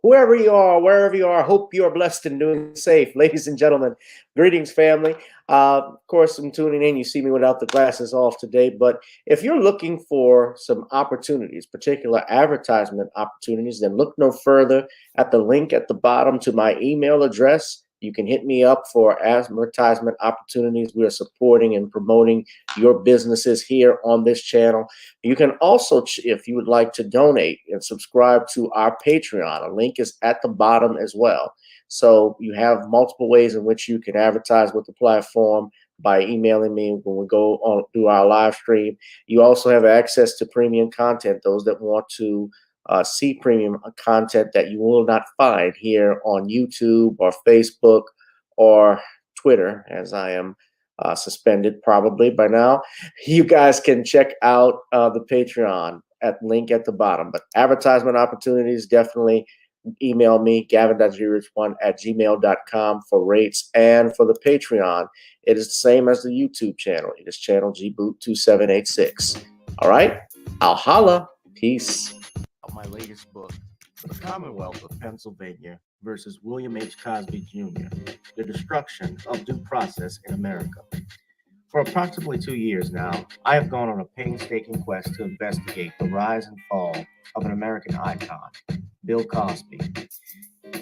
Whoever you are, wherever you are, hope you are blessed and doing safe. Ladies and gentlemen, greetings, family. Of course, I'm tuning in. You see me without the glasses off today. But if you're looking for some opportunities, particular advertisement opportunities, then look no further at the link at the bottom to my email address. You can hit me up for advertisement opportunities. We are supporting and promoting your businesses here on this channel. You can also, if you would like to donate and subscribe to our Patreon, a link is at the bottom as well. So you have multiple ways in which you can advertise with the platform by emailing me when we go on through our live stream. You also have access to premium content, those that want to see premium content that you will not find here on YouTube or Facebook or Twitter, as I am suspended probably by now. You guys can check out the Patreon at link at the bottom. But advertisement opportunities, definitely email me, gavin.grich1@gmail.com for rates. And for the Patreon, it is the same as the YouTube channel. It is channel gboot2786. All right, I'll holla. Peace. My latest book, The Commonwealth of Pennsylvania versus William H. Cosby Jr., The Destruction of Due Process in America. For approximately 2 years now, I have gone on a painstaking quest to investigate the rise and fall of an American icon, Bill Cosby.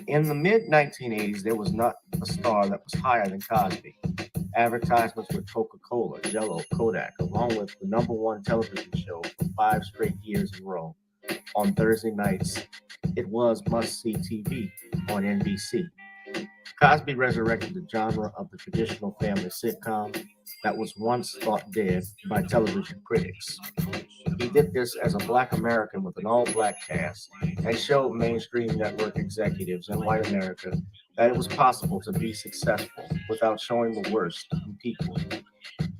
In the mid-1980s, there was not a star that was higher than Cosby. Advertisements with Coca-Cola, Jello, Kodak, along with the #1 television show for 5 straight years in a row. On Thursday nights, it was must-see TV on NBC. Cosby resurrected the genre of the traditional family sitcom that was once thought dead by television critics. He did this as a Black American with an all-Black cast and showed mainstream network executives in white America that it was possible to be successful without showing the worst in people.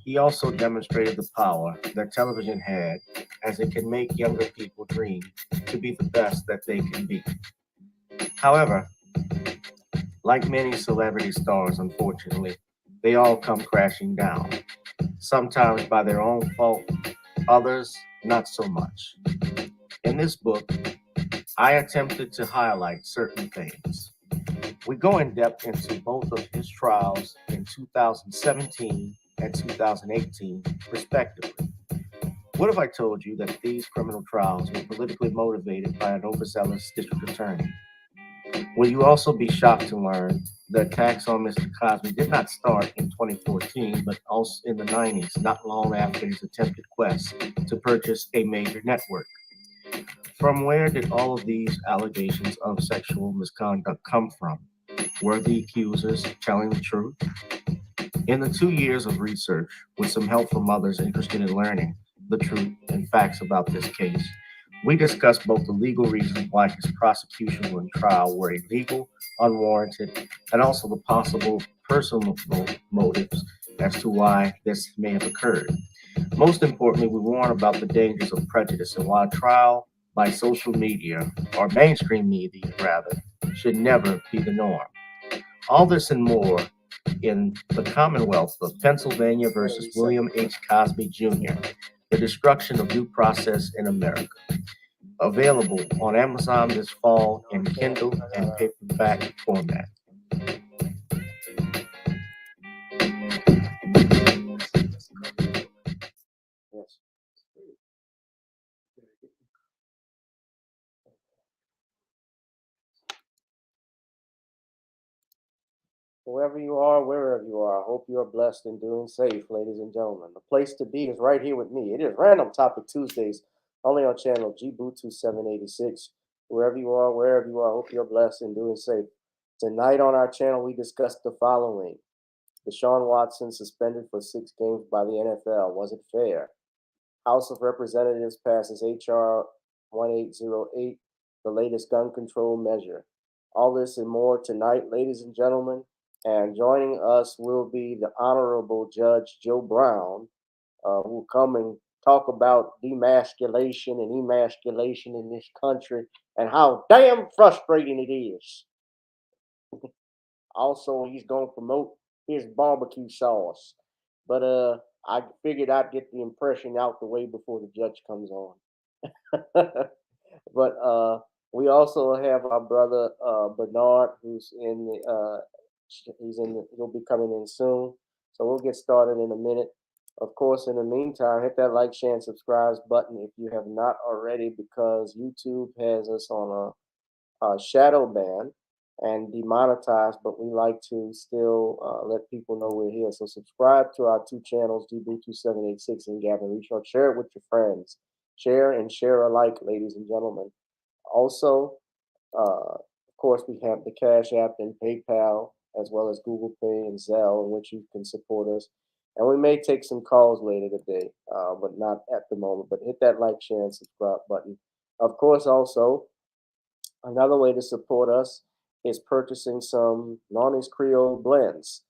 He also demonstrated the power that television had, as it can make younger people dream to be the best that they can be. However, like many celebrity stars, unfortunately, they all come crashing down, sometimes by their own fault, others not so much. In this book, I attempted to highlight certain things. We go in depth into both of his trials in 2017 and 2018, respectively. What if I told you that these criminal trials were politically motivated by an overzealous district attorney? Will you also be shocked to learn the attacks on Mr. Cosby did not start in 2014, but also in the 90s, not long after his attempted quest to purchase a major network? From where did all of these allegations of sexual misconduct come from? Were the accusers telling the truth? In the 2 years of research, with some help from others interested in learning the truth and facts about this case, we discussed both the legal reasons why his prosecution and trial were illegal, unwarranted, and also the possible personal motives as to why this may have occurred. Most importantly, we warn about the dangers of prejudice and why trial by social media, or mainstream media rather, should never be the norm. All this and more in The Commonwealth of Pennsylvania versus William H. Cosby Jr., The Destruction of Due Process in America. Available on Amazon this fall in Kindle and paperback format. Yes. Wherever you are, wherever you are, I hope you are blessed and doing safe, ladies and gentlemen. The place to be is right here with me. It is Random Topic Tuesdays, only on channel GBoot2786. Wherever you are, I hope you're blessed and doing safe. Tonight on our channel, we discussed the following. Deshaun Watson suspended for 6 games by the NFL. Was it fair? House of Representatives passes H.R. 1808, the latest gun control measure. All this and more tonight, ladies and gentlemen. And joining us will be the Honorable Judge Joe Brown, who will come and talk about demasculation and emasculation in this country and how damn frustrating it is. Also, he's going to promote his barbecue sauce. But I figured I'd get the impression out the way before the judge comes on. But we also have our brother Bernard, who's in the he'll be coming in soon. So we'll get started in a minute. Of course, in the meantime, hit that like, share, and subscribe button if you have not already, because YouTube has us on a shadow ban and demonetized, but we like to still let people know we're here. So subscribe to our 2 channels, GBoot2786 and Gavin Richard. Share it with your friends. Share and share alike, ladies and gentlemen. Also, of course, we have the Cash App and PayPal, as well as Google Pay and Zelle, in which you can support us. And we may take some calls later today, but not at the moment. But hit that like, share, and subscribe button. Of course, also, another way to support us is purchasing some Nonnie's Creole blends.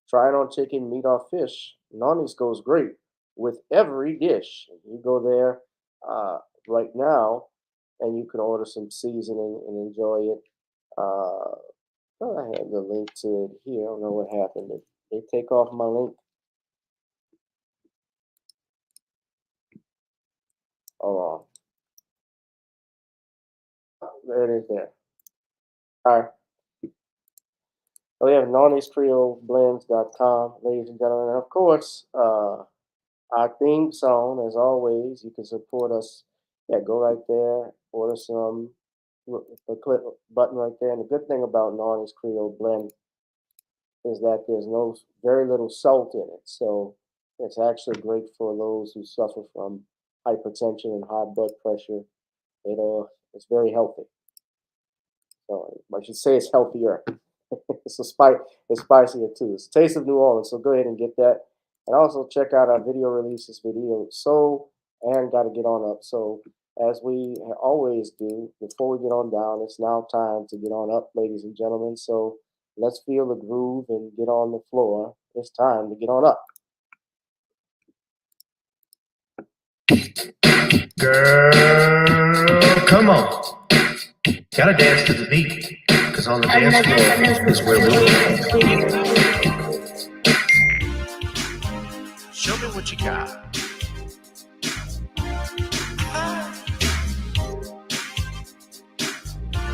Try it on chicken, meat, or fish. Nonnie's goes great with every dish. You go there right now, and you can order some seasoning and enjoy it. I have the link to it here. I don't know what happened. They take off my link. Hold on. There it is there. All right. So we have NonniesCreoleBlends.com, ladies and gentlemen. And of course, our theme song, as always, you can support us. Yeah, go right there, order some, the click button right there. And the good thing about Nonnie's Creole Blend is that there's very little salt in it. So it's actually great for those who suffer from hypertension and high blood pressure. It's very healthy. So I should say it's healthier. It's spicier too. It's Taste of New Orleans. So go ahead and get that. And also check out our video releases, Video Soul, and Gotta Get On Up. So as we always do, before we get on down, it's now time to get on up, ladies and gentlemen. So let's feel the groove and get on the floor. It's time to get on up. Girl, come on. Gotta dance to the beat, because on the dance floor is where we'll be. Show me what you got.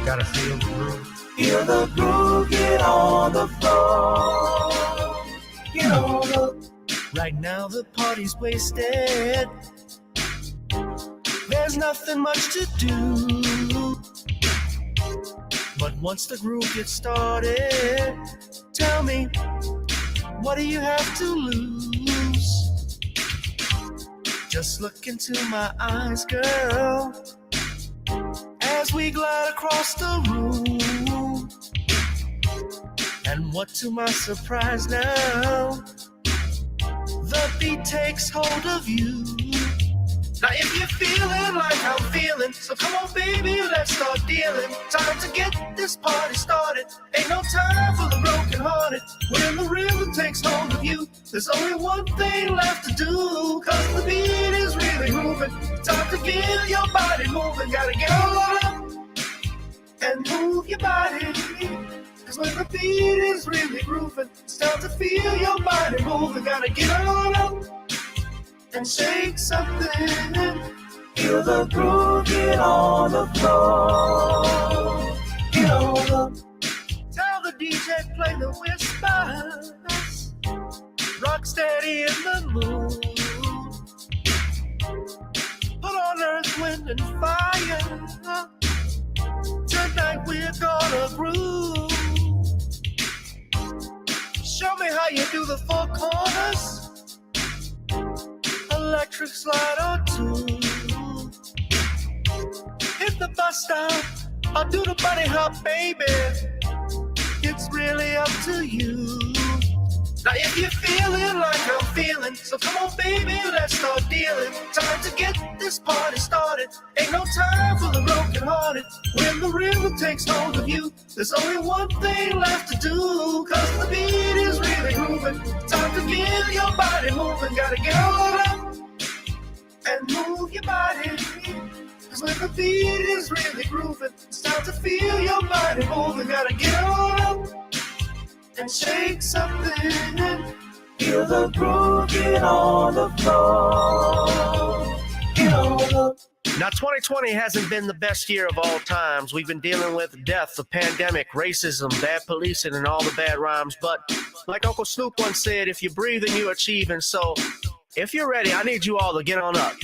Gotta feel the groove. Feel the groove, get on the floor. Get on the. Right now the party's wasted. There's nothing much to do. But once the groove gets started, tell me, what do you have to lose? Just look into my eyes, girl, as we glide across the room. And what to my surprise now, the beat takes hold of you. Now if you're feeling like I'm feeling, so come on baby, let's start dealing. Time to get this party started. Ain't no time for the broken hearted. When the rhythm takes hold of you, there's only one thing left to do. Cause the beat is really moving. Time to get your body moving. Gotta get on up and move your body. Cause when the beat is really grooving, it's time to feel your body moving. Gotta get on up and shake something. Feel the groove, get on the floor. Get on up. Tell the DJ play the whispers. Rock steady in the mood. Put on earth, wind, and fire. Tonight we're gonna groove. Show me how you do the four corners. Electric slide or two. Hit the bus stop or do the bunny hop, baby. It's really up to you. Now if you're feeling like I'm feeling, so come on baby, let's start dealing. Time to get this party started. Ain't no time for the broken hearted. When the rhythm takes hold of you, there's only one thing left to do. Cause the beat is really moving. Time to get your body moving. Gotta get on up and move your body. Cause when the beat is really grooving, it's time to feel your body moving. Gotta get on up and shake something. Feel the groove, get on the floor. Get on up. Now 2020 hasn't been the best year of all times. We've been dealing with death, the pandemic, racism, bad policing, and all the bad rhymes. But like Uncle Snoop once said, if you breathe and you achieve. And so if you're ready, I need you all to get on up.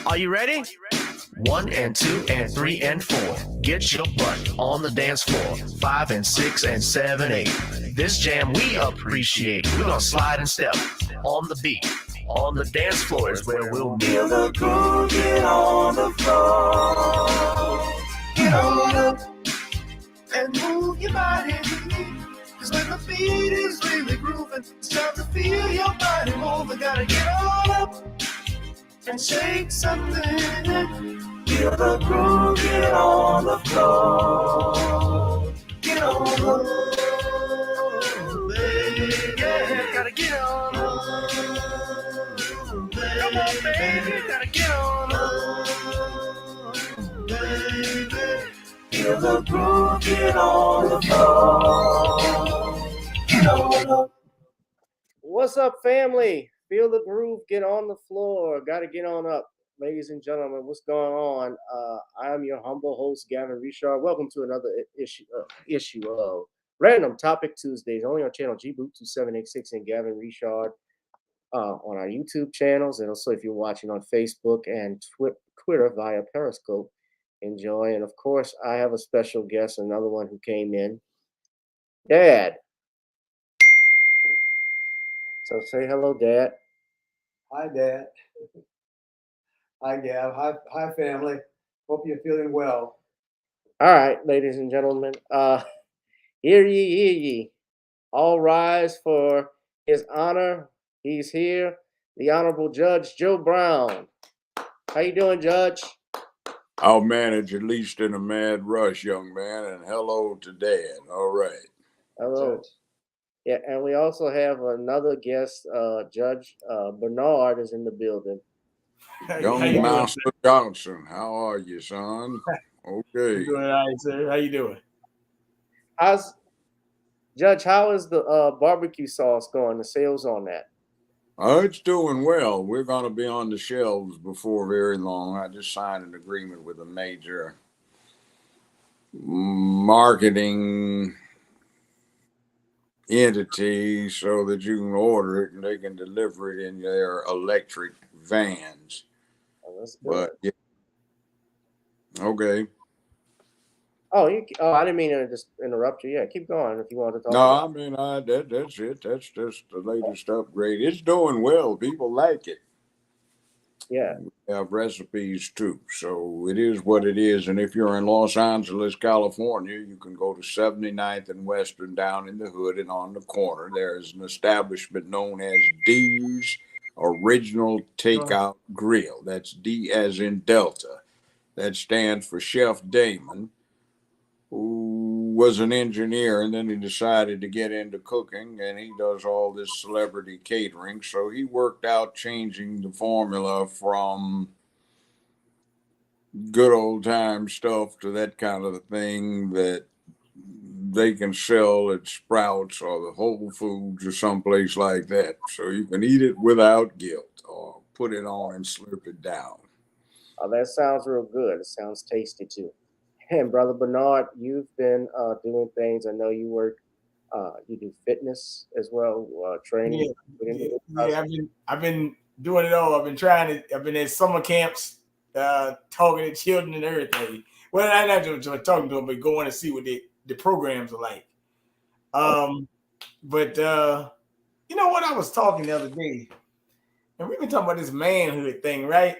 Are you ready? 1 and 2 and 3 and 4. Get your butt on the dance floor. 5 and 6 and 7, 8. This jam we appreciate. We're gonna slide and step on the beat. On the dance floor is where we'll be. Feel the groove, get on the floor. Get on up and move your body. Cause when the beat is really grooving, it's time to feel your body moving. Gotta get on up and shake something. Feel the groove, get on the floor. Get on up, baby. Yeah, gotta get on up. Come on, baby, gotta get on up, baby. Feel the groove, get on the floor. Get on up. What's up, family? Feel the groove, get on the floor. Gotta get on up. Ladies and gentlemen, what's going on? I'm your humble host, Gavin Richard. Welcome to another issue of Random Topic Tuesdays, only on channel GBoot2786 and Gavin Richard on our YouTube channels. And also if you're watching on Facebook and Twitter via Periscope, enjoy. And of course, I have a special guest, another one who came in, Dad. So say hello, Dad. Hi, Dad. Hi, Gav. Hi, family. Hope you're feeling well. All right, ladies and gentlemen. Hear ye, hear ye. All rise for his honor. He's here, the Honorable Judge Joe Brown. How you doing, Judge? I'll manage, at least in a mad rush, young man. And hello to Dad. All right. Hello. Judge. Yeah, and we also have another guest, Judge Bernard is in the building. Young Master Johnson, how are you, son? Okay. I'm doing all right, sir. How you doing? Judge, how is the barbecue sauce going, the sales on that? It's doing well. We're going to be on the shelves before very long. I just signed an agreement with a major marketing entity so that you can order it and they can deliver it in their electric vans. Oh, that's good. But yeah. Okay. Oh, I didn't mean to just interrupt you. Yeah, keep going if you want to talk. No, I mean that's it. That's just the latest upgrade. It's doing well. People like it. Yeah. We have recipes too. So it is what it is. And if you're in Los Angeles, California, you can go to 79th and Western down in the hood, and on the corner there is an establishment known as D's Original Takeout Grill. That's D as in Delta. That stands for Chef Damon, who was an engineer, and then he decided to get into cooking, and he does all this celebrity catering. So he worked out changing the formula from good old time stuff to that kind of thing that they can sell at Sprouts or the Whole Foods or someplace like that. So you can eat it without guilt, or put it on and slurp it down. Oh, that sounds real good. It sounds tasty too. And Brother Bernard, you've been doing things. I know you work. You do fitness as well, training. I've been doing it all. I've been at summer camps, talking to children and everything. Well, I'm not just talking to them, but going to see what the programs are like. But you know what? I was talking the other day, and we've been talking about this manhood thing, right?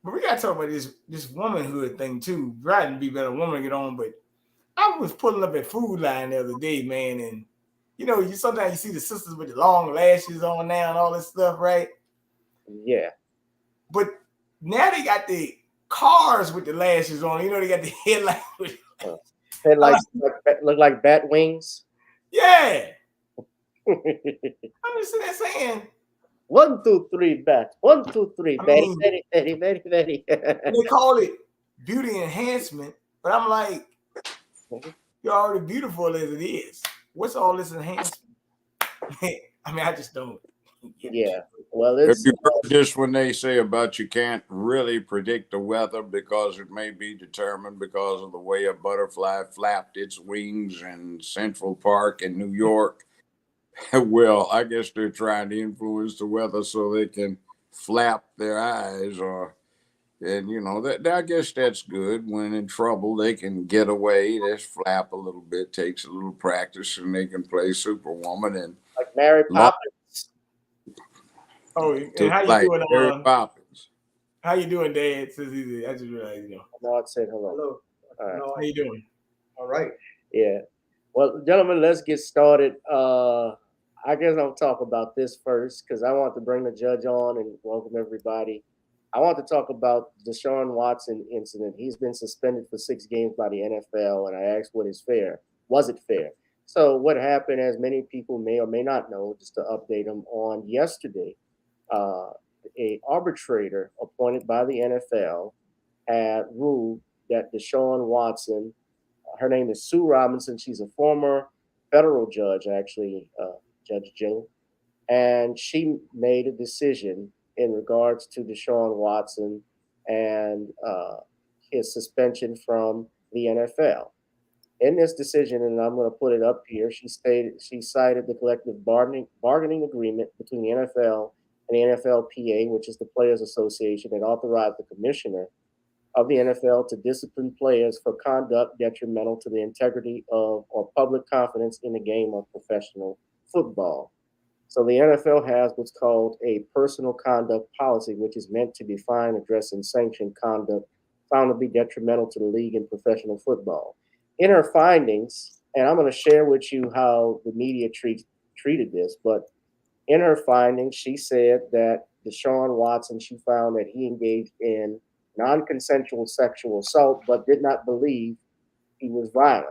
But we gotta talk about this womanhood thing too. Right, to be better woman to get on. But I was pulling up at Food Line the other day, man, and you sometimes you see the sisters with the long lashes on now and all this stuff, right? Yeah. But now they got the cars with the lashes on. They got the headlights with headlights look like bat wings. Yeah. I'm just sitting there saying 1, 2, 3, bat. 1, 2, 3, very. They call it beauty enhancement, but I'm like, you're already beautiful as it is. What's all this enhancement? I mean, I just don't. Yeah. Well, Have you heard this when they say about you can't really predict the weather because it may be determined because of the way a butterfly flapped its wings in Central Park in New York? Well, I guess they're trying to influence the weather so they can flap their eyes, and I guess that's good. When in trouble, they can get away. Just flap a little bit, takes a little practice, and they can play Superwoman and like Mary Poppins. Oh, and how you doing? Mary Poppins. How you doing, Dad? I just realized, Maud said hello. Hello. All right. How you doing? All right. Yeah. Well, gentlemen, let's get started. I guess I'll talk about this first because I want to bring the judge on and welcome everybody. I want to talk about Deshaun Watson incident. He's been suspended for 6 games by the NFL, and I asked what is fair. Was it fair? So what happened, as many people may or may not know, just to update them on yesterday, a arbitrator appointed by the NFL had ruled that Deshaun Watson, her name is Sue Robinson. She's a former federal judge, actually, Judge Joe, and she made a decision in regards to Deshaun Watson and his suspension from the NFL. In this decision, and I'm going to put it up here, she cited the collective bargaining agreement between the NFL and the NFLPA, which is the Players Association, that authorized the commissioner of the NFL to discipline players for conduct detrimental to the integrity of or public confidence in the game of professional football. So the NFL has what's called a personal conduct policy, which is meant to define, address, and sanction conduct found to be detrimental to the league and professional football. In her findings, and I'm going to share with you how the media treated this, but in her findings, she said that Deshaun Watson, she found that he engaged in non-consensual sexual assault, but did not believe he was violent.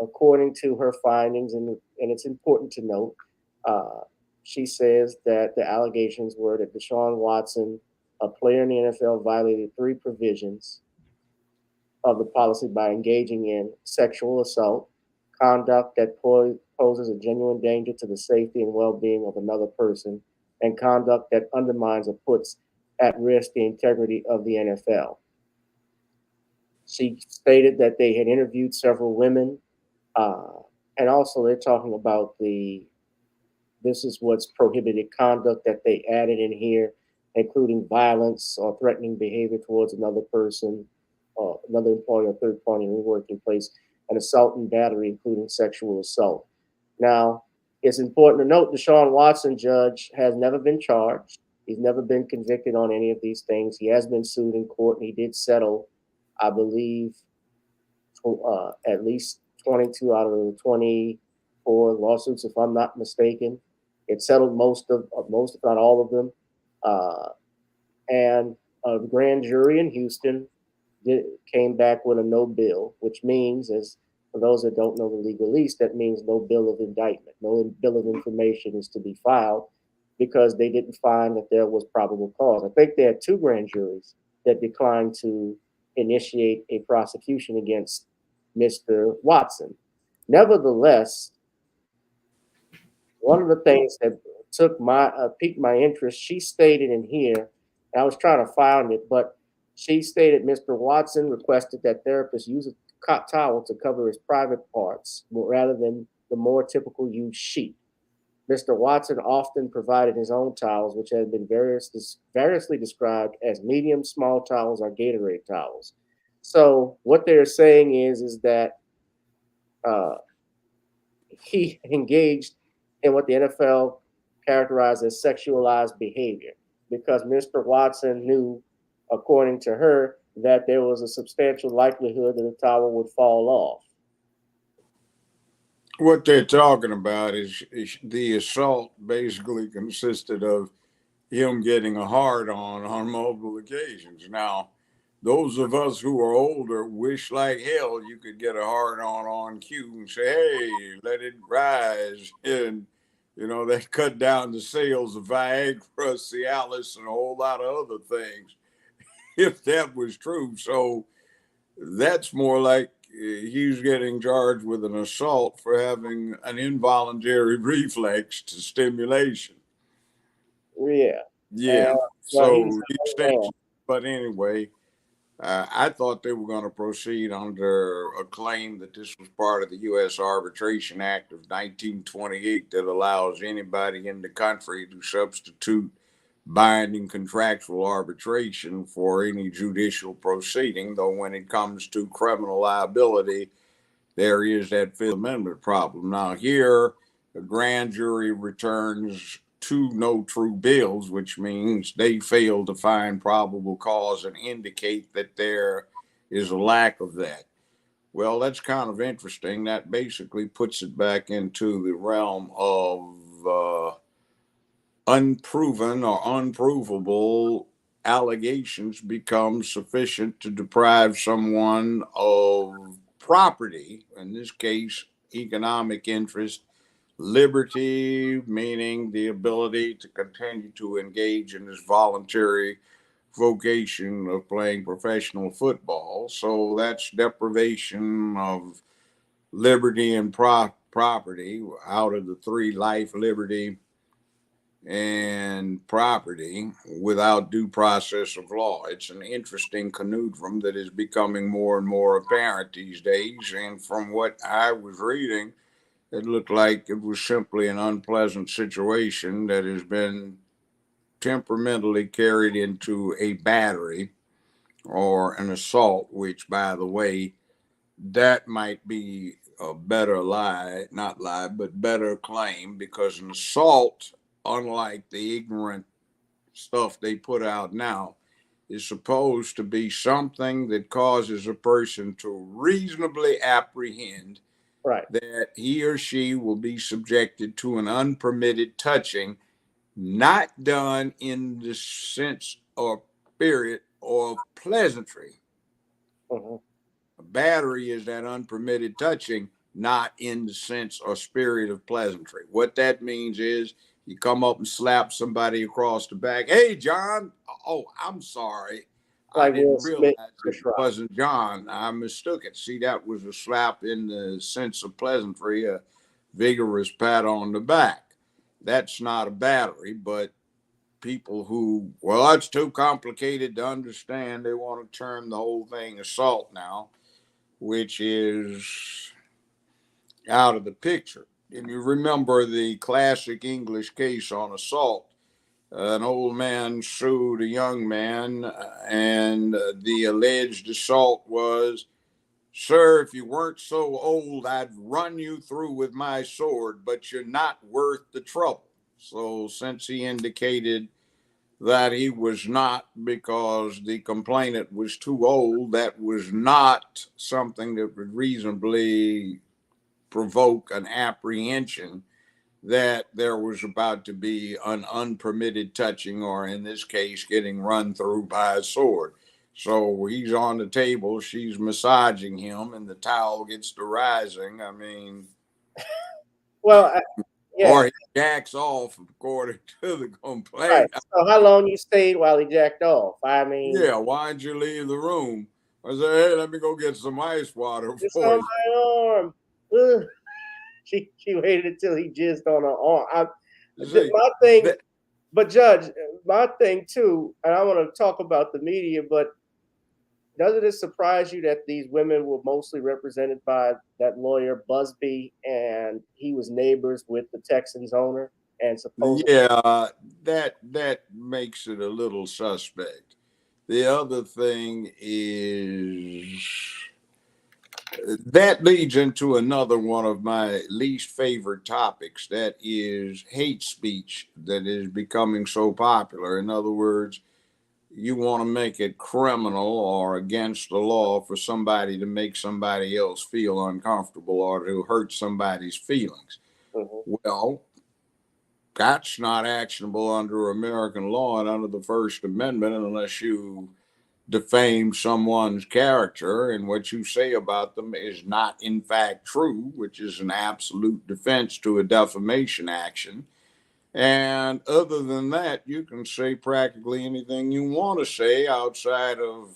According to her findings, and it's important to note, she says that the allegations were that Deshaun Watson, a player in the NFL, violated 3 provisions of the policy by engaging in sexual assault, conduct that poses a genuine danger to the safety and well-being of another person, and conduct that undermines or puts at risk the integrity of the NFL. She stated that they had interviewed several women, and also they're talking about this is what's prohibited conduct that they added in here, including violence or threatening behavior towards another person, another employee or third party in the working place, and assault and battery, including sexual assault. Now, It's important to note Deshaun Watson, judge, has never been charged. He's never been convicted on any of these things. He has been sued in court, and he did settle, I believe, at least 22 out of the 24 lawsuits, if I'm not mistaken. It settled most, if not all of them. And the grand jury in Houston came back with a no bill, which means, as for those that don't know the legalese, that means no bill of indictment, no bill of information is to be filed because they didn't find that there was probable cause. I think there are 2 grand juries that declined to initiate a prosecution against Mr. Watson. Nevertheless, one of the things that piqued my interest, she stated in here, and I was trying to find it, but she stated Mr. Watson requested that therapists use a towel to cover his private parts rather than the more typical used sheet. Mr. Watson often provided his own towels, which have been variously described as medium, small towels, or Gatorade towels. So what they're saying is that he engaged in what the NFL characterized as sexualized behavior because Mr. Watson knew, according to her, that there was a substantial likelihood that the towel would fall off. What they're talking about is the assault basically consisted of him getting a hard-on multiple occasions. Now, those of us who are older wish like hell you could get a hard-on on cue and say, hey, let it rise. And, you know, that cut down the sales of Viagra, Cialis, and a whole lot of other things, if that was true. So that's more like he's getting charged with an assault for having an involuntary reflex to stimulation. Yeah. Yeah. Well, So he's saying, but anyway, I thought they were going to proceed under a claim that this was part of the U.S. Arbitration Act of 1928 that allows anybody in the country to substitute binding contractual arbitration for any judicial proceeding, though when it comes to criminal liability, there is that Fifth Amendment problem. Now here, the grand jury returns 2 no true bills, which means they fail to find probable cause and indicate that there is a lack of that. Well, that's kind of interesting. That basically puts it back into the realm of unproven or unprovable allegations become sufficient to deprive someone of property, in this case, economic interest, liberty, meaning the ability to continue to engage in this voluntary vocation of playing professional football. So that's deprivation of liberty and property out of the 3: life, liberty, and property without due process of law. It's an interesting conundrum that is becoming more and more apparent these days. And from what I was reading, it looked like it was simply an unpleasant situation that has been temperamentally carried into a battery or an assault, which, by the way, that might be a better better claim, because an assault, unlike the ignorant stuff they put out now, is supposed to be something that causes a person to reasonably apprehend that he or she will be subjected to an unpermitted touching, not done in the sense or spirit of pleasantry. Mm-hmm. A battery is that unpermitted touching, not in the sense or spirit of pleasantry. What that means is you come up and slap somebody across the back. Hey, John. Oh, I'm sorry. I didn't realize it wasn't John. I mistook it. See, that was a slap in the sense of pleasantry, a vigorous pat on the back. That's not a battery, but people who, well, that's too complicated to understand. They want to term the whole thing assault now, which is out of the picture. And you remember the classic English case on assault. An old man sued a young man, and the alleged assault was Sir, if you weren't so old, I'd run you through with my sword, but you're not worth the trouble. So since he indicated that he was not because the complainant was too old, that was not something that would reasonably provoke an apprehension that there was about to be an unpermitted touching, or in this case, getting run through by a sword. So he's on the table, she's massaging him, and the towel gets to rising. I mean, Well, yeah, or he jacks off, according to the right. complaint. So how long you stayed while he jacked off? I mean, Yeah, why'd you leave the room? I said, hey, let me go get some ice water it's for on you. my arm. Ugh. She waited until he jizzed on her arm. See, My thing, that, but Judge, my thing too, and I want to talk about the media, but doesn't it surprise you that these women were mostly represented by that lawyer Busby, and he was neighbors with the Texans owner, and supposedly, yeah, that makes it a little suspect. The other thing is that leads into another one of my least favorite topics, that is hate speech that is becoming so popular. In other words, you want to make it criminal or against the law for somebody to make somebody else feel uncomfortable or to hurt somebody's feelings. Mhm. Well, that's not actionable under American law and under the First Amendment unless you defame someone's character and what you say about them is not in fact true, which is an absolute defense to a defamation action. And other than that, you can say practically anything you want to say outside of,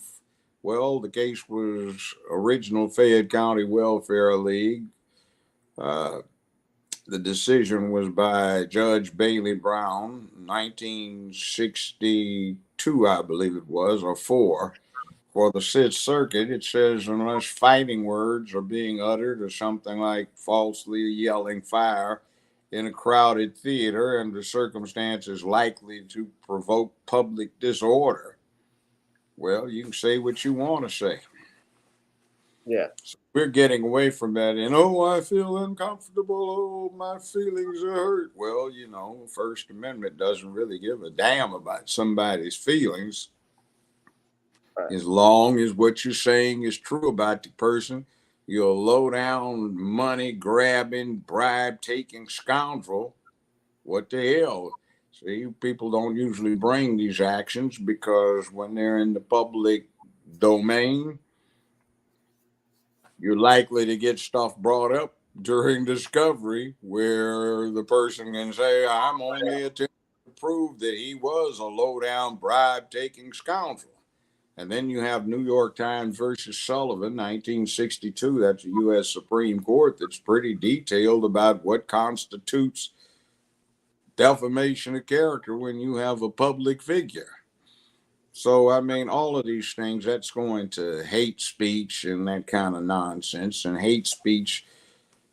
well, the case was original Fayette County Welfare League. Uh, the decision was by Judge Bailey Brown, 1962, I believe it was, or four. For the Sixth Circuit, it says unless fighting words are being uttered or something like falsely yelling fire in a crowded theater and the circumstances likely to provoke public disorder, well, you can say what you want to say. Yeah, So we're getting away from that. And oh, I feel uncomfortable. Oh, my feelings are hurt. Well, you know, First Amendment doesn't really give a damn about somebody's feelings right. as long as what you're saying is true about the person. You're a low down, money grabbing, bribe taking scoundrel. What the hell? See, people don't usually bring these actions because when they're in the public domain, you're likely to get stuff brought up during discovery where the person can say, I'm only attempting to prove that he was a low down, bribe taking scoundrel. And then you have New York Times versus Sullivan, 1962. That's a U.S. Supreme Court that's pretty detailed about what constitutes defamation of character when you have a public figure. So, I mean, all of these things, that's going to hate speech and that kind of nonsense. And hate speech,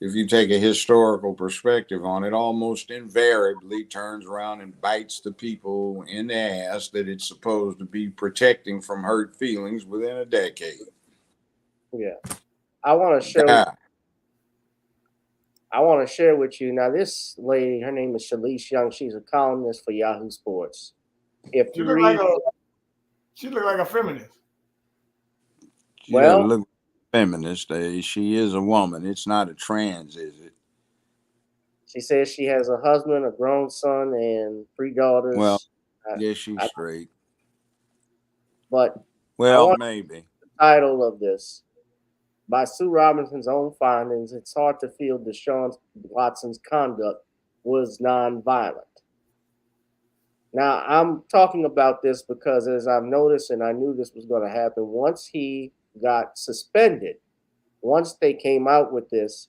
if you take a historical perspective on it, almost invariably turns around and bites the people in the ass that it's supposed to be protecting from hurt feelings within a decade. Yeah. I want to share. Yeah. I want to share with you now. This lady, her name is Shalice Young. She's a columnist for Yahoo Sports. If She you look like read, a feminist. She doesn't well, look feminist. She is a woman. It's not a trans, is it? she says she has a husband, a grown son, and three Well, daughters. yeah, she's I, straight. but I Well, want maybe. the title of this. By Sue Robinson's own findings, it's hard to feel Deshaun Watson's conduct was nonviolent. Now, I'm talking about this because, as I've noticed, and I knew this was going to happen, once he got suspended, once they came out with this,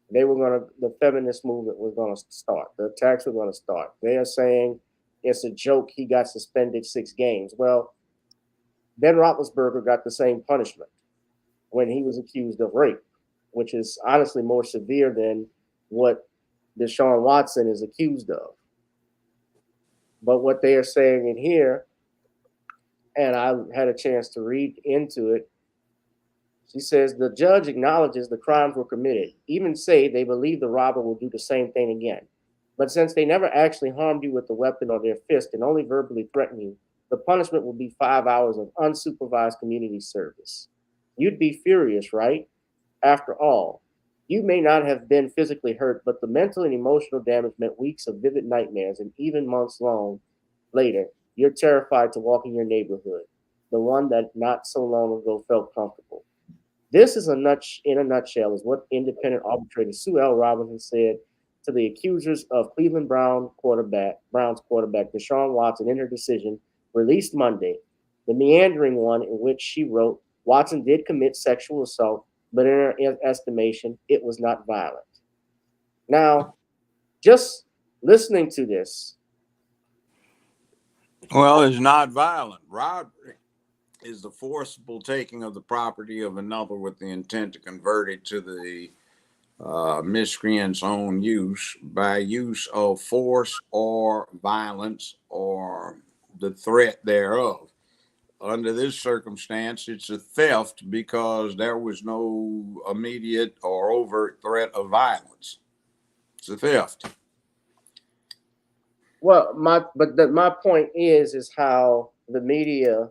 the feminist movement was going to start. The attacks were going to start. They are saying it's a joke. He got suspended 6 games. Well, Ben Roethlisberger got the same punishment when he was accused of rape, which is honestly more severe than what Deshaun Watson is accused of. But what they are saying in here, and I had a chance to read into it, She says the judge acknowledges the crimes were committed, even say they believe the robber will do the same thing again. But since they never actually harmed you with the weapon or their fist and only verbally threaten you, the punishment will be 5 hours of unsupervised community service. You'd be furious, right? After all, you may not have been physically hurt, but the mental and emotional damage meant weeks of vivid nightmares, and even months long later, you're terrified to walk in your neighborhood, the one that not so long ago felt comfortable. This is in a nutshell, is what independent arbitrator Sue L. Robinson said to the accusers of Cleveland Browns quarterback Deshaun Watson in her decision released Monday, the meandering one in which she wrote Watson did commit sexual assault, but in her estimation, it was not violent. Now, just listening to this, Well, it's not violent. Robbery is the forcible taking of the property of another with the intent to convert it to the miscreant's own use by use of force or violence or the threat thereof. Under this circumstance, it's a theft because there was no immediate or overt threat of violence. It's a theft. well, my point is how the media.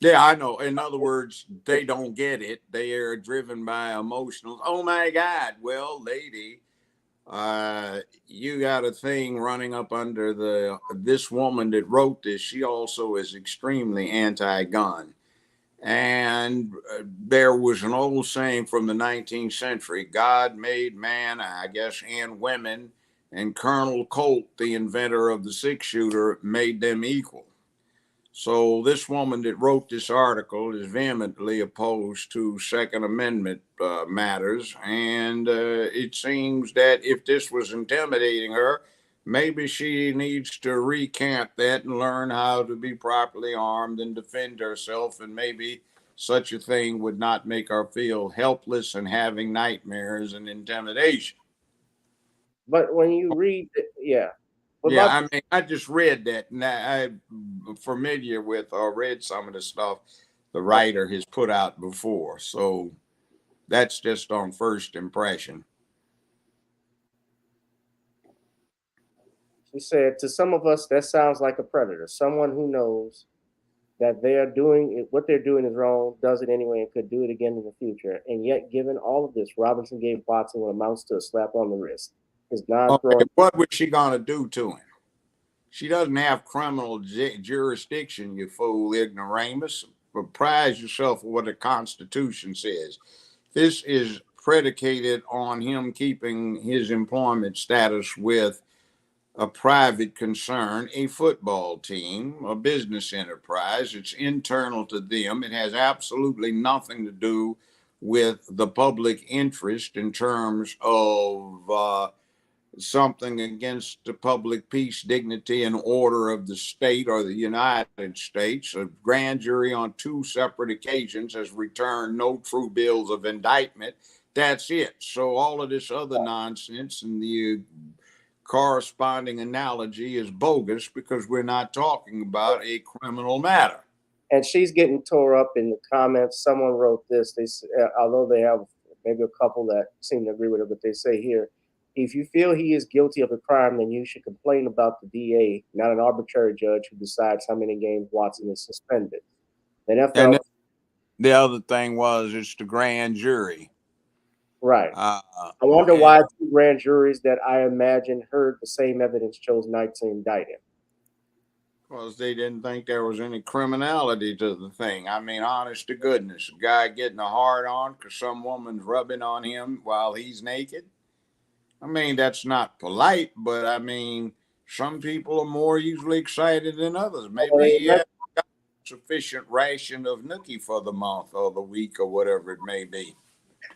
Yeah, I know. In other words, they don't get it. They are driven by emotional. Oh my God! Well, lady, you got a thing running up under this woman that wrote this. She also is extremely anti-gun. And there was an old saying from the 19th century: God made man, I guess, and women, and Colonel Colt, the inventor of the six-shooter, made them equal. So this woman that wrote this article is vehemently opposed to Second Amendment matters, and it seems that if this was intimidating her, maybe she needs to recant that and learn how to be properly armed and defend herself, and maybe such a thing would not make her feel helpless and having nightmares and intimidation. But when you read, yeah, but Yeah, my I mean, I just read that, and I'm familiar with or read some of the stuff the writer has put out before. So that's just on first impression. she said to some of us that sounds like a predator, someone who knows that they are doing it, what they're doing is wrong, does it anyway, and could do it again in the future. And yet, given all of this, Robinson gave Watson what amounts to a slap on the wrist. His Okay, non-throwing. what was she going to do to him? She doesn't have criminal jurisdiction, you fool ignoramus. Apprise yourself of what the Constitution says. This is predicated on him keeping his employment status with a private concern, a football team, a business enterprise. It's internal to them. It has absolutely nothing to do with the public interest in terms of something against the public peace, dignity, and order of the state or the United States. A grand jury on 2 separate occasions has returned no true bills of indictment. That's it. So all of this other nonsense and the corresponding analogy is bogus because we're not talking about a criminal matter. And she's getting tore up in the comments. Someone wrote this. They, although they have maybe a couple that seem to agree with her, but they say here, if you feel he is guilty of a crime, then you should complain about the DA, not an arbitrary judge who decides how many games Watson is suspended. The NFL, And then the other thing was it's the grand jury. right. I wonder and- why 2 grand juries that I imagine heard the same evidence chose not to indict him. Because they didn't think there was any criminality to the thing. I mean, honest to goodness, a guy getting a hard on because some woman's rubbing on him while he's naked. I mean, that's not polite, but I mean, some people are more usually excited than others. Maybe he had sufficient ration of nookie for the month or the week or whatever it may be.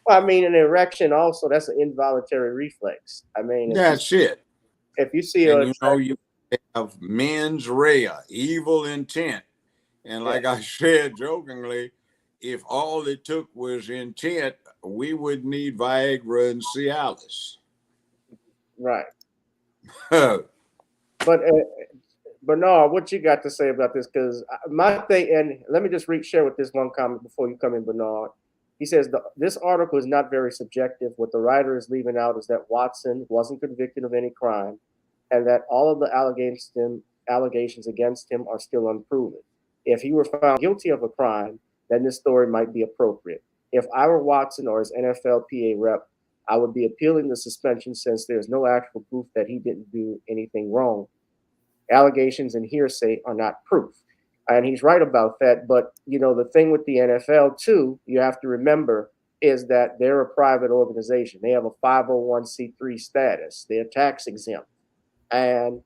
Well, I mean, an erection also, that's an involuntary reflex. I mean, That's it. If you see and you have mens rea, evil intent. And like I said jokingly, if all it took was intent, we would need Viagra and Cialis. Right. But Bernard, what you got to say about this? Because my thing, and let me just share with this one comment before you come in, Bernard. He says this article is not very subjective. What the writer is leaving out is that Watson wasn't convicted of any crime, and that all of the allegations against him are still unproven. If he were found guilty of a crime, then this story might be appropriate. If I were Watson or his NFLPA rep, I would be appealing the suspension since there's no actual proof that he didn't do anything wrong. Allegations and hearsay are not proof. And he's right about that. But, the thing with the NFL, too, you have to remember is that they're a private organization. They have a 501c3 status. They're tax exempt. And,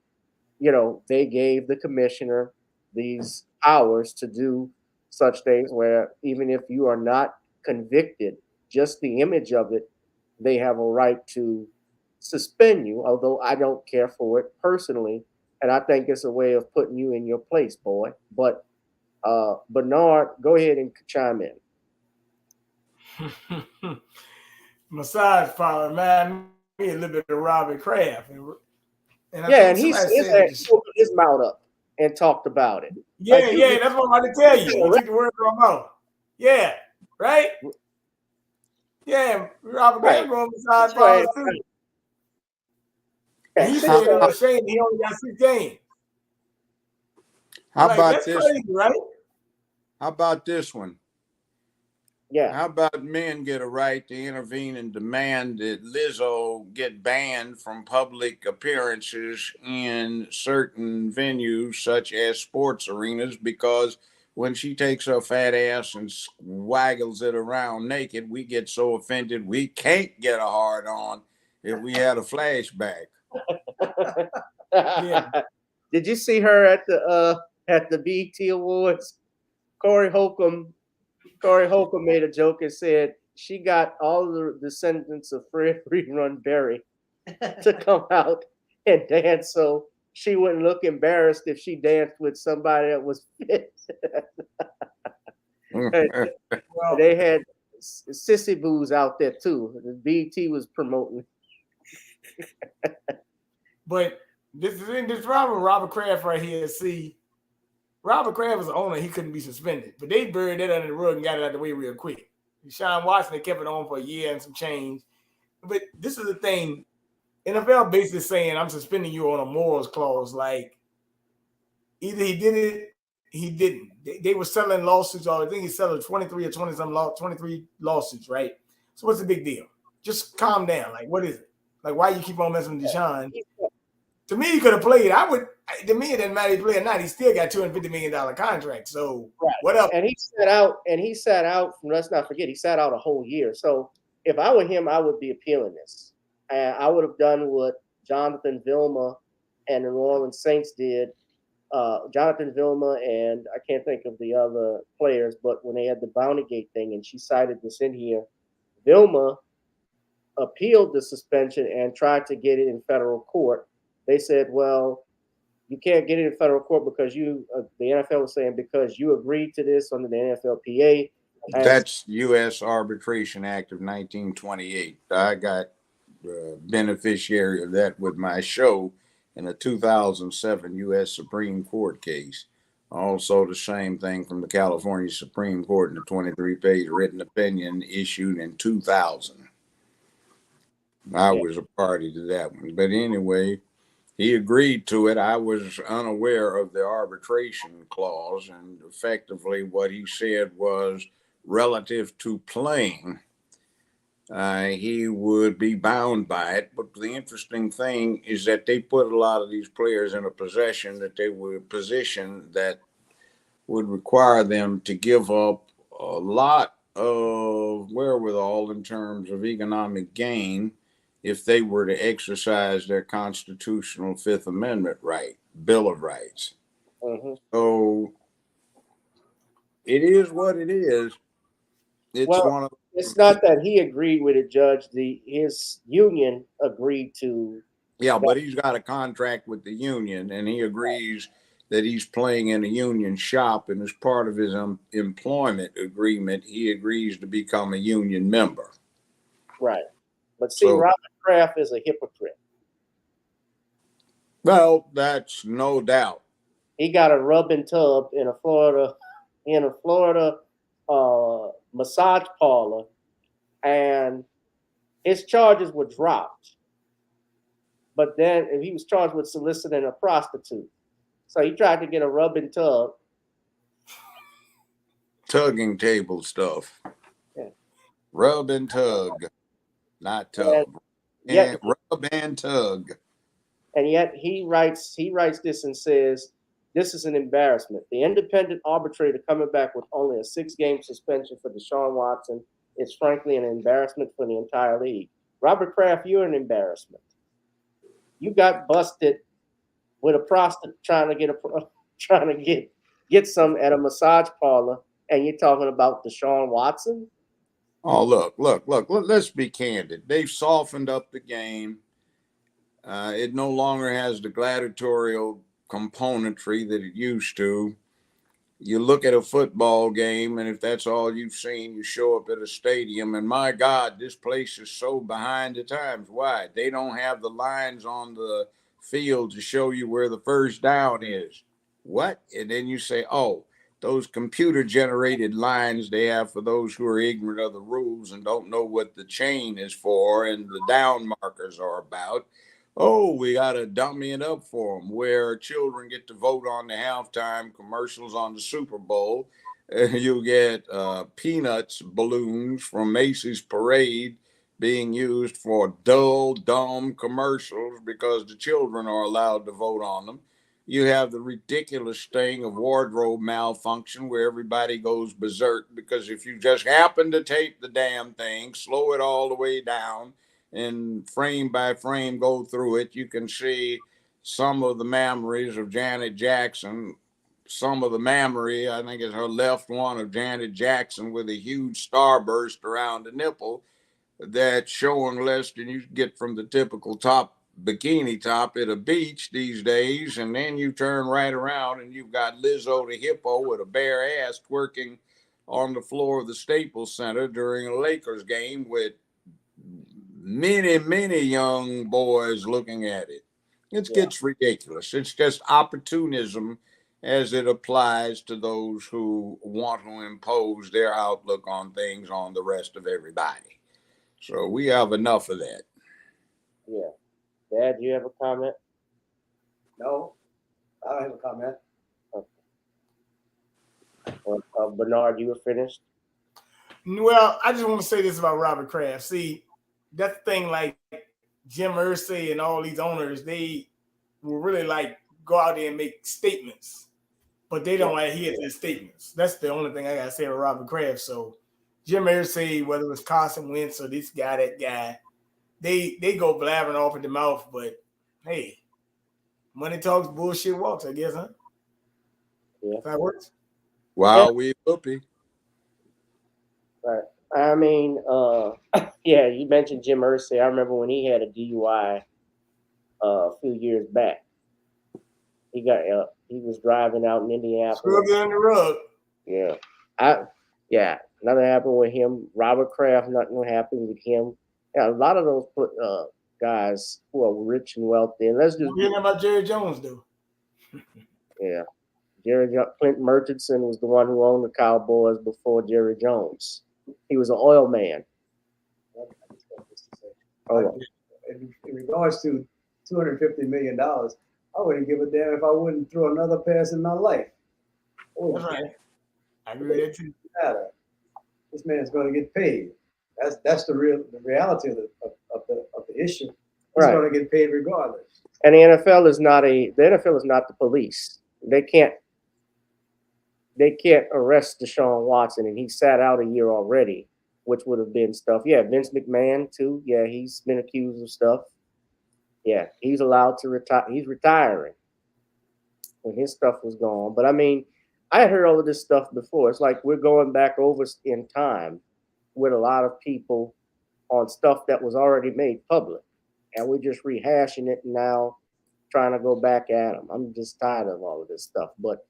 they gave the commissioner these powers to do such things where even if you are not convicted, just the image of it, they have a right to suspend you, although I don't care for it personally. And I think it's a way of putting you in your place, boy. But Bernard, go ahead and chime in. Massage parlor, man, me a little bit of Robert Kraft. And he put his mouth up and talked about it. Yeah, that's what I'm about to tell you. You took the word from my mouth. Yeah, right? Yeah, Robert Kraft going massage parlors too. And he said it was a shame he only got 6 games. How about this? Crazy, right? How about this one? Yeah. How about men get a right to intervene and demand that Lizzo get banned from public appearances in certain venues, such as sports arenas, because when she takes her fat ass and waggles it around naked, we get so offended we can't get a hard on if we had a flashback. Yeah. Did you see her at the BET Awards? Corey Holcomb made a joke and said she got all the descendants of Fred Rerun Berry to come out and dance so she wouldn't look embarrassed if she danced with somebody that was fit. Well, they had sissy boos out there too. The BET was promoting. But this Robert Kraft right here. See, Robert Kraft was the owner. He couldn't be suspended. But they buried that under the rug and got it out of the way real quick. Deshaun Watson, they kept it on for a year and some change. But this is the thing. NFL basically saying, I'm suspending you on a morals clause. Like, either he did it, he didn't. They were selling lawsuits. I think he's selling 23 or 23 lawsuits, right? So what's the big deal? Just calm down. Like, what is it? Like, why you keep on messing with Deshaun? To me, he could have played. To me, it didn't matter if he played or not. He still got $250 million contract. So what up? And he sat out. Let's not forget, he sat out a whole year. So if I were him, I would be appealing this. And I would have done what Jonathan Vilma and the New Orleans Saints did. Jonathan Vilma and I can't think of the other players, but when they had the Bounty Gate thing, and she cited this in here, Vilma appealed the suspension and tried to get it in federal court. They said, well, you can't get it in federal court because the NFL was saying because you agreed to this under the NFLPA. That's U.S. Arbitration Act of 1928. I got beneficiary of that with my show in a 2007 U.S. Supreme Court case. Also the same thing from the California Supreme Court in the 23-page written opinion issued in 2000. I was a party to that one. But anyway, he agreed to it. I was unaware of the arbitration clause, and effectively what he said was relative to playing, he would be bound by it. But the interesting thing is that they put a lot of these players in a position that would require them to give up a lot of wherewithal in terms of economic gain if they were to exercise their constitutional Fifth Amendment right, Bill of Rights. Mm-hmm. So it is what it is. It's not that he agreed with it, Judge. His union agreed to. Yeah, but he's got a contract with the union, and he agrees that he's playing in a union shop, and as part of his employment agreement, he agrees to become a union member. Right. But see, Robert Kraft is a hypocrite. Well, that's no doubt. He got a rub and tub in a Florida massage parlor, and his charges were dropped. But then he was charged with soliciting a prostitute. So he tried to get a rub and tug. Tugging table stuff. Yeah. Rub and tug, not tub. And rub and tug. And yet he writes this and says, this is an embarrassment. The independent arbitrator coming back with only a 6-game suspension for Deshaun Watson is frankly an embarrassment for the entire league. Robert Kraft, you're an embarrassment. You got busted with a prostitute trying to get some at a massage parlor, and you're talking about Deshaun Watson? Oh, look, let's be candid. They've softened up the game. It no longer has the gladiatorial componentry that it used to. You look at a football game, and if that's all you've seen, you show up at a stadium, and my God, this place is so behind the times. Why? They don't have the lines on the field to show you where the first down is. What? And then you say, oh, those computer-generated lines they have for those who are ignorant of the rules and don't know what the chain is for and the down markers are about. Oh, we got to dummy it up for them, where children get to vote on the halftime commercials on the Super Bowl. You get peanuts balloons from Macy's Parade being used for dull, dumb commercials because the children are allowed to vote on them. You have the ridiculous thing of wardrobe malfunction where everybody goes berserk because if you just happen to tape the damn thing, slow it all the way down, and frame by frame go through it, you can see some of the memories of Janet Jackson. Some of the memory, I think, is her left one of Janet Jackson with a huge starburst around the nipple that's showing less than you get from the typical bikini top at a beach these days. And then you turn right around and you've got Lizzo the hippo with a bare ass twerking on the floor of the Staples Center during a Lakers game with many young boys looking at it. It gets ridiculous. It's just opportunism as it applies to those who want to impose their outlook on things on the rest of everybody. So we have enough of that. Yeah. Dad, do you have a comment? No, I don't have a comment. Okay. Bernard, you were finished? Well, I just want to say this about Robert Kraft. See, that's the thing, like Jim Irsay and all these owners, they will really like go out there and make statements, but they don't adhere to the statements. That's the only thing I got to say about Robert Kraft. So Jim Irsay, whether it was Carson Wentz or this guy, that guy, they go blabbering off at the mouth, but hey, money talks, bullshit walks, I guess, huh? Yeah. That works. Wow, we whoopee. Right. I mean, yeah, you mentioned Jim Irsay. I remember when he had a DUI a few years back. He was driving out in Indianapolis. Scrub it under the rug. Yeah. Nothing happened with him. Robert Kraft, nothing happened with him. Yeah, a lot of those guys who are rich and wealthy. And let's just forget about Jerry Jones, though. Yeah. Clint Murchison was the one who owned the Cowboys before Jerry Jones. He was an oil man. In regards to $250 million, I wouldn't give a damn if I wouldn't throw another pass in my life. That's right. I agree with that too. This man is going to get paid. That's the reality of the issue. He's going to get paid regardless. And the NFL is not the police. They can't arrest Deshaun Watson, and he sat out a year already, which would have been stuff. Yeah, Vince McMahon too. Yeah, he's been accused of stuff. Yeah, he's allowed to retire. He's retiring when his stuff was gone. But I mean, I had heard all of this stuff before. It's like we're going back over in time with a lot of people on stuff that was already made public, and we're just rehashing it now, trying to go back at them. I'm just tired of all of this stuff. But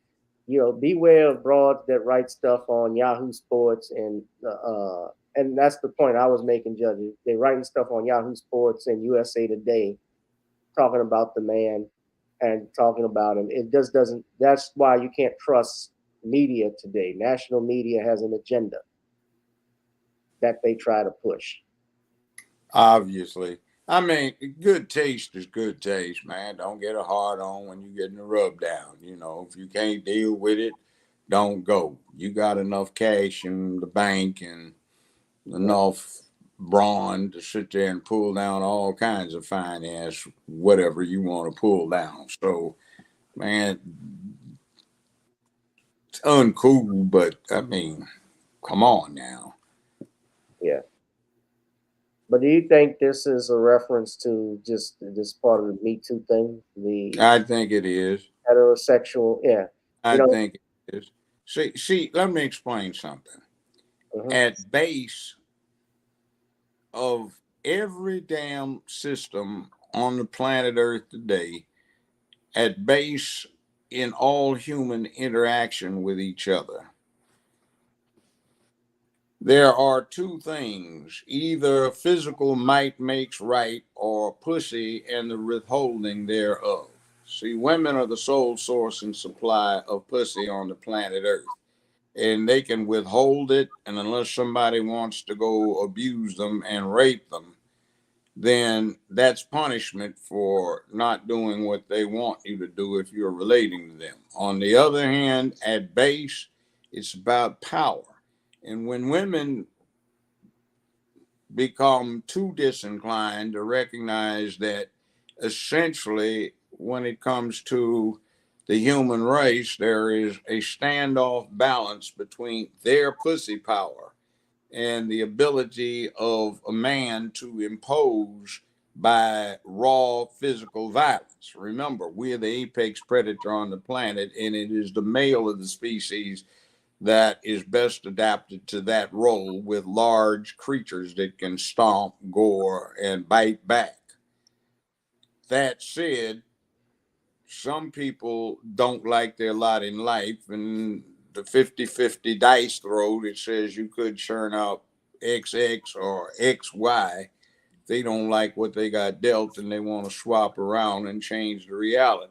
beware of broads that write stuff on Yahoo Sports and that's the point I was making, Judge. They're writing stuff on Yahoo Sports and USA Today, talking about the man and talking about him. It just doesn't. That's why you can't trust media today. National media has an agenda. that they try to push. Obviously. I mean, good taste is good taste, man. Don't get a hard on when you're getting a rub down. You know, if you can't deal with it, don't go. You got enough cash in the bank and enough brawn to sit there and pull down all kinds of finance, whatever you want to pull down. So, man, it's uncool, but I mean, come on now. Yeah. But do you think this is a reference to just this part of the Me Too thing? The I think it is. heterosexual, yeah. I think it is. See, let me explain something. At base of every damn system on the planet Earth today, at base in all human interaction with each other, there are two things: either physical might makes right, or pussy and the withholding thereof. See, women are the sole source and supply of pussy on the planet Earth. And they can withhold it, and unless somebody wants to go abuse them and rape them, then that's punishment for not doing what they want you to do if you're relating to them. On the other hand, at base, it's about power. And when women become too disinclined to recognize that essentially when it comes to the human race, there is a standoff balance between their pussy power and the ability of a man to impose by raw physical violence. Remember, we are the apex predator on the planet, and it is the male of the species that is best adapted to that role, with large creatures that can stomp, gore, and bite back. That said, some people don't like their lot in life, and the 50-50 dice throw that says you could churn out XX or XY, they don't like what they got dealt and they want to swap around and change the realities.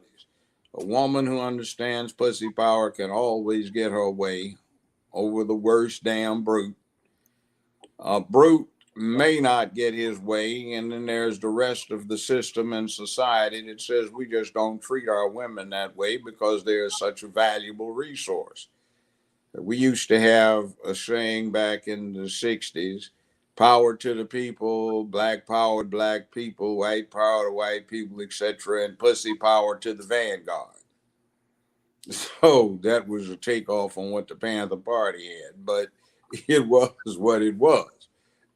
A woman who understands pussy power can always get her way over the worst damn brute. A brute may not get his way, and then there's the rest of the system and society that says we just don't treat our women that way because they're such a valuable resource. We used to have a saying back in the 60s: power to the people, black power to black people, white power to white people, etc., and pussy power to the vanguard. So that was a takeoff on what the Panther Party had, but it was what it was.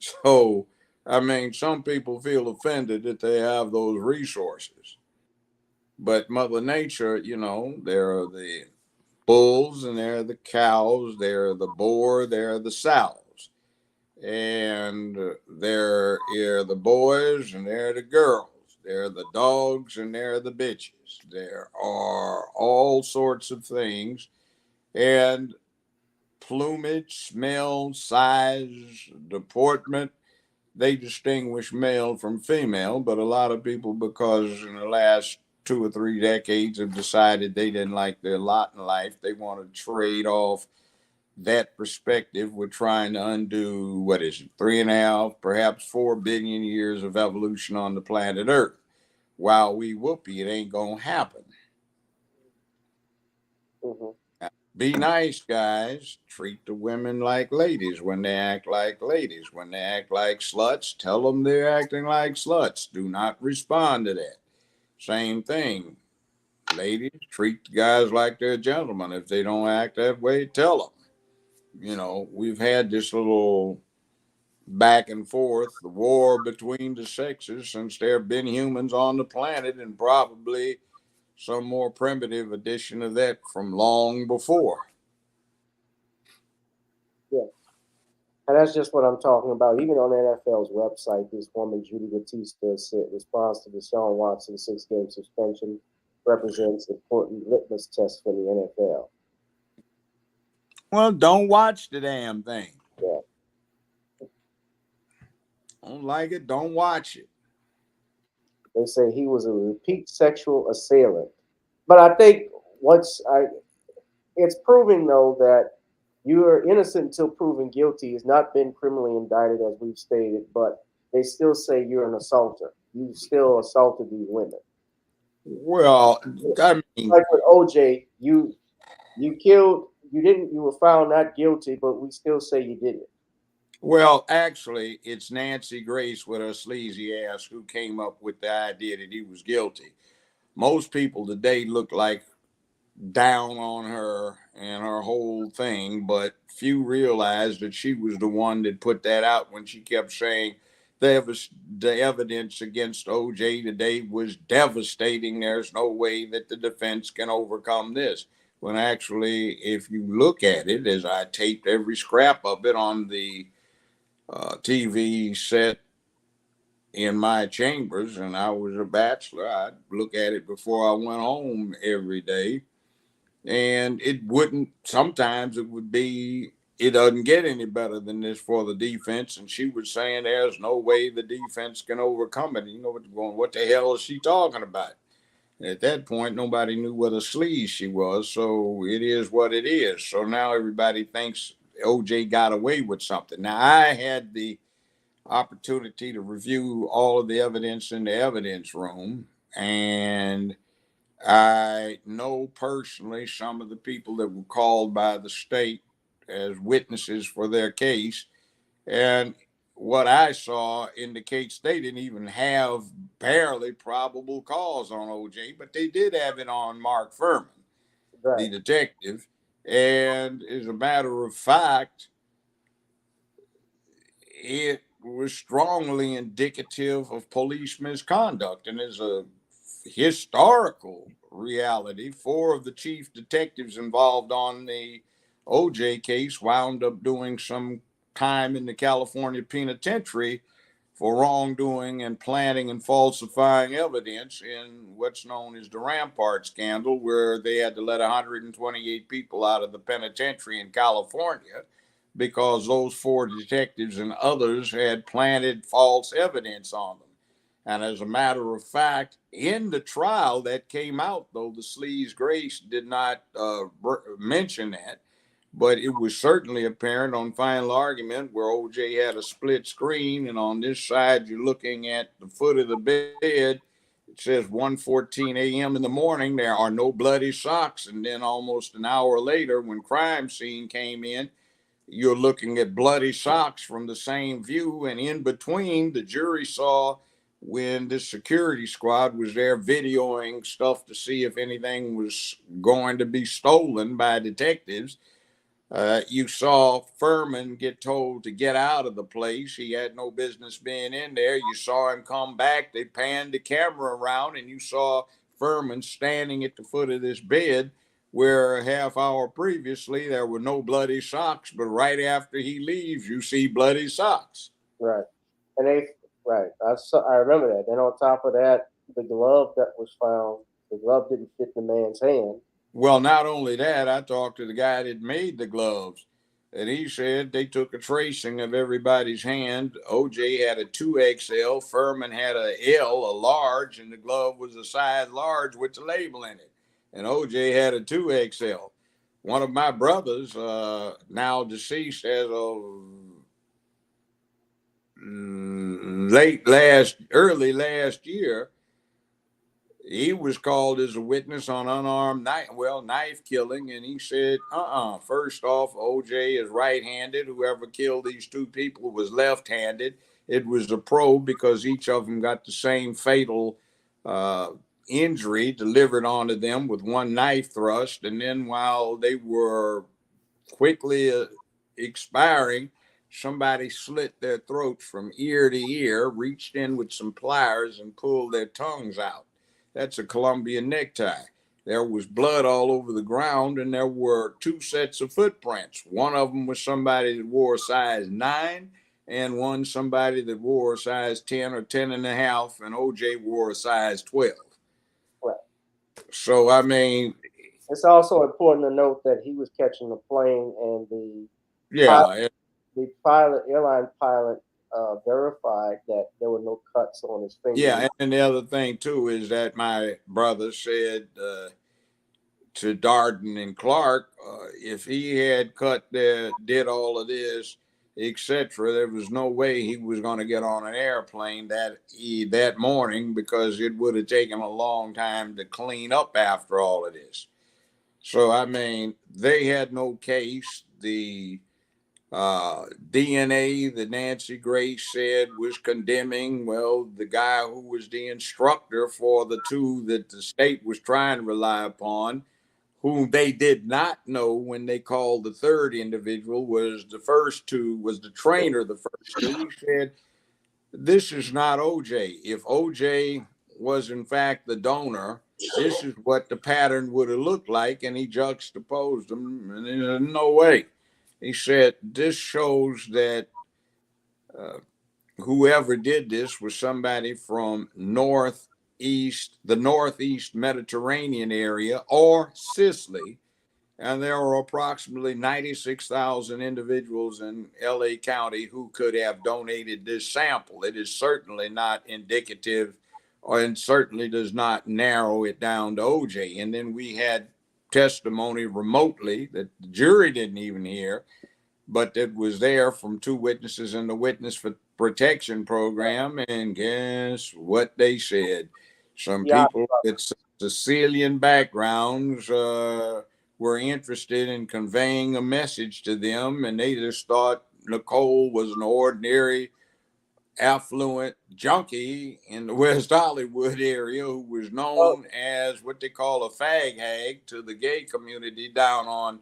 So, I mean, some people feel offended that they have those resources. But Mother Nature, you know, there are the bulls and there are the cows, there are the boar, there are the sows. And there are the boys and there are the girls. There are the dogs and there are the bitches. There are all sorts of things. And plumage, smell, size, deportment, they distinguish male from female. But a lot of people, because in the last 2 or 3 decades have decided they didn't like their lot in life, they want to trade off that perspective. We're trying to undo, what is it, 3.5, perhaps 4 billion years of evolution on the planet Earth. While we whoopee, it ain't gonna happen. Be nice, guys. Treat the women like ladies when they act like ladies. When they act like sluts, tell them they're acting like sluts. Do not respond to that. Same thing. Ladies, treat the guys like they're gentlemen. If they don't act that way, tell them. You know, we've had this little back and forth, the war between the sexes, since there have been humans on the planet, and probably some more primitive edition of that from long before. Yeah. And that's just what I'm talking about. Even on NFL's website, this woman, Judy Batista, said response to Deshaun Watson's 6-game suspension represents an important litmus test for the NFL. Well, don't watch the damn thing. Yeah. Don't like it, don't watch it. They say he was a repeat sexual assailant. But I think it's proving, though, that You are innocent until proven guilty has not been criminally indicted, as we've stated, but they still say you're an assaulter. You still assaulted these women. Well, I mean, like with OJ, you killed. You didn't. You were found not guilty, but we still say you did it. well, actually, it's Nancy Grace with her sleazy ass who came up with the idea that he was guilty. Most people today look like down on her and her whole thing, but few realized that she was the one that put that out when she kept saying the evidence against OJ today was devastating. There's no way that the defense can overcome this. When actually, if you look at it, as I taped every scrap of it on the TV set in my chambers, and I was a bachelor, I'd look at it before I went home every day. And it wouldn't, sometimes it would be, it doesn't get any better than this for the defense. And she was saying there's no way the defense can overcome it. You know, what the hell is she talking about? At that point, nobody knew what a sleaze she was. So it is what it is. So now everybody thinks OJ got away with something. Now, I had the opportunity to review all of the evidence in the evidence room, and I know personally some of the people that were called by the state as witnesses for their case. And what I saw indicates they didn't even have barely probable cause on OJ, but they did have it on Mark Furman, the detective. And as a matter of fact, it was strongly indicative of police misconduct. And as a historical reality, 4 of the chief detectives involved on the OJ case wound up doing some time in the California penitentiary for wrongdoing and planting and falsifying evidence in what's known as the Rampart scandal, where they had to let 128 people out of the penitentiary in California because those 4 detectives and others had planted false evidence on them. And as a matter of fact, in the trial that came out, though the sleaze Grace did not mention that, but it was certainly apparent on final argument where OJ had a split screen, and on this side you're looking at the foot of the bed. It says 1:14 a.m. in the morning. There are no bloody socks. And then almost an hour later, when crime scene came in, you're looking at bloody socks from the same view. And in between, the jury saw when the security squad was there videoing stuff to see if anything was going to be stolen by detectives. You saw Furman get told to get out of the place. He had no business being in there. You saw him come back. They panned the camera around, and you saw Furman standing at the foot of this bed, where a half hour previously there were no bloody socks, but right after he leaves, you see bloody socks. Right. And I remember that. Then on top of that, the glove that was found, the glove didn't fit the man's hand. Well, not only that, I talked to the guy that made the gloves, and he said they took a tracing of everybody's hand. OJ had a 2XL, Furman had a L, a large, and the glove was a size large with the label in it. And OJ had a 2XL. One of my brothers, now deceased as of early last year, he was called as a witness on unarmed knife killing, and he said, first off, OJ is right-handed. Whoever killed these 2 people was left-handed. It was a probe because each of them got the same fatal injury delivered onto them with one knife thrust. And then while they were quickly expiring, somebody slit their throats from ear to ear, reached in with some pliers and pulled their tongues out. That's a Colombian necktie. There was blood all over the ground, and there were 2 sets of footprints. One of them was somebody that wore a size 9, and one somebody that wore a size 10 or 10 and a half, and OJ wore a size 12. Right. So, I mean, it's also important to note that he was catching the plane, and the airline pilot verified that there were no cuts on his fingers. Yeah, and the other thing too is that my brother said to Darden and Clark, if he had did all of this, etc., there was no way he was going to get on an airplane that morning, because it would have taken a long time to clean up after all of this. So, I mean, they had no case. The DNA that Nancy Grace said was condemning, well, the guy who was the instructor for the two that the state was trying to rely upon, whom they did not know when they called the third individual, was the trainer, the first two. He said, this is not OJ. If OJ was in fact the donor, this is what the pattern would have looked like. And he juxtaposed them, and there's no way. He said, this shows that whoever did this was somebody from the Northeast Mediterranean area, or Sicily. And there are approximately 96,000 individuals in LA County who could have donated this sample. It is certainly not indicative, and certainly does not narrow it down to OJ. And then we had testimony remotely that the jury didn't even hear, but that was there from two witnesses in the Witness for Protection Program. And guess what they said? Some people with Sicilian backgrounds were interested in conveying a message to them, and they just thought Nicole was an ordinary, affluent junkie in the West Hollywood area who was known as what they call a fag hag to the gay community down on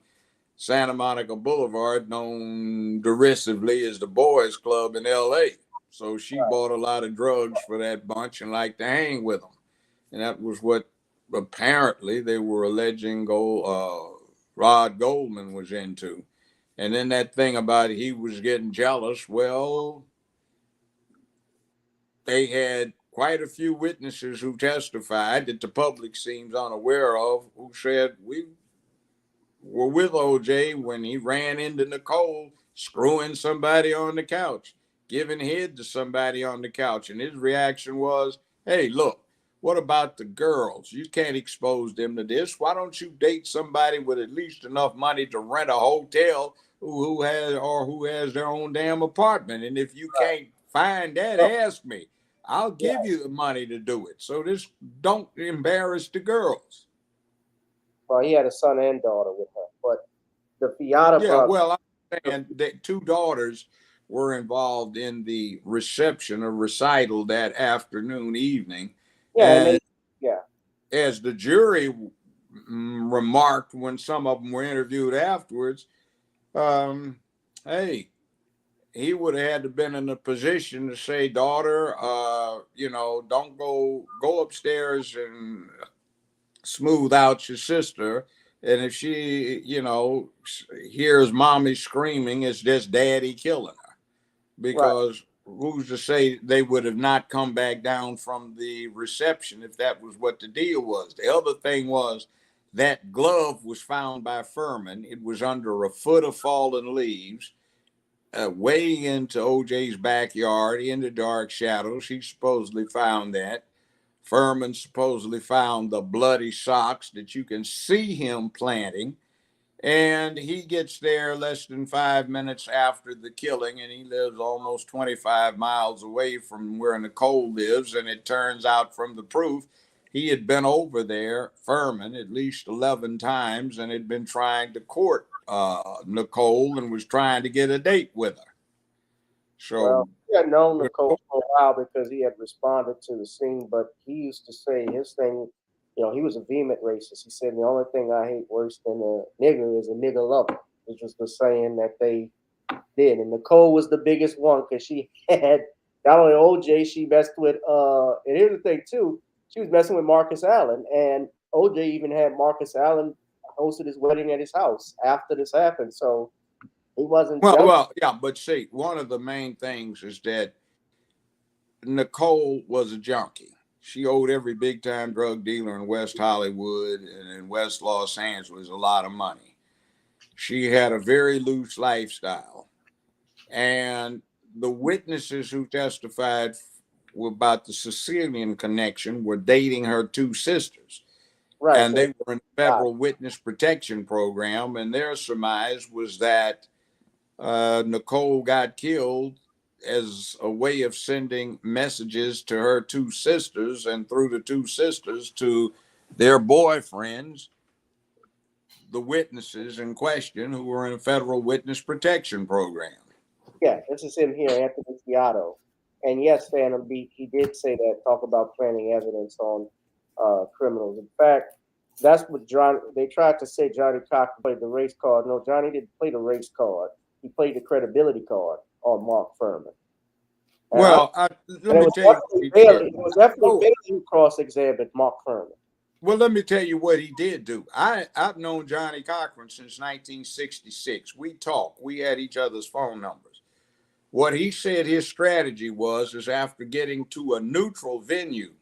Santa Monica Boulevard, known derisively as the Boys Club in LA. So she bought a lot of drugs for that bunch and liked to hang with them. And that was what apparently they were alleging Rod Goldman was into. And then that thing about he was getting jealous, well, they had quite a few witnesses who testified that the public seems unaware of, who said, we were with OJ when he ran into Nicole, screwing somebody on the couch, giving head to somebody on the couch. And his reaction was, hey, look, what about the girls? You can't expose them to this. Why don't you date somebody with at least enough money to rent a hotel who has their own damn apartment? And if you can't find that, ask me. I'll give you the money to do it. So this don't embarrass the girls. Well, he had a son and daughter with her, but the Fiata brother. Well, I'm saying that two daughters were involved in the reception or recital that evening. Yeah, as the jury remarked when some of them were interviewed afterwards, hey, he would have had to been in a position to say, daughter, don't go upstairs and smooth out your sister. And if she, hears mommy screaming, it's just daddy killing her. Because who's to say they would have not come back down from the reception if that was what the deal was? The other thing was that glove was found by Furman. It was under a foot of fallen leaves, way into OJ's backyard in the dark shadows. He supposedly found that. Furman supposedly found the bloody socks that you can see him planting. And he gets there less than 5 minutes after the killing, and he lives almost 25 miles away from where Nicole lives. And it turns out from the proof, he had been over there, Furman, at least 11 times, and had been trying to court Nicole and was trying to get a date with her. So he had known Nicole for a while because he had responded to the scene, but he used to say his thing, he was a vehement racist. He said, the only thing I hate worse than a nigger is a nigger lover, which was the saying that they did. And Nicole was the biggest one because she had not only OJ, she messed with, and here's the thing too, she was messing with Marcus Allen. And OJ even had Marcus Allen hosted his wedding at his house after this happened. So he wasn't. Well, yeah, but see, one of the main things is that Nicole was a junkie. She owed every big-time drug dealer in West Hollywood and in West Los Angeles a lot of money. She had a very loose lifestyle. And the witnesses who testified about the Sicilian connection were dating her two sisters. Right. And they were in a federal witness protection program, and their surmise was that Nicole got killed as a way of sending messages to her two sisters, and through the two sisters to their boyfriends, the witnesses in question who were in a federal witness protection program. Yeah, this is him here, Anthony Fiato. And yes, Phantom Beat, he did say that, talk about planting evidence on criminals. In fact, that's what they tried to say Johnny Cochran played the race card. No, Johnny didn't play the race card. He played the credibility card on Mark Furman. Well, let me tell you. It was definitely Bailey who cross-examined Mark Furman. Well, let me tell you what he did do. I've known Johnny Cochran since 1966. We talked. We had each other's phone numbers. What he said his strategy was is after getting to a neutral venue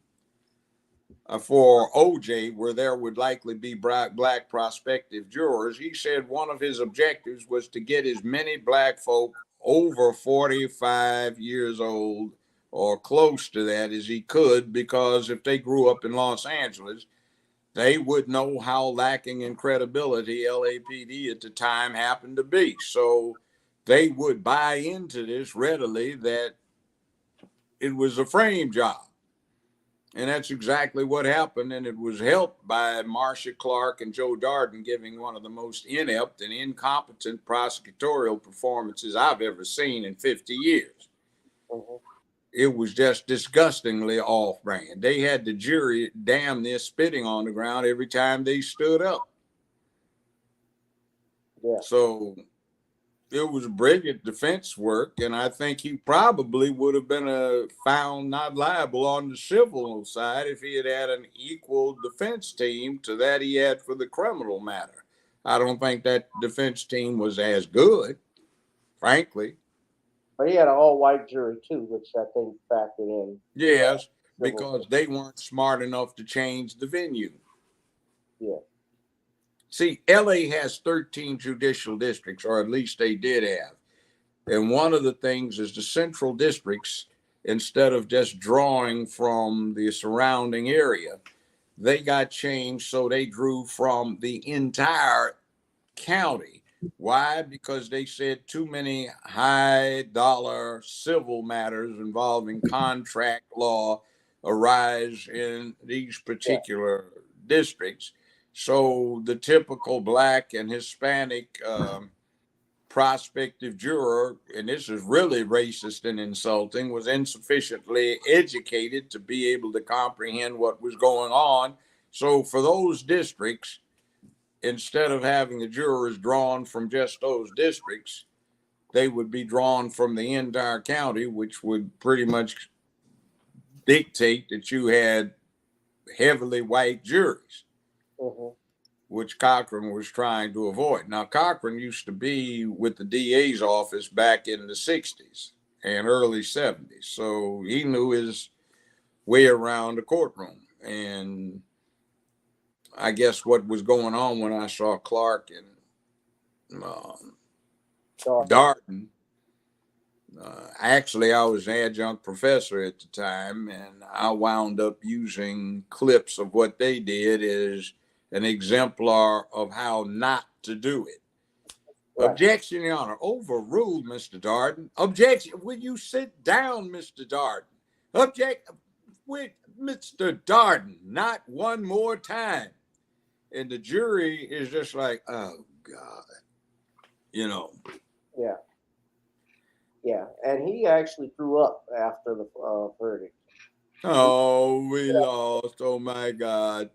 for OJ, where there would likely be black prospective jurors, he said one of his objectives was to get as many black folk over 45 years old or close to that as he could, because if they grew up in Los Angeles, they would know how lacking in credibility LAPD at the time happened to be. So they would buy into this readily that it was a frame job. And that's exactly what happened. And it was helped by Marcia Clark and Joe Darden giving one of the most inept and incompetent prosecutorial performances I've ever seen in 50 years. Mm-hmm. It was just disgustingly off-brand. They had the jury damn near spitting on the ground every time they stood up. Yeah. So it was brilliant defense work, and I think he probably would have been found not liable on the civil side if he had had an equal defense team to that he had for the criminal matter. I don't think that defense team was as good, frankly. But he had an all-white jury, too, which I think factored in. Yes, because they weren't smart enough to change the venue. Yeah. See, LA has 13 judicial districts, or at least they did have. And one of the things is the central districts, instead of just drawing from the surrounding area, they got changed so they drew from the entire county. Why? Because they said too many high-dollar civil matters involving contract law arise in these particular districts. So the typical black and Hispanic prospective juror, and this is really racist and insulting, was insufficiently educated to be able to comprehend what was going on. So for those districts, instead of having the jurors drawn from just those districts, they would be drawn from the entire county, which would pretty much dictate that you had heavily white juries, which Cochran was trying to avoid. Now, Cochran used to be with the DA's office back in the 60s and early 70s, so he knew his way around the courtroom. And I guess what was going on when I saw Clark and Darden, actually, I was an adjunct professor at the time, and I wound up using clips of what they did as an exemplar of how not to do it. Right. Objection, Your Honor. Overruled, Mr. Darden. Objection. Will you sit down, Mr. Darden? Object. With Mr. Darden, not one more time. And the jury is just like, oh, God, you know. Yeah. Yeah. And he actually threw up after the verdict. Oh, we lost. Oh, my God.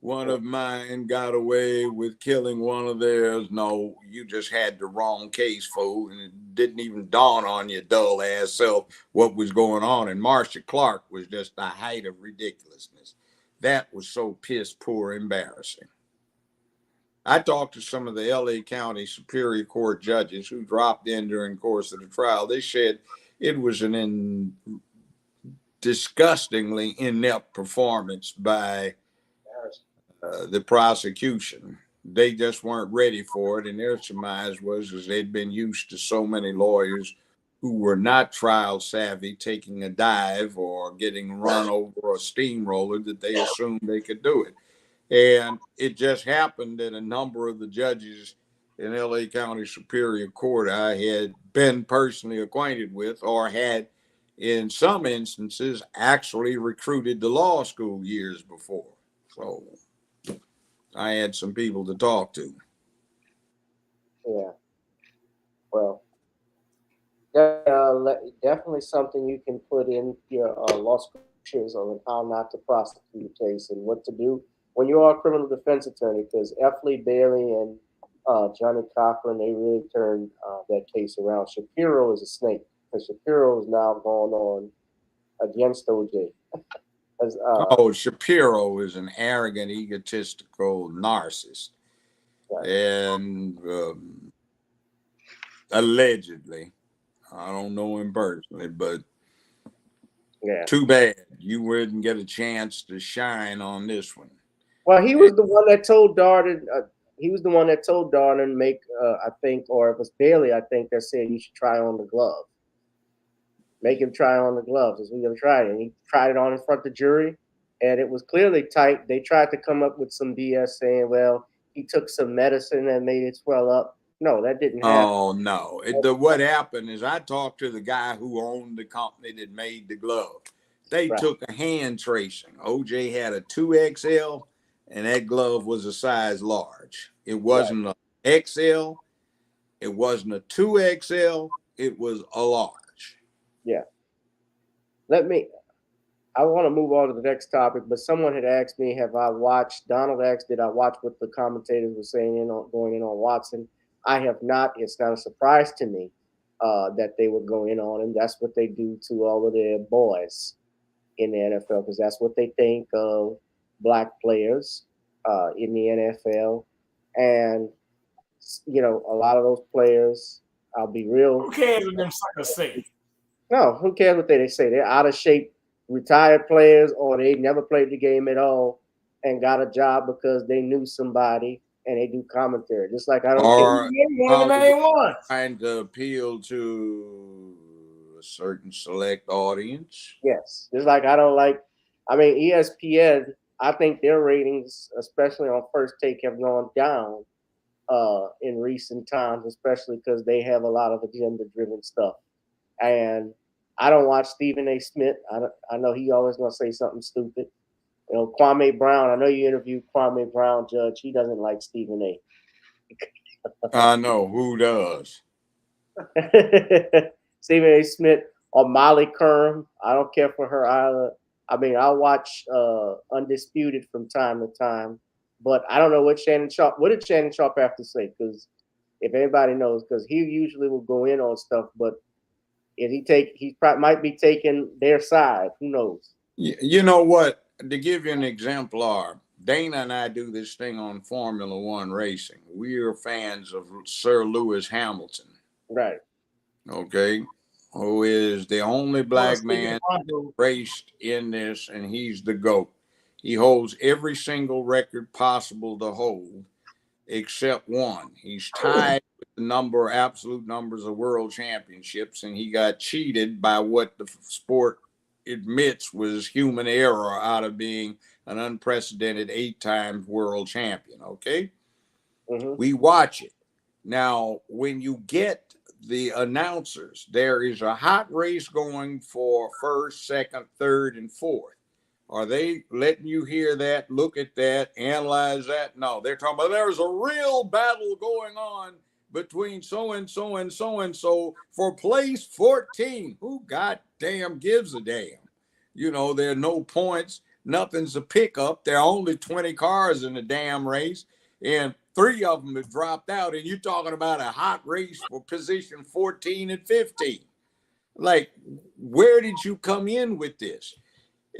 One of mine got away with killing one of theirs. No, you just had the wrong case, fool. And it didn't even dawn on your dull ass self what was going on. And Marcia Clark was just the height of ridiculousness. That was so piss poor embarrassing. I talked to some of the LA County Superior Court judges who dropped in during the course of the trial. They said it was an disgustingly inept performance by the prosecution. They just weren't ready for it, and their surmise was they'd been used to so many lawyers who were not trial savvy taking a dive or getting run over a steamroller that they assumed they could do it. And it just happened that a number of the judges in LA County Superior Court I had been personally acquainted with, or had, in some instances, actually recruited to law school years before. So I had some people to talk to. Yeah. Well, definitely something you can put in your law school on how not to prosecute a case and what to do when you are a criminal defense attorney, because F. Lee Bailey and Johnny Cochran, they really turned that case around. Shapiro is a snake, because Shapiro is now going on against OJ. Shapiro is an arrogant, egotistical narcissist. Right. And allegedly, I don't know him personally, but yeah, too bad you wouldn't get a chance to shine on this one. Well, he was the one that told Darden. He was the one that told Darden make, I think, or it was Bailey, I think, that said you should try on the glove. Make him try on the gloves. As we gonna try it, and he tried it on in front of the jury, and it was clearly tight. They tried to come up with some BS saying, "Well, he took some medicine that made it swell up." No, that didn't happen. Oh no! What happened is I talked to the guy who owned the company that made the glove. They took a hand tracing. OJ had a 2XL, and that glove was a size large. It wasn't an XL. It wasn't a 2XL. It was a large. Yeah. I want to move on to the next topic, but someone had asked me, Donald asked, did I watch what the commentators were saying going in on Watson? I have not. It's not a surprise to me that they would go in on him. That's what they do to all of their boys in the NFL, because that's what they think of black players in the NFL. And, you know, a lot of those players, I'll be real. Who cares what them suckers say? No, who cares what they say? They're out of shape retired players, or they never played the game at all and got a job because they knew somebody and they do commentary. Just like I don't care. Trying to appeal to a certain select audience. Yes. Just like I don't like, I mean, ESPN, I think their ratings, especially on First Take, have gone down in recent times, especially because they have a lot of agenda-driven stuff. And I don't watch Stephen A. Smith. I know he always gonna say something stupid. You know, Kwame Brown. I know you interviewed Kwame Brown, Judge. He doesn't like Stephen A. I know who does. Stephen A. Smith or Molly Curran. I don't care for her either. I mean, I'll watch Undisputed from time to time, but I don't know what Shannon Sharp. What did Shannon Sharp have to say? Because if anybody knows, because he usually will go in on stuff, but he might be taking their side. Who knows? You know what? To give you an exemplar, Dana and I do this thing on Formula One racing. We are fans of Sir Lewis Hamilton. Right. Okay. Who is the only black man raced in this, and he's the GOAT. He holds every single record possible to hold, except one. He's tied with the absolute numbers of world championships, and he got cheated by what the sport admits was human error out of being an unprecedented 8-time world champion. Okay. Mm-hmm. We watch it. Now, when you get the announcers, there is a hot race going for first, second, third, and fourth. Are they letting you hear that, look at that, analyze that? No, they're talking about there's a real battle going on between so-and-so and so-and-so for place 14. Who goddamn gives a damn? You know, there are no points. Nothing's a pickup. There are only 20 cars in the damn race, and 3 of them have dropped out, and you're talking about a hot race for position 14 and 15. Like, where did you come in with this?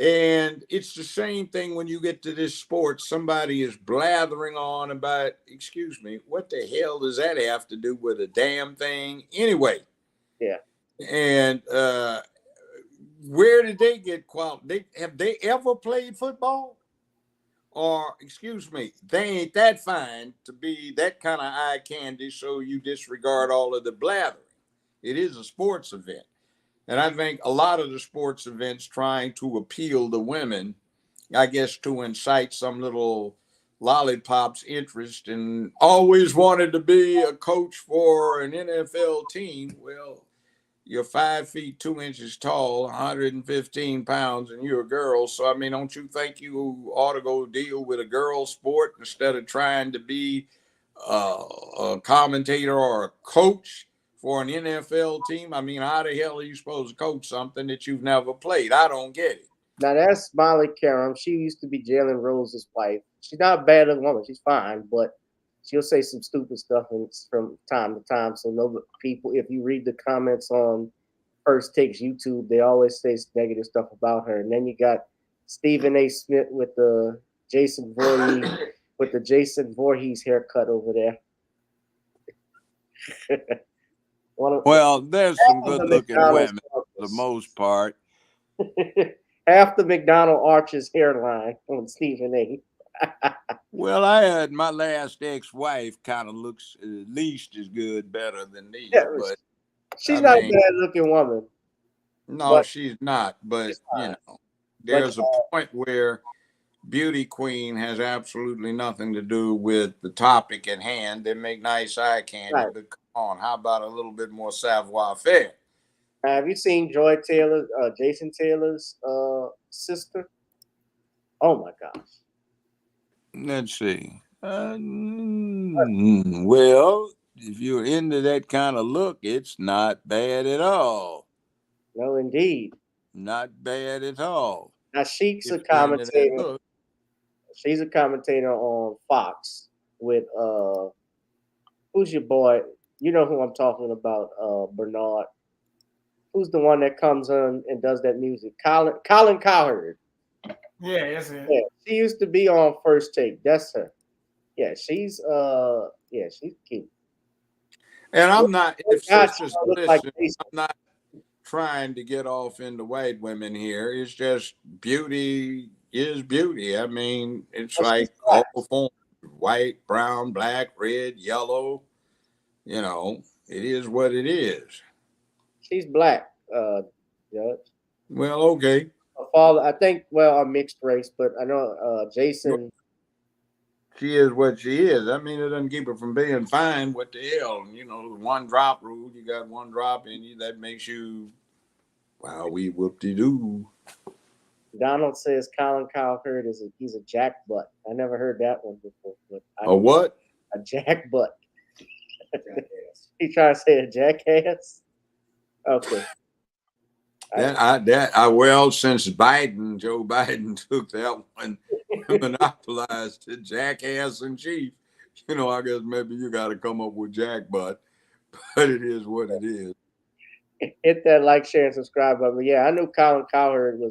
And it's the same thing when you get to this sport. Somebody is blathering on about, excuse me, what the hell does that have to do with a damn thing anyway? Yeah. And where did they get quality? Have they ever played football? Or, excuse me, they ain't that fine to be that kind of eye candy, so you disregard all of the blathering. It is a sports event. And I think a lot of the sports events trying to appeal to women, I guess to incite some little Lollipop's interest and always wanted to be a coach for an NFL team. Well, you're 5 feet 2 inches tall, 115 pounds, and you're a girl. So, I mean, don't you think you ought to go deal with a girl sport instead of trying to be a commentator or a coach for an NFL team? I mean, how the hell are you supposed to coach something that you've never played? I don't get it. Now that's Molly Karam. She used to be Jalen Rose's wife. She's not a bad little woman. She's fine, but she'll say some stupid stuff from time to time. So no people, if you read the comments on First Takes YouTube, they always say negative stuff about her. And then you got Stephen A. Smith with the Jason Voorhees haircut over there. Well, there's some good-looking women for the most part. Half the McDonald Arches hairline on Stephen A. Well, I had my last ex-wife kind of looks at least as good, better than these, but she's not a bad-looking woman. No, she's not. But you know, there's a point where beauty queen has absolutely nothing to do with the topic at hand. They make nice eye candy, but come on, how about a little bit more savoir-faire? Have you seen Joy Taylor, Jason Taylor's sister? Oh my gosh. Let's see. Well, if you're into that kind of look, it's not bad at all. No, indeed. Not bad at all. Now she's a commentator. She's a commentator on Fox with who's your boy? You know who I'm talking about, Bernard. Who's the one that comes on and does that music? Colin Cowherd. Yeah, that's it. Yeah, she used to be on First Take. That's her. Yeah, she's cute. And I'm not, if sisters listen, like I'm not trying to get off into white women here. It's just beauty is beauty. I mean, it's like all forms, white, brown, black, red, yellow. You know, it is what it is. She's black, Judge. Well, okay. Her father, I think, a mixed race, but I know Jason. She is what she is. I mean, it doesn't keep her from being fine. What the hell? You know, the one drop rule. You got one drop in you, that makes you, wow, we whoop-de-doo. Donald says Colin Cowherd he's a jackbutt. I never heard that one before. But a what? A jackbutt. He trying to say a jackass? Okay. Well, since Joe Biden took that one, monopolized the jackass in chief, you know, I guess maybe you got to come up with jackbutt, but it is what it is. Hit that like, share, and subscribe button. Yeah, I knew Colin Cowherd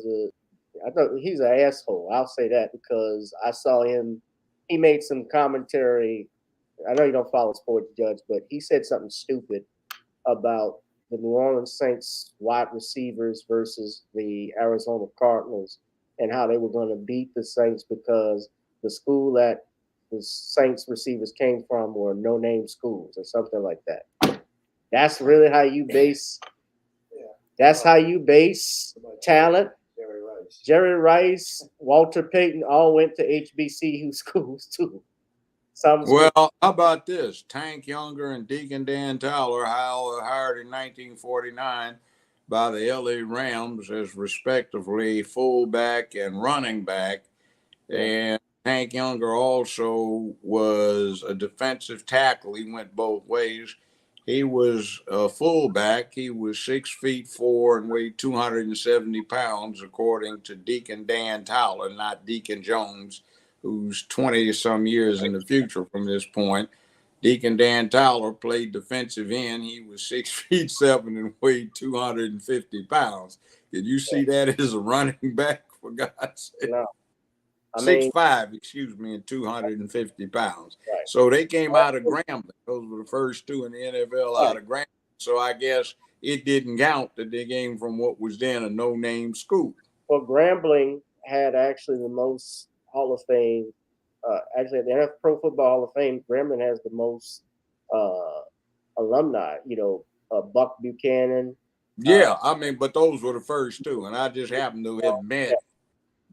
I thought he's an asshole. I'll say that because I saw him. He made some commentary. I know you don't follow sports, Judge, but he said something stupid about the New Orleans Saints wide receivers versus the Arizona Cardinals and how they were going to beat the Saints because the school that the Saints receivers came from were no-name schools or something like that. That's really how you base. That's how you base talent. Jerry Rice, Walter Payton all went to HBCU schools too. Well, how about this? Tank Younger and Deacon Dan Towler, hired in 1949 by the LA Rams as respectively fullback and running back. Yeah. And Tank Younger also was a defensive tackle. He went both ways. He was a fullback. He was 6'4" and weighed 270 pounds, according to Deacon Dan Towler, not Deacon Jones, who's 20-some years in the future from this point. Deacon Dan Towler played defensive end. He was 6'7" and weighed 250 pounds. Did you see that as a running back, for God's sake? No. 6'5", and 250 pounds. Right. So they came out of Grambling. Those were the first two in the NFL out of Grambling. So I guess it didn't count that they came from what was then a no-name school. Well, Grambling had actually the most Hall of Fame. Actually, the NFL Pro Football Hall of Fame, Grambling has the most alumni. You know, Buck Buchanan. Yeah, I mean, but those were the first two, and I just happened to have met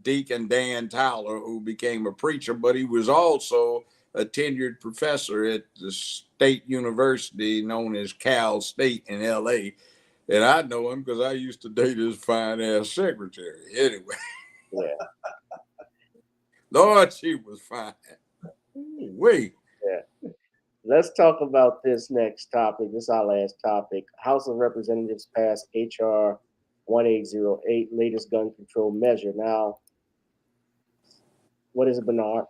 Deacon Dan Tyler, who became a preacher, but he was also a tenured professor at the state university known as Cal State in L.A. And I know him because I used to date his fine ass secretary. Anyway, Yeah. Lord, she was fine. Wait. Yeah. Let's talk about this next topic. This is our last topic. House of Representatives passed H.R. 1808, latest gun control measure. Now, what is it, Bernard?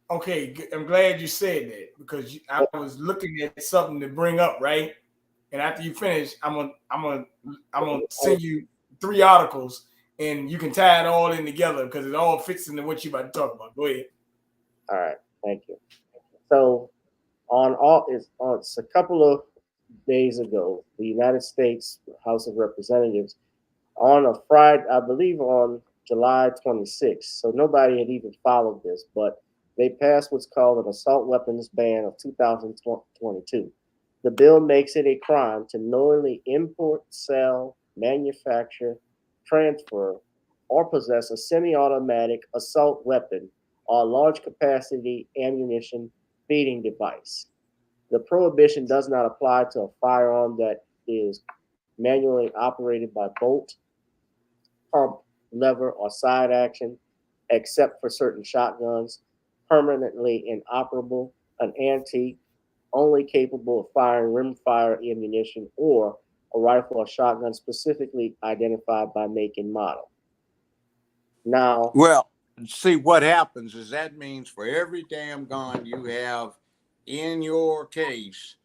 Okay, I'm glad you said that because I was looking at something to bring up, right? And after you finish, I'm gonna send you 3 articles, and you can tie it all in together because it all fits into what you about to talk about. Go ahead. All right, thank you. So, it's a couple of days ago, the United States House of Representatives, on a Friday, I believe on July 26th, so nobody had even followed this, but they passed what's called an assault weapons ban of 2022. The bill makes it a crime to knowingly import, sell, manufacture, transfer, or possess a semi-automatic assault weapon or large capacity ammunition feeding device. The prohibition does not apply to a firearm that is manually operated by bolt, pump, lever, or side action, except for certain shotguns, permanently inoperable, an antique, only capable of firing rimfire ammunition, or a rifle or shotgun specifically identified by make and model. Now, well, see what happens is that means for every damn gun you have in your case,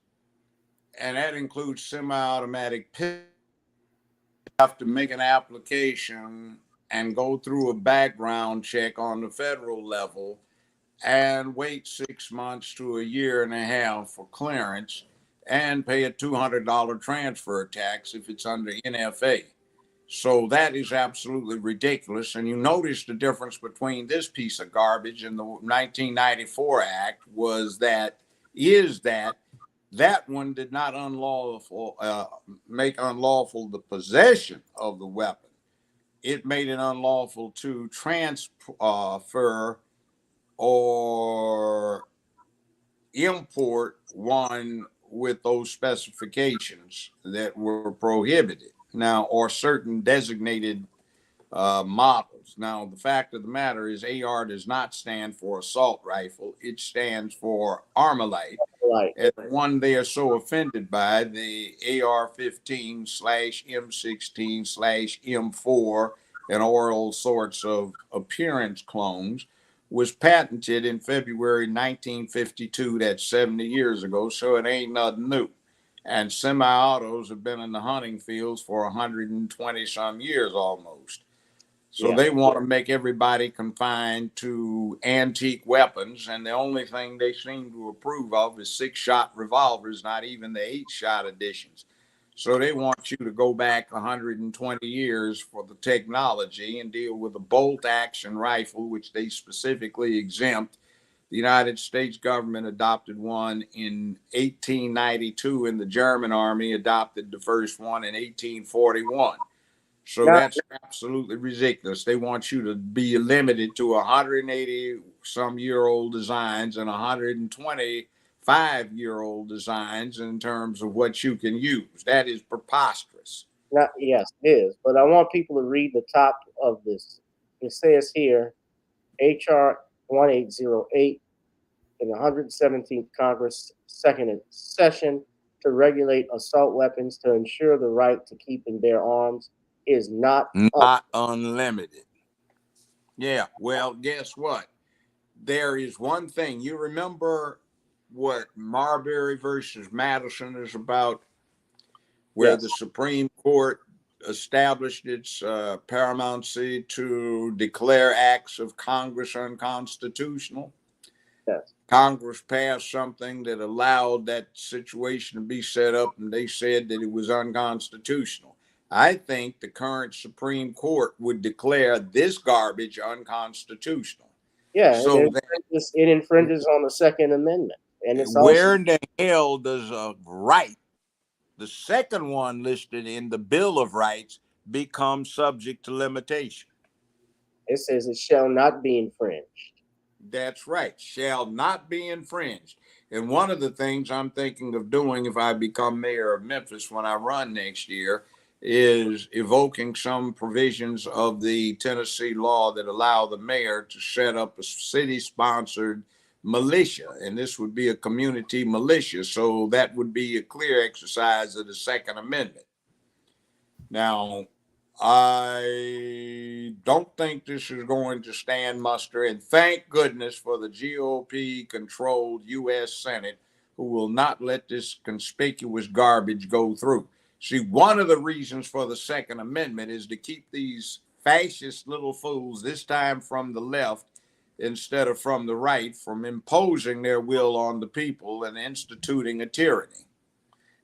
and that includes semi-automatic pistols, you have to make an application and go through a background check on the federal level and wait 6 months to a year and a half for clearance and pay a $200 transfer tax if it's under NFA. So that is absolutely ridiculous. And you notice the difference between this piece of garbage and the 1994 Act is that one did not make unlawful the possession of the weapon. It made it unlawful to transfer or import one with those specifications that were prohibited now, or certain designated models. Now, the fact of the matter is AR does not stand for assault rifle. It stands for Armalite. right. And the one they are so offended by, the AR-15/M16/M4 and all sorts of appearance clones, was patented in February 1952. That's 70 years ago, so it ain't nothing new. And semi-autos have been in the hunting fields for 120 some years almost. So they want to make everybody confined to antique weapons, and the only thing they seem to approve of is 6-shot revolvers, not even the 8-shot editions. So they want you to go back 120 years for the technology and deal with a bolt action rifle, which they specifically exempt. The United States government adopted one in 1892, and the German army adopted the first one in 1841. So that's absolutely ridiculous. They want you to be limited to 180 some year old designs and 125-year-old designs in terms of what you can use. That is preposterous. Yes, it is. But I want people to read the top of this. It says here, H.R. 1808 in the 117th Congress, second session, to regulate assault weapons to ensure the right to keep and bear arms is not unlimited. Yeah, well, guess what? There is one thing. You remember what Marbury versus Madison is about, where the Supreme Court established its paramountcy to declare acts of Congress unconstitutional? Yes. Congress passed something that allowed that situation to be set up, and they said that it was unconstitutional. I think the current Supreme Court would declare this garbage unconstitutional. Yeah, so it infringes on the Second Amendment. And it's where in the hell does a right, the second one listed in the Bill of Rights, become subject to limitation? It says it shall not be infringed. That's right, shall not be infringed. And one of the things I'm thinking of doing if I become mayor of Memphis when I run next year is evoking some provisions of the Tennessee law that allow the mayor to set up a city-sponsored militia. And this would be a community militia. So that would be a clear exercise of the Second Amendment. Now, I don't think this is going to stand muster, and thank goodness for the GOP-controlled U.S. Senate, who will not let this conspicuous garbage go through. See, one of the reasons for the Second Amendment is to keep these fascist little fools, this time from the left instead of from the right, from imposing their will on the people and instituting a tyranny.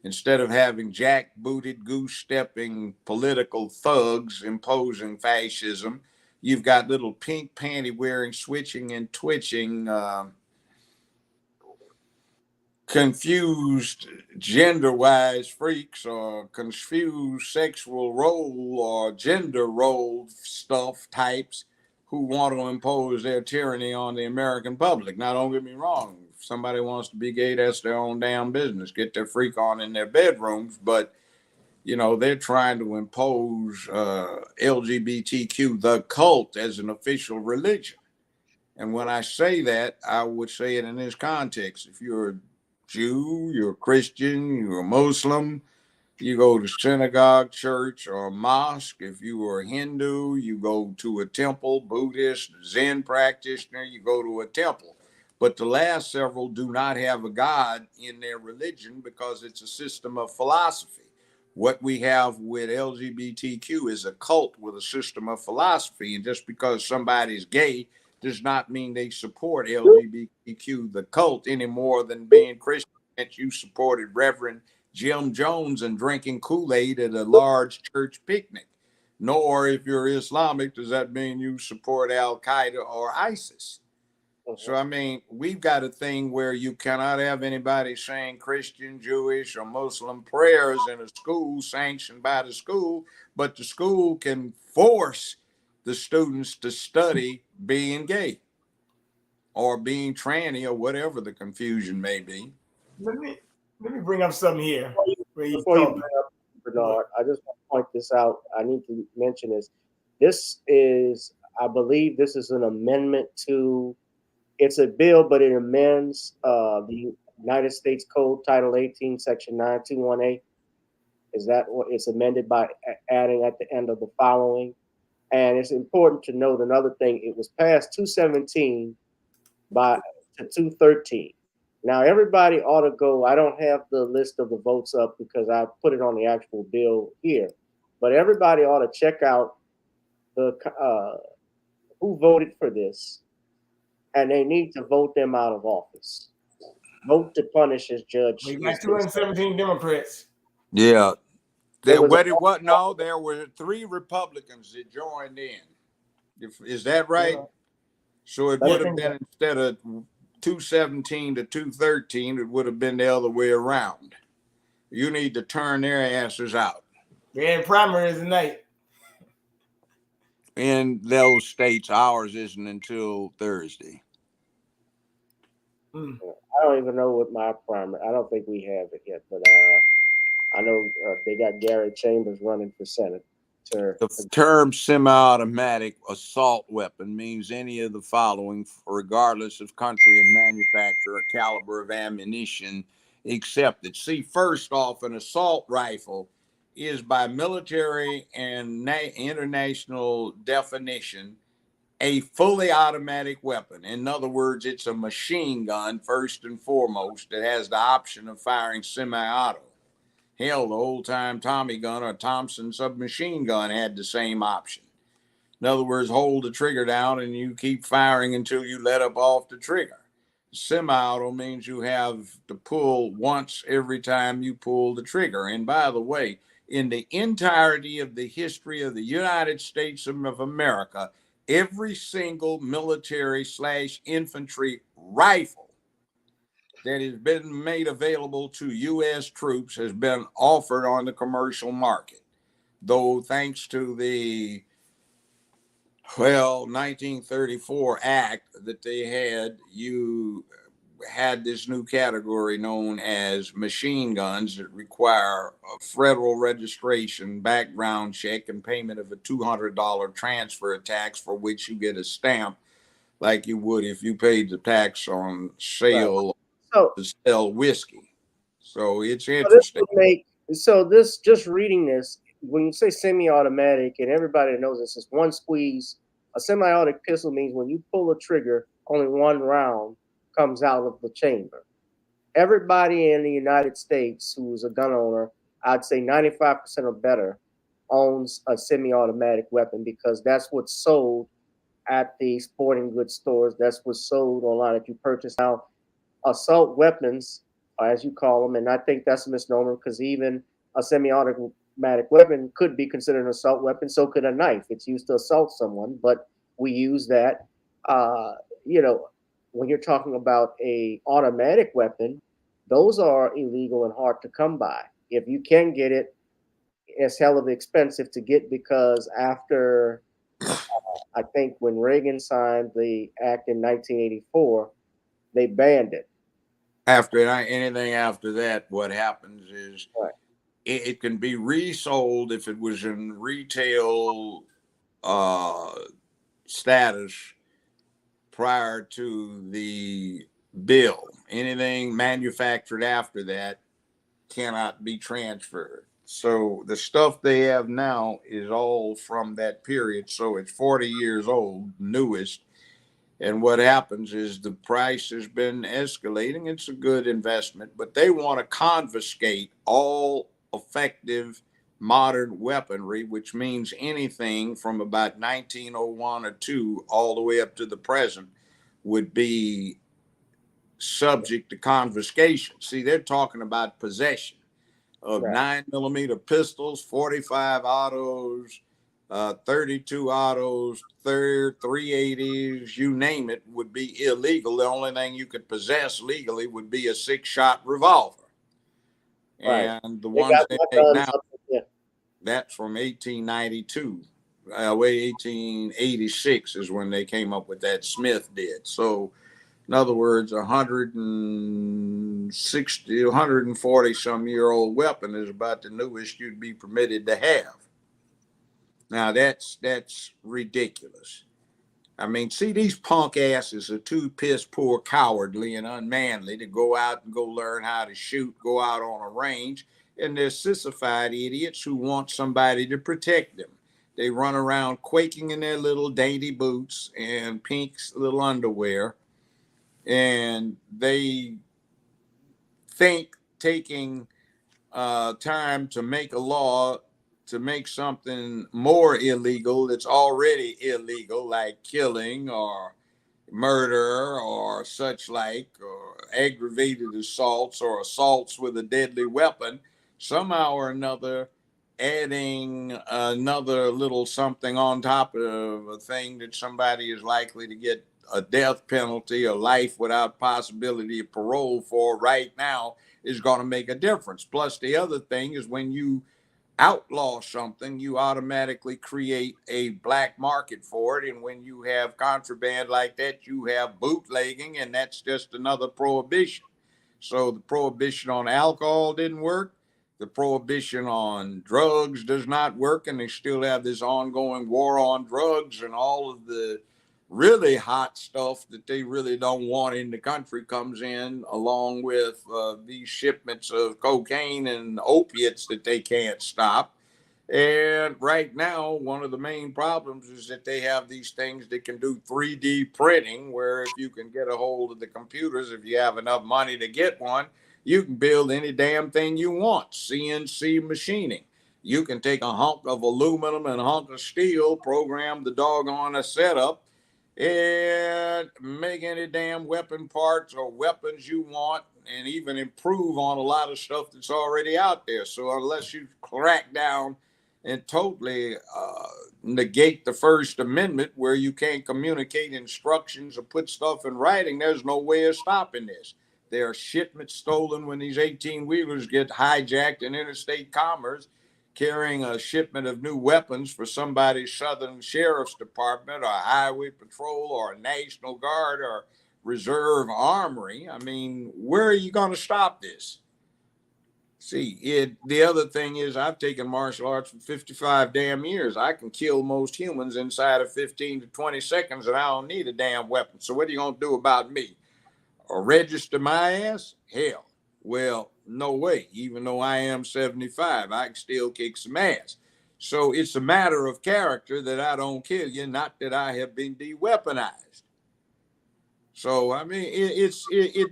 Instead of having jack-booted, goose-stepping political thugs imposing fascism, you've got little pink panty-wearing, switching and twitching, confused gender-wise freaks or confused sexual role or gender role stuff types who want to impose their tyranny on the American public. Now, don't get me wrong. If somebody wants to be gay, that's their own damn business. Get their freak on in their bedrooms. But, you know, they're trying to impose LGBTQ, the cult, as an official religion. And when I say that, I would say it in this context. If you're a Jew, you're a Christian, you're a Muslim, you go to synagogue, church, or mosque. If you are a Hindu, you go to a temple. Buddhist, Zen practitioner, you go to a temple. But the last several do not have a God in their religion because it's a system of philosophy. What we have with LGBTQ is a cult with a system of philosophy. And just because somebody's gay does not mean they support LGBTQ, the cult, any more than being Christian. You supported Reverend Jim Jones and drinking Kool-Aid at a large church picnic. Nor, if you're Islamic, does that mean you support Al-Qaeda or ISIS. So, I mean, we've got a thing where you cannot have anybody saying Christian, Jewish, or Muslim prayers in a school sanctioned by the school, but the school can force the students to study being gay or being tranny or whatever the confusion may be. Let me bring up something here. Before you bring up Bernard, I just want to point this out. I need to mention this. This is, I believe, this is an amendment to. It's a bill, but it amends the United States Code, Title 18, Section 921A. Is that what it's amended by adding at the end of the following? And it's important to note another thing. It was passed 217 to 213. Now, everybody ought to go. I don't have the list of the votes up because I put it on the actual bill here. But everybody ought to check out the who voted for this. And they need to vote them out of office. Vote to punish as judge. We got 217 Democrats. Yeah. There were 3 Republicans that joined in. Is that right? Yeah. So it would have been, instead of 217 to 213, it would have been the other way around. You need to turn their asses out. We had primaries tonight. In those states, ours isn't until Thursday. I don't even know what my primary. I don't think we have it yet, but I know they got Gary Chambers running for senator. The term semi-automatic assault weapon means any of the following, regardless of country of manufacture or caliber of ammunition accepted. See, first off, an assault rifle is, by military and international definition, a fully automatic weapon. In other words, it's a machine gun, first and foremost, that has the option of firing semi-auto. Hell, the old-time Tommy gun or Thompson submachine gun had the same option. In other words, hold the trigger down and you keep firing until you let up off the trigger. Semi-auto means you have to pull once every time you pull the trigger. And by the way, in the entirety of the history of the United States of America, every single military/infantry rifle that has been made available to U.S. troops has been offered on the commercial market. Though thanks to the Well, 1934 act that they had, you had this new category known as machine guns that require a federal registration, background check, and payment of a $200 transfer tax, for which you get a stamp like you would if you paid the tax on sale So, to sell whiskey. So it's so this interesting. would make so this just reading this, when you say semi-automatic, and everybody knows this is one squeeze. A semi-automatic pistol means when you pull the trigger, only one round comes out of the chamber. Everybody in the United States who is a gun owner, I'd say 95% or better, owns a semi-automatic weapon because that's what's sold at the sporting goods stores. That's what's sold online if you purchase. Now, assault weapons, as you call them, and I think that's a misnomer because even a semi-automatic weapon could be considered an assault weapon. So could a knife. It's used to assault someone, but we use that. Uh, you know, when you're talking about a automatic weapon, those are illegal and hard to come by. If you can get it, it's hell of expensive to get because after I think when Reagan signed the act in 1984, they banned it. After anything after that, what happens is Right. it can be resold if it was in retail uh, status prior to the bill. Anything manufactured after that cannot be transferred. So the stuff they have now is all from that period. So it's 40 years old, newest. And what happens is the price has been escalating. It's a good investment, but they want to confiscate all effective modern weaponry, which means anything from about 1901 or 2 all the way up to the present would be subject to confiscation. See, they're talking about possession of Right. 9mm pistols, 45 autos, 32 autos, 380s, you name it, would be illegal. The only thing you could possess legally would be a 6-shot revolver. Right. And the They ones got they my make guns now, up there. that's from 1892. 1886 is when they came up with that. Smith did. So, in other words, 160, 140 some year old weapon is about the newest you'd be permitted to have. Now that's ridiculous. I mean, see, these punk asses are too piss poor, cowardly, and unmanly to go out and go learn how to shoot, go out on a range. And they're sissified idiots who want somebody to protect them. They run around quaking in their little dainty boots and pink little underwear, and they think taking time to make a law to make something more illegal that's already illegal, like killing or murder or such like, or aggravated assaults or assaults with a deadly weapon, somehow or another adding another little something on top of a thing that somebody is likely to get a death penalty or life without possibility of parole for right now is going to make a difference. Plus, the other thing is when you outlaw something, you automatically create a black market for it. And when you have contraband like that, you have bootlegging, and that's just another prohibition. So the prohibition on alcohol didn't work. The prohibition on drugs does not work. And they still have this ongoing war on drugs, and all of the really hot stuff that they really don't want in the country comes in, along with these shipments of cocaine and opiates that they can't stop. And right now, one of the main problems is that they have these things that can do 3D printing, where if you can get a hold of the computers, if you have enough money to get one, you can build any damn thing you want. CNC machining. You can take a hunk of aluminum and a hunk of steel, program the doggone setup, and make any damn weapon parts or weapons you want, and even improve on a lot of stuff that's already out there. So unless you crack down and totally negate the First Amendment, where you can't communicate instructions or put stuff in writing, there's no way of stopping this. There are shipments stolen when these 18-wheelers get hijacked in interstate commerce. carrying a shipment of new weapons for somebody's Southern Sheriff's Department or Highway Patrol or National Guard or Reserve Armory. I mean, where are you going to stop this? See, the other thing is I've taken martial arts for 55 damn years. I can kill most humans inside of 15 to 20 seconds, and I don't need a damn weapon. So what are you going to do about me? Or register my ass? Hell, well, no way. Even though I am 75, I can still kick some ass. So it's a matter of character that I don't kill you, not that I have been de-weaponized. So, I mean,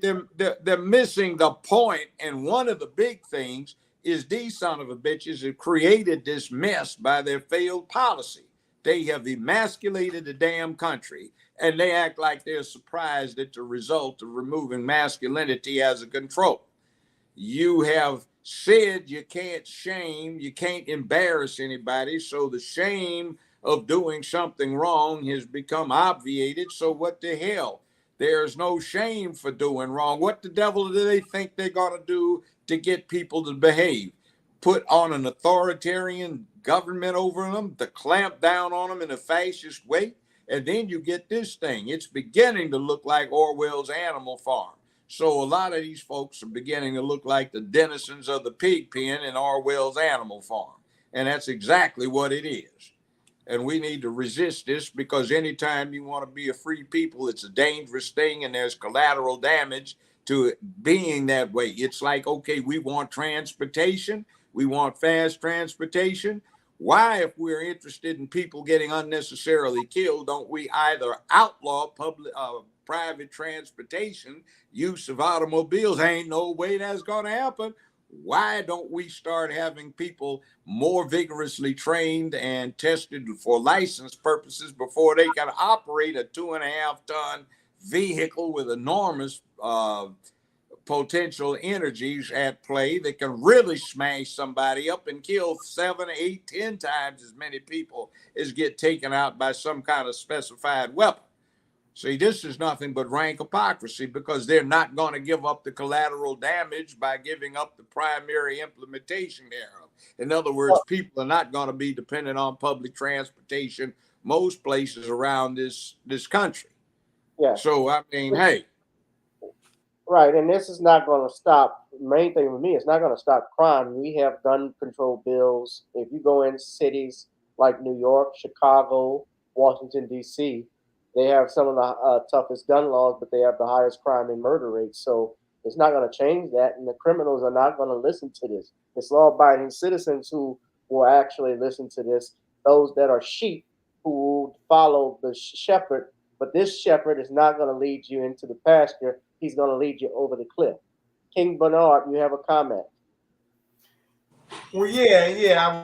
they're missing the point. And one of the big things is these son of a bitches have created this mess by their failed policy. They have emasculated the damn country, and they act like they're surprised at the result of removing masculinity as a control. You have said you can't shame, you can't embarrass anybody, so the shame of doing something wrong has become obviated. So what the hell? There's no shame for doing wrong. What the devil do they think they're going to do to get people to behave? Put on an authoritarian government over them, to clamp down on them in a fascist way? And then you get this thing. It's beginning to look like Orwell's Animal Farm. So a lot of these folks are beginning to look like the denizens of the pig pen in Orwell's Animal Farm. And that's exactly what it is. And we need to resist this, because anytime you want to be a free people, it's a dangerous thing, and there's collateral damage to it being that way. It's like, okay, we want transportation. We want fast transportation. Why, if we're interested in people getting unnecessarily killed, don't we either outlaw private transportation, use of automobiles? Ain't no way that's going to happen. Why don't we start having people more vigorously trained and tested for license purposes before they can operate a 2.5-ton vehicle with enormous potential energies at play that can really smash somebody up and kill 7, 8, 10 times as many people as get taken out by some kind of specified weapon? See, this is nothing but rank hypocrisy, because they're not going to give up the collateral damage by giving up the primary implementation thereof. In other words, people are not going to be dependent on public transportation most places around this country. Yeah. So, I mean, hey. Right, and this is not going to stop. The main thing with me, it's not going to stop crime. We have gun control bills. If you go in cities like New York, Chicago, Washington, D.C., they have some of the toughest gun laws, but they have the highest crime and murder rates. So it's not going to change that, and the criminals are not going to listen to this. It's law-abiding citizens who will actually listen to this, those that are sheep who will follow the shepherd, but this shepherd is not going to lead you into the pasture. He's going to lead you over the cliff. King Bernard, you have a comment? Well, yeah,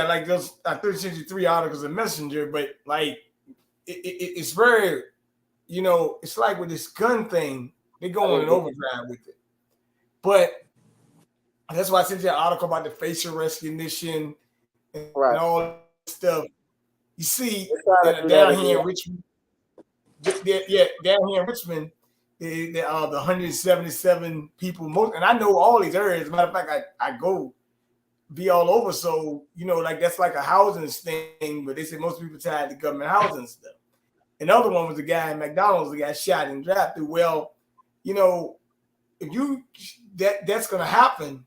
like those 363 articles in Messenger, but like it's very, it's like with this gun thing, they go on an overdrive with it. But that's why I sent you an article about the facial recognition and all that stuff. You see, down here in Richmond, down here in Richmond, the 177 people, and I know all these areas. As a matter of fact, I go be all over. So, like that's like a housing thing, but they say most people tied to government housing stuff. Another one was the guy in McDonald's that got shot and drafted. Well, if that's going to happen,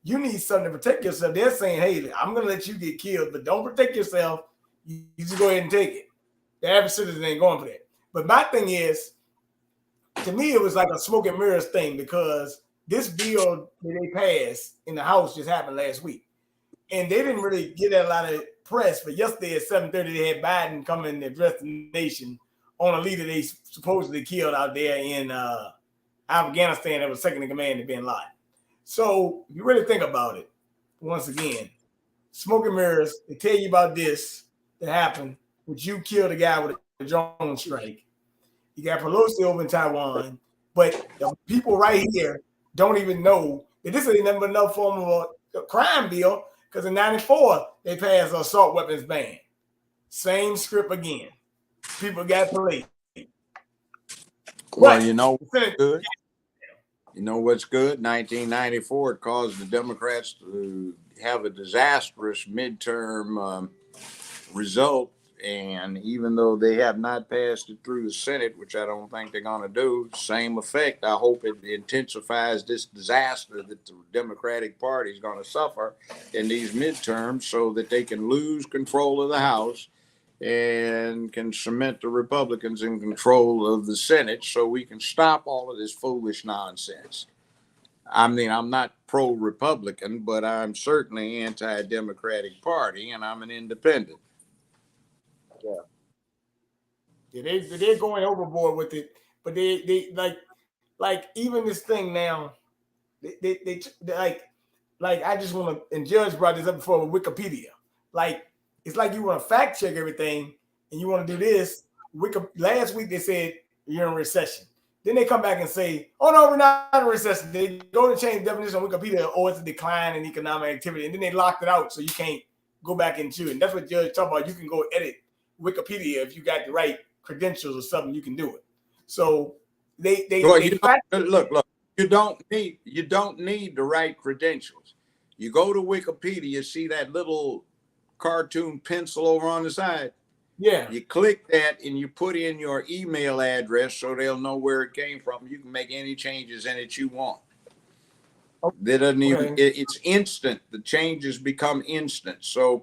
you need something to protect yourself. They're saying, hey, I'm going to let you get killed, but don't protect yourself. You just go ahead and take it. The average citizen ain't going for that. But my thing is, to me, it was like a smoke and mirrors thing, because this bill that they passed in the House just happened last week. And they didn't really get a lot of press, but yesterday at 7:30, they had Biden come in and address the nation on a leader they supposedly killed out there in Afghanistan that was second in command to bin Laden. So if you really think about it, once again, smoke and mirrors, they tell you about this that happened, which you killed a guy with a drone strike. You got Pelosi over in Taiwan, but the people right here don't even know that this ain't nothing but no form of a crime bill, because in 94, they passed an assault weapons ban. Same script again. People got police. Well, you know what's good? You know what's good? 1994, it caused the Democrats to have a disastrous midterm result. And even though they have not passed it through the Senate, which I don't think they're going to do, same effect. I hope it intensifies this disaster that the Democratic Party is going to suffer in these midterms so that they can lose control of the House and can cement the Republicans in control of the Senate so we can stop all of this foolish nonsense. I mean, I'm not pro-Republican, but I'm certainly anti-Democratic Party, and I'm an independent. Yeah, they're going overboard with it, but they like even this thing now, they like I just want to, and Judge brought this up before with Wikipedia. Like it's like you want to fact check everything, and you want to do this. Last week they said you're in a recession. Then they come back and say, "Oh no, we're not in a recession." They go to change the definition on Wikipedia, or it's a decline in economic activity, and then they locked it out, so you can't go back into it. And that's what Judge talked about. You can go edit Wikipedia if you got the right credentials or something. You can do it. So they look. You don't need the right credentials. You go to Wikipedia, see that little cartoon pencil over on the side. Yeah. You click that and you put in your email address so they'll know where it came from. You can make any changes in it you want. That doesn't even, it's instant. The changes become instant. So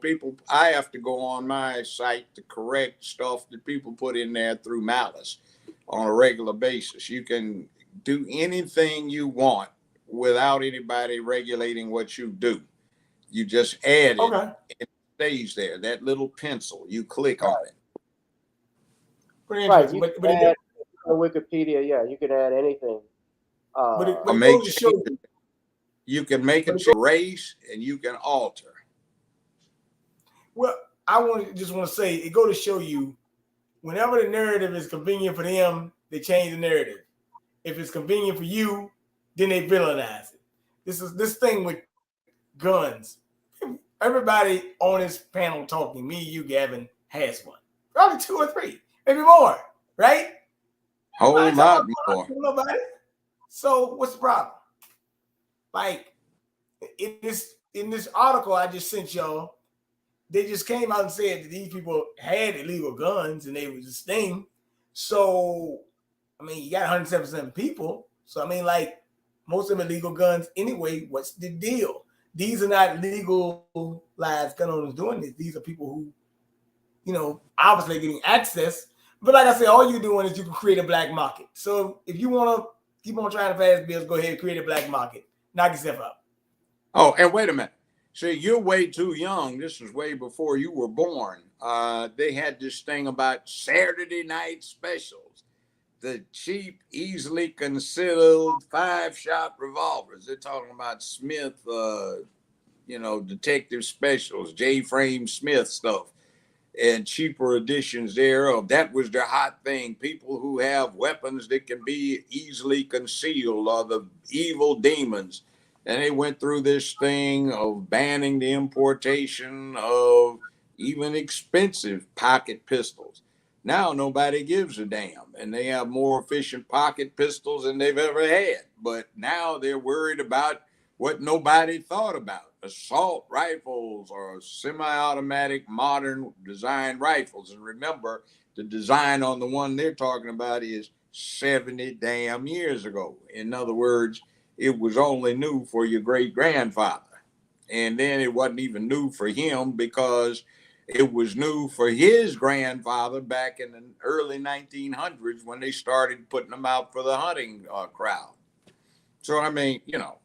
I have to go on my site to correct stuff that people put in there through malice on a regular basis. You can do anything you want without anybody regulating what you do. You just add it and it stays there. That little pencil, you click on it. Right. You can add Wikipedia. Yeah, you can add anything. You can make it a race and you can alter. Well, I just want to say it go to show you whenever the narrative is convenient for them, they change the narrative. If it's convenient for you, then they villainize it. This thing with guns. Everybody on this panel talking, me, you, Gavin, has one. Probably 2 or 3, maybe more, right? Whole lot more. Nobody. So what's the problem? Like in this article I just sent y'all, they just came out and said that these people had illegal guns and they was a sting. So I mean, you got 177 people. So I mean, like most of them illegal guns anyway. What's the deal? These are not legalized gun owners doing this. These are people who, you know, obviously getting access. But like I said, all you're doing is you can create a black market. So if you want to keep on trying to pass bills, go ahead and create a black market. Knock yourself out. Oh, and wait a minute. See, you're way too young. This was way before you were born. They had this thing about Saturday night specials. The cheap, easily concealed 5-shot revolvers. They're talking about Smith, detective specials, J-Frame Smith stuff, and cheaper editions thereof. That was the hot thing. People who have weapons that can be easily concealed are the evil demons. And they went through this thing of banning the importation of even expensive pocket pistols. Now nobody gives a damn, and they have more efficient pocket pistols than they've ever had. But now they're worried about what nobody thought about: assault rifles or semi-automatic modern design rifles. And remember, the design on the one they're talking about is 70 damn years ago. In other words, it was only new for your great-grandfather. And then it wasn't even new for him because it was new for his grandfather back in the early 1900s when they started putting them out for the hunting crowd. So, I mean,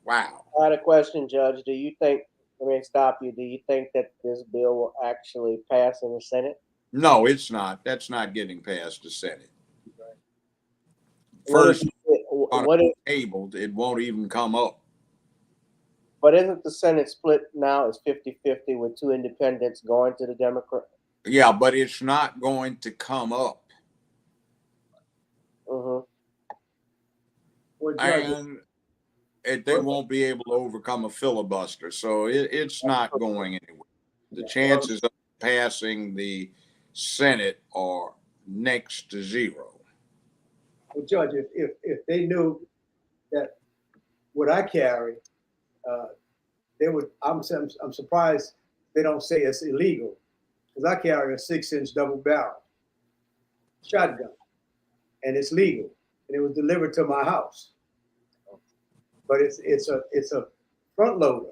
wow. I had a question, Judge. Do you think, let me stop you, do you think that this bill will actually pass in the Senate? No, it's not. That's not getting past the Senate. First, what is tabled, it won't even come up. But isn't the Senate split now? It's 50-50 with 2 independents going to the Democrat? Yeah, but it's not going to come up. Mm-hmm. And they won't be able to overcome a filibuster. So it's not going anywhere. The chances of passing the Senate are next to 0. Well, Judge, if they knew that what I carry they would. I'm surprised they don't say it's illegal, because I carry a 6-inch double barrel shotgun, and it's legal, and it was delivered to my house. But it's a front loader,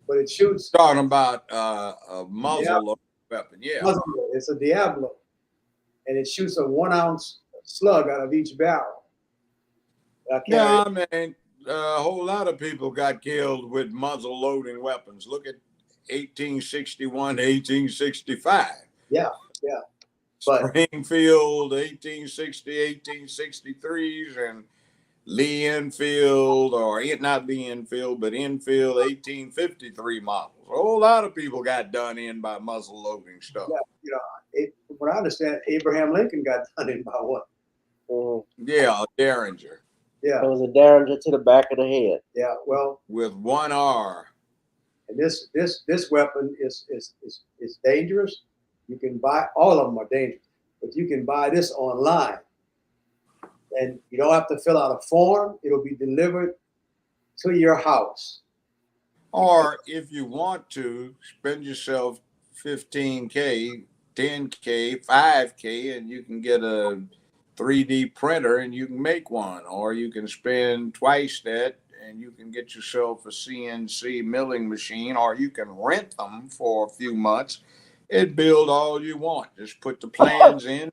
but it shoots. Talking about a muzzle weapon, yeah. Muzzle, it's a Diablo, and it shoots a 1 ounce slug out of each barrel. Yeah, I mean, a whole lot of people got killed with muzzle loading weapons. Look at 1861 to 1865. Yeah. But Springfield, 1860, 1863s, and Lee Enfield, or not Lee Enfield, but Enfield 1853 models. A whole lot of people got done in by muzzle loading stuff. Yeah, from what I understand, Abraham Lincoln got done in by one. Yeah, a Derringer. Yeah, it was a Derringer to the back of the head. Yeah, well, with 1 R. And this weapon is dangerous. You can buy, all of them are dangerous, but you can buy this online, and you don't have to fill out a form. It'll be delivered to your house. Or if you want to, spend yourself $15K, $10K, $5K, and you can get a 3D printer and you can make one. Or you can spend twice that and you can get yourself a CNC milling machine, or you can rent them for a few months and build all you want. Just put the plans in,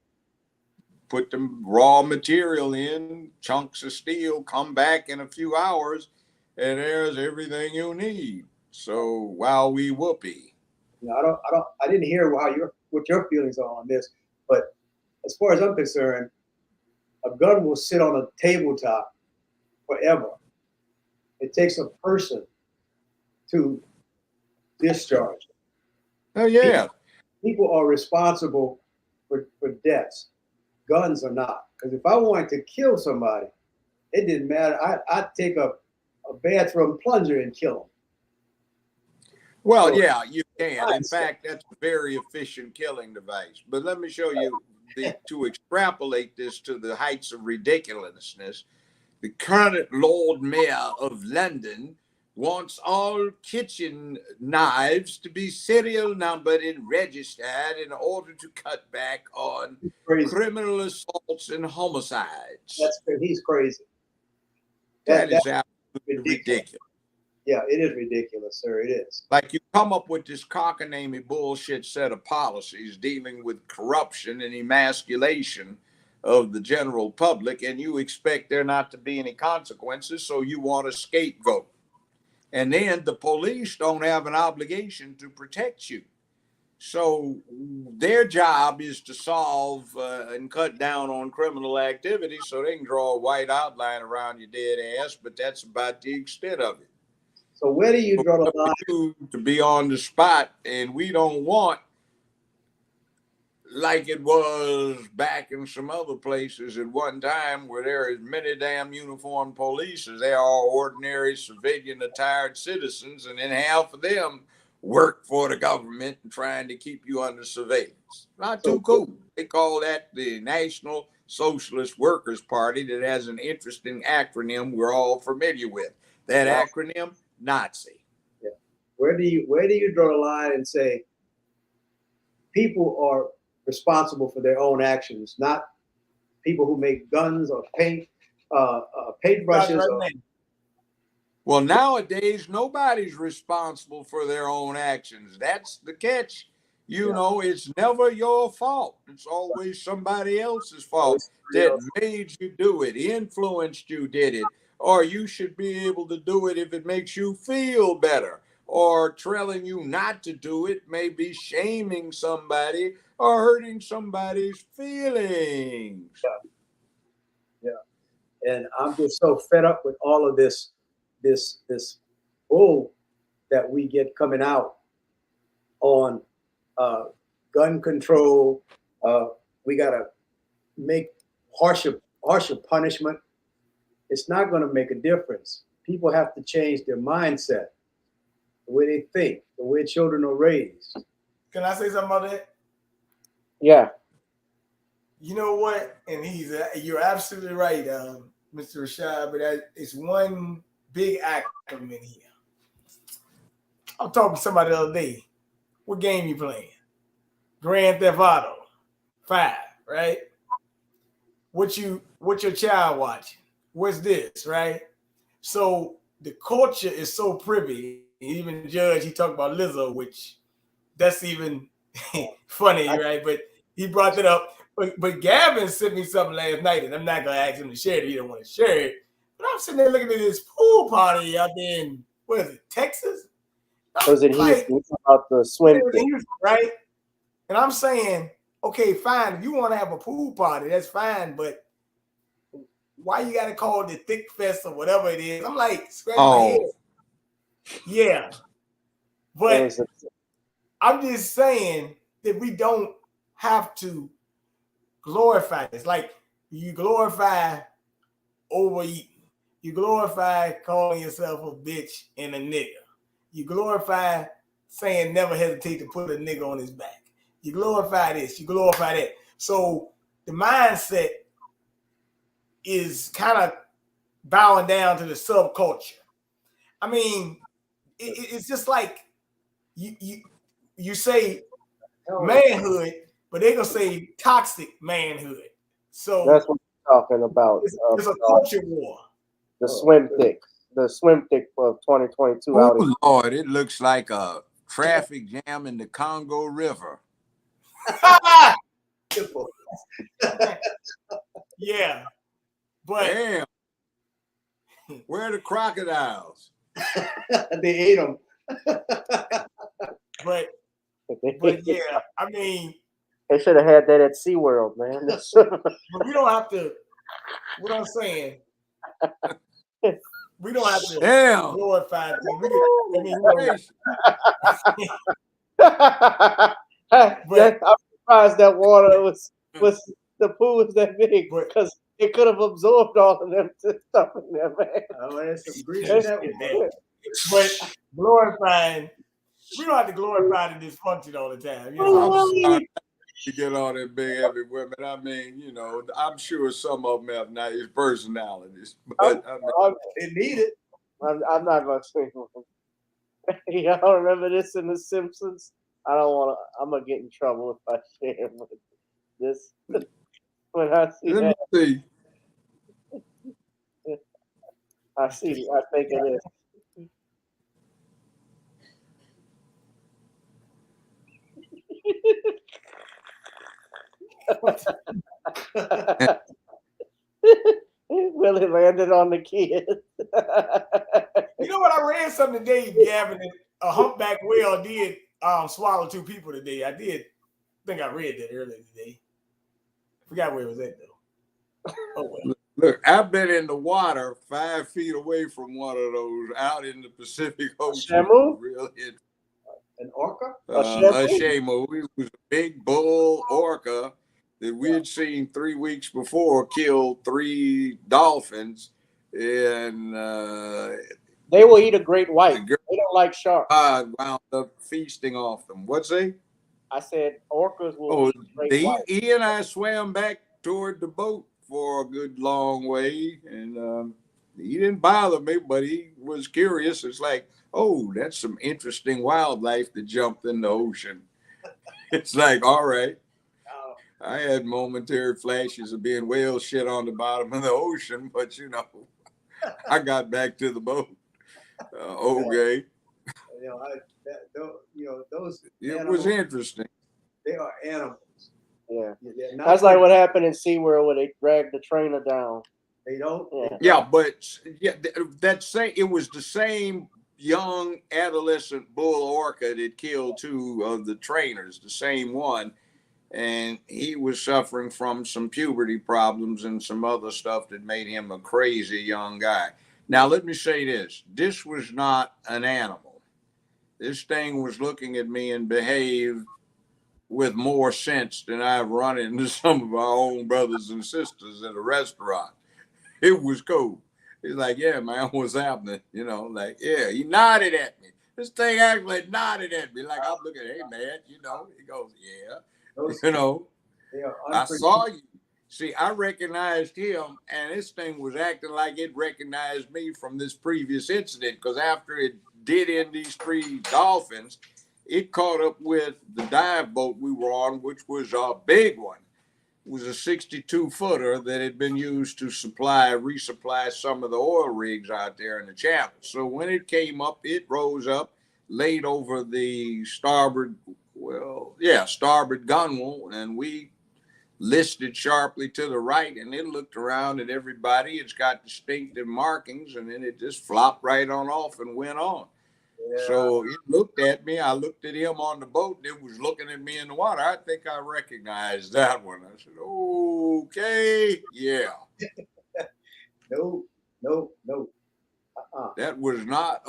put the raw material in, chunks of steel, come back in a few hours, and there's everything you need. So while we whoopee. I didn't hear what your feelings are on this, but as far as I'm concerned, a gun will sit on a tabletop forever. It takes a person to discharge it. Oh yeah. People are responsible for deaths. Guns are not. Because if I wanted to kill somebody, it didn't matter. I'd take a bathroom plunger and kill them. Well, yeah, you can. In fact, that's a very efficient killing device. But let me show you, to extrapolate this to the heights of ridiculousness, the current Lord Mayor of London wants all kitchen knives to be serial numbered and registered in order to cut back on criminal assaults and homicides. He's crazy. That is absolutely ridiculous. Yeah, it is ridiculous, sir. It is. Like, you come up with this cockamamie bullshit set of policies dealing with corruption and emasculation of the general public, and you expect there not to be any consequences, so you want a scapegoat. And then the police don't have an obligation to protect you. So their job is to solve and cut down on criminal activity so they can draw a white outline around your dead ass, but that's about the extent of it. So where do you draw the line? To be on the spot, and we don't want, like it was back in some other places at one time, where there are as many damn uniformed police as there are ordinary civilian attired citizens, and then half of them work for the government and trying to keep you under surveillance. Not too cool. They call that the National Socialist Workers Party, that has an interesting acronym we're all familiar with. That acronym, Nazi. Yeah. Where do you draw the line and say people are responsible for their own actions, not people who make guns or paintbrushes? Well, nowadays, nobody's responsible for their own actions. That's the catch. You know, it's never your fault. It's always somebody else's fault that made you do it, influenced you, did it. Or you should be able to do it if it makes you feel better. Or telling you not to do it may be shaming somebody or hurting somebody's feelings. Yeah. And I'm just so fed up with all of this bull that we get coming out on gun control. We got to make harsher punishment. It's not going to make a difference. People have to change their mindset, the way they think, the way children are raised. Can I say something about that? Yeah. You know what? And you're absolutely right, Mr. Rashad, but it's one big acronym in here. I'm talking to somebody the other day. What game you playing? Grand Theft Auto 5, right? What your child watching? What's this, right? So the culture is so privy. Even the judge, he talked about Lizzo, which that's even funny, right? But he brought that up. But Gavin sent me something last night, and I'm not gonna ask him to share it. He don't want to share it. But I'm sitting there looking at this pool party out there in, what is it, Texas? Was it Houston? About the swim thing, right? And I'm saying, okay, fine. If you want to have a pool party, that's fine. But why you got to call it the Thick Fest or whatever it is? I'm like, scratching my head. Yeah. But I'm just saying that we don't have to glorify this. Like, you glorify overeating. You glorify calling yourself a bitch and a nigga. You glorify saying never hesitate to put a nigga on his back. You glorify this. You glorify that. So the mindset is kind of bowing down to the subculture. I mean, it's just like you say manhood, but they're gonna say toxic manhood. So that's what we're talking about. It's a culture war. The swim thick of 2022 Oh Lord, it looks like a traffic jam in the Congo River. Yeah, but damn, where are the crocodiles? They ate them. but yeah, I mean, they should have had that at SeaWorld, man. But we don't have to. What I'm saying, we don't have to glorify things. I'm surprised that water was the pool was that big because it could have absorbed all of them stuff in there, man. Oh, there's some grease in that. But glorifying, we don't have to glorify the dysfunction all the time. You know? You get all them big heavy women. I mean, you know, I'm sure some of them have nice personalities, but they need it. I'm not gonna say them. Y'all remember this in The Simpsons? I don't want to. I'm gonna get in trouble if I share with this. When I see Let me see. I think it is. Willie landed on the kid. You know what? I read something today, Gavin. A humpback whale did swallow 2 people today. I think I read that earlier today. Forgot where it was at though. Oh well. Look, I've been in the water 5 feet away from one of those out in the Pacific Ocean. Real an orca? A shamu. It was a big bull orca that we had seen 3 weeks before kill 3 dolphins, and they will eat a great white. They don't like sharks. Wound up feasting off them. What's they? I said orcas will eat great white. He and I swam back toward the boat for a good long way, and he didn't bother me, but he was curious. It's like, oh, that's some interesting wildlife that jumped in the ocean. It's like, all right. I had momentary flashes of being whale shit on the bottom of the ocean, but you know, I got back to the boat. Okay. Those. It animals, was interesting. They are animals. Yeah. That's like what happened in SeaWorld where they dragged the trainer down. They don't. Yeah, but it was the same young adolescent bull orca that killed 2 of the trainers, the same one. And he was suffering from some puberty problems and some other stuff that made him a crazy young guy. Now, let me say this. This was not an animal. This thing was looking at me and behaved with more sense than I've run into some of our own brothers and sisters at a restaurant. It was cool. He's like, yeah, man, what's happening? You know, like, yeah, he nodded at me. This thing actually nodded at me. Like, I'm looking, hey, man, you know, he goes, yeah. You know, I saw you. See, I recognized him, and this thing was acting like it recognized me from this previous incident, because after it did in these 3 dolphins, it caught up with the dive boat we were on, which was a big one. It was a 62-footer that had been used to resupply some of the oil rigs out there in the channel. So when it came up, it rose up, laid over the starboard gunwale, and we listed sharply to the right, and it looked around at everybody. It's got distinctive markings, and then it just flopped right on off and went on. Yeah. So it looked at me. I looked at him on the boat, and it was looking at me in the water. I think I recognized that one. I said, okay, yeah. No. That was not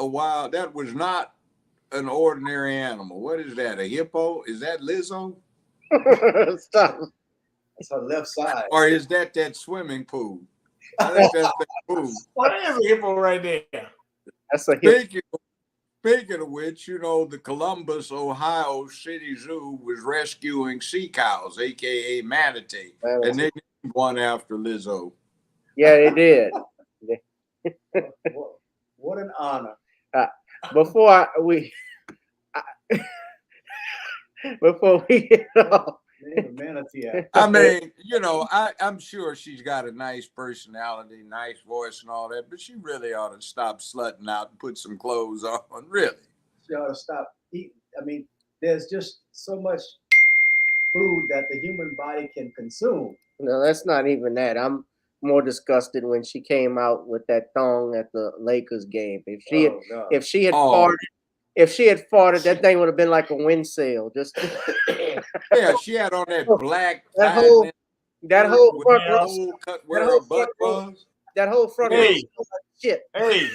that was not an ordinary animal. What is that, a hippo? Is that Lizzo? Stop. That's her left side. Or is that swimming pool? I think that's that pool. What is a hippo right there? That's a hippo. Speaking of which, the Columbus, Ohio City Zoo was rescuing sea cows, aka manatee, and they named one after Lizzo. Yeah, they did. What an honor. Before we get off. I mean, I'm sure she's got a nice personality, nice voice and all that, but she really ought to stop slutting out and put some clothes on, really. She ought to stop eating. I mean, there's just so much food that the human body can consume. No, that's not even that. I'm more disgusted when she came out with that thong at the Lakers game. If she had farted, that thing would have been like a wind sail. Just yeah, she had on that black that whole front shit. Hey,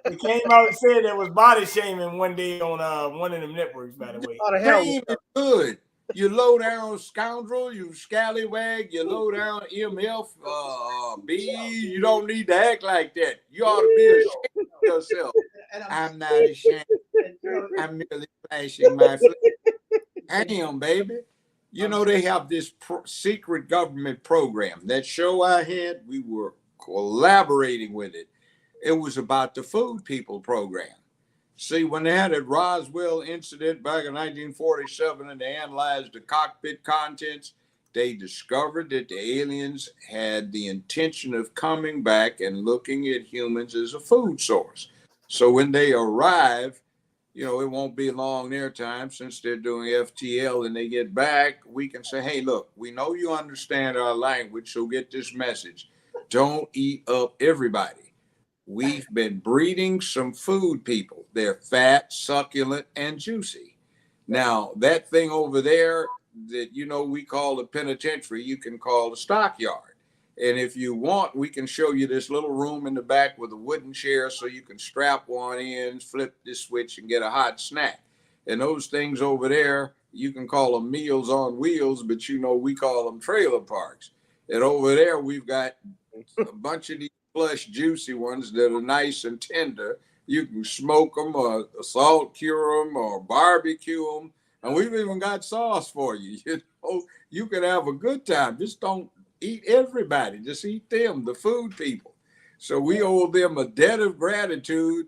it came out and said there was body shaming one day on one of them networks, by the way. Shame is good. You low down scoundrel, you scallywag, you low down MF, you don't need to act like that. You ought to be ashamed of yourself. I'm not ashamed. I'm merely flashing my flag. Damn, baby. They have this secret government program. That show I had, we were collaborating with it. It was about the Food People program. See, when they had a Roswell incident back in 1947 and they analyzed the cockpit contents, they discovered that the aliens had the intention of coming back and looking at humans as a food source. So when they arrive, it won't be long their time, since they're doing FTL and they get back, we can say, hey, look, we know you understand our language, so get this message. Don't eat up everybody. We've been breeding some food people. They're fat, succulent, and juicy. Now, that thing over there that, we call the penitentiary, you can call the stockyard. And if you want, we can show you this little room in the back with a wooden chair so you can strap one in, flip this switch, and get a hot snack. And those things over there, you can call them Meals on Wheels, but we call them trailer parks. And over there, we've got a bunch of these plush, juicy ones that are nice and tender. You can smoke them or salt cure them or barbecue them. And we've even got sauce for you. You can have a good time. Just don't eat everybody. Just eat them, the food people. So we owe them a debt of gratitude,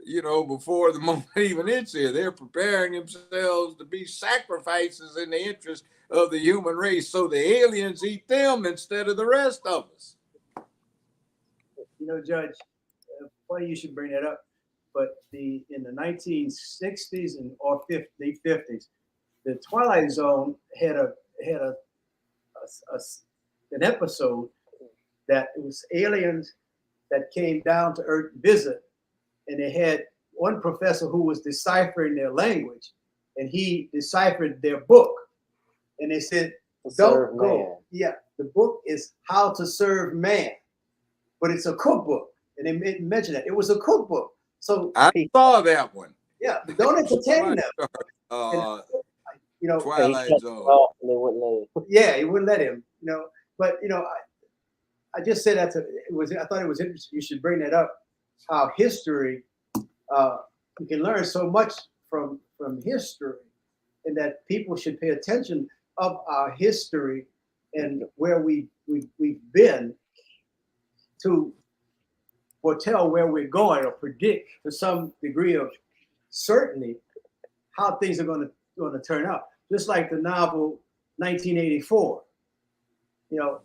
before the moment even it's here. They're preparing themselves to be sacrifices in the interest of the human race. So the aliens eat them instead of the rest of us. Judge, funny you should bring that up, but in the 1960s or 50s, the Twilight Zone had an episode that it was aliens that came down to Earth to visit, and they had one professor who was deciphering their language, and he deciphered their book, and they said, "Don't go." Yeah, the book is How to Serve Man. But it's a cookbook, and they mentioned that it was a cookbook. So I saw that one. Yeah, don't entertain them. Twilight Zone. Yeah, he wouldn't let him. But I just said that I thought it was interesting. You should bring that up. How history, you can learn so much from history, and that people should pay attention of our history and where we've been to foretell where we're going or predict to some degree of certainty how things are going to turn out. Just like the novel 1984. You know,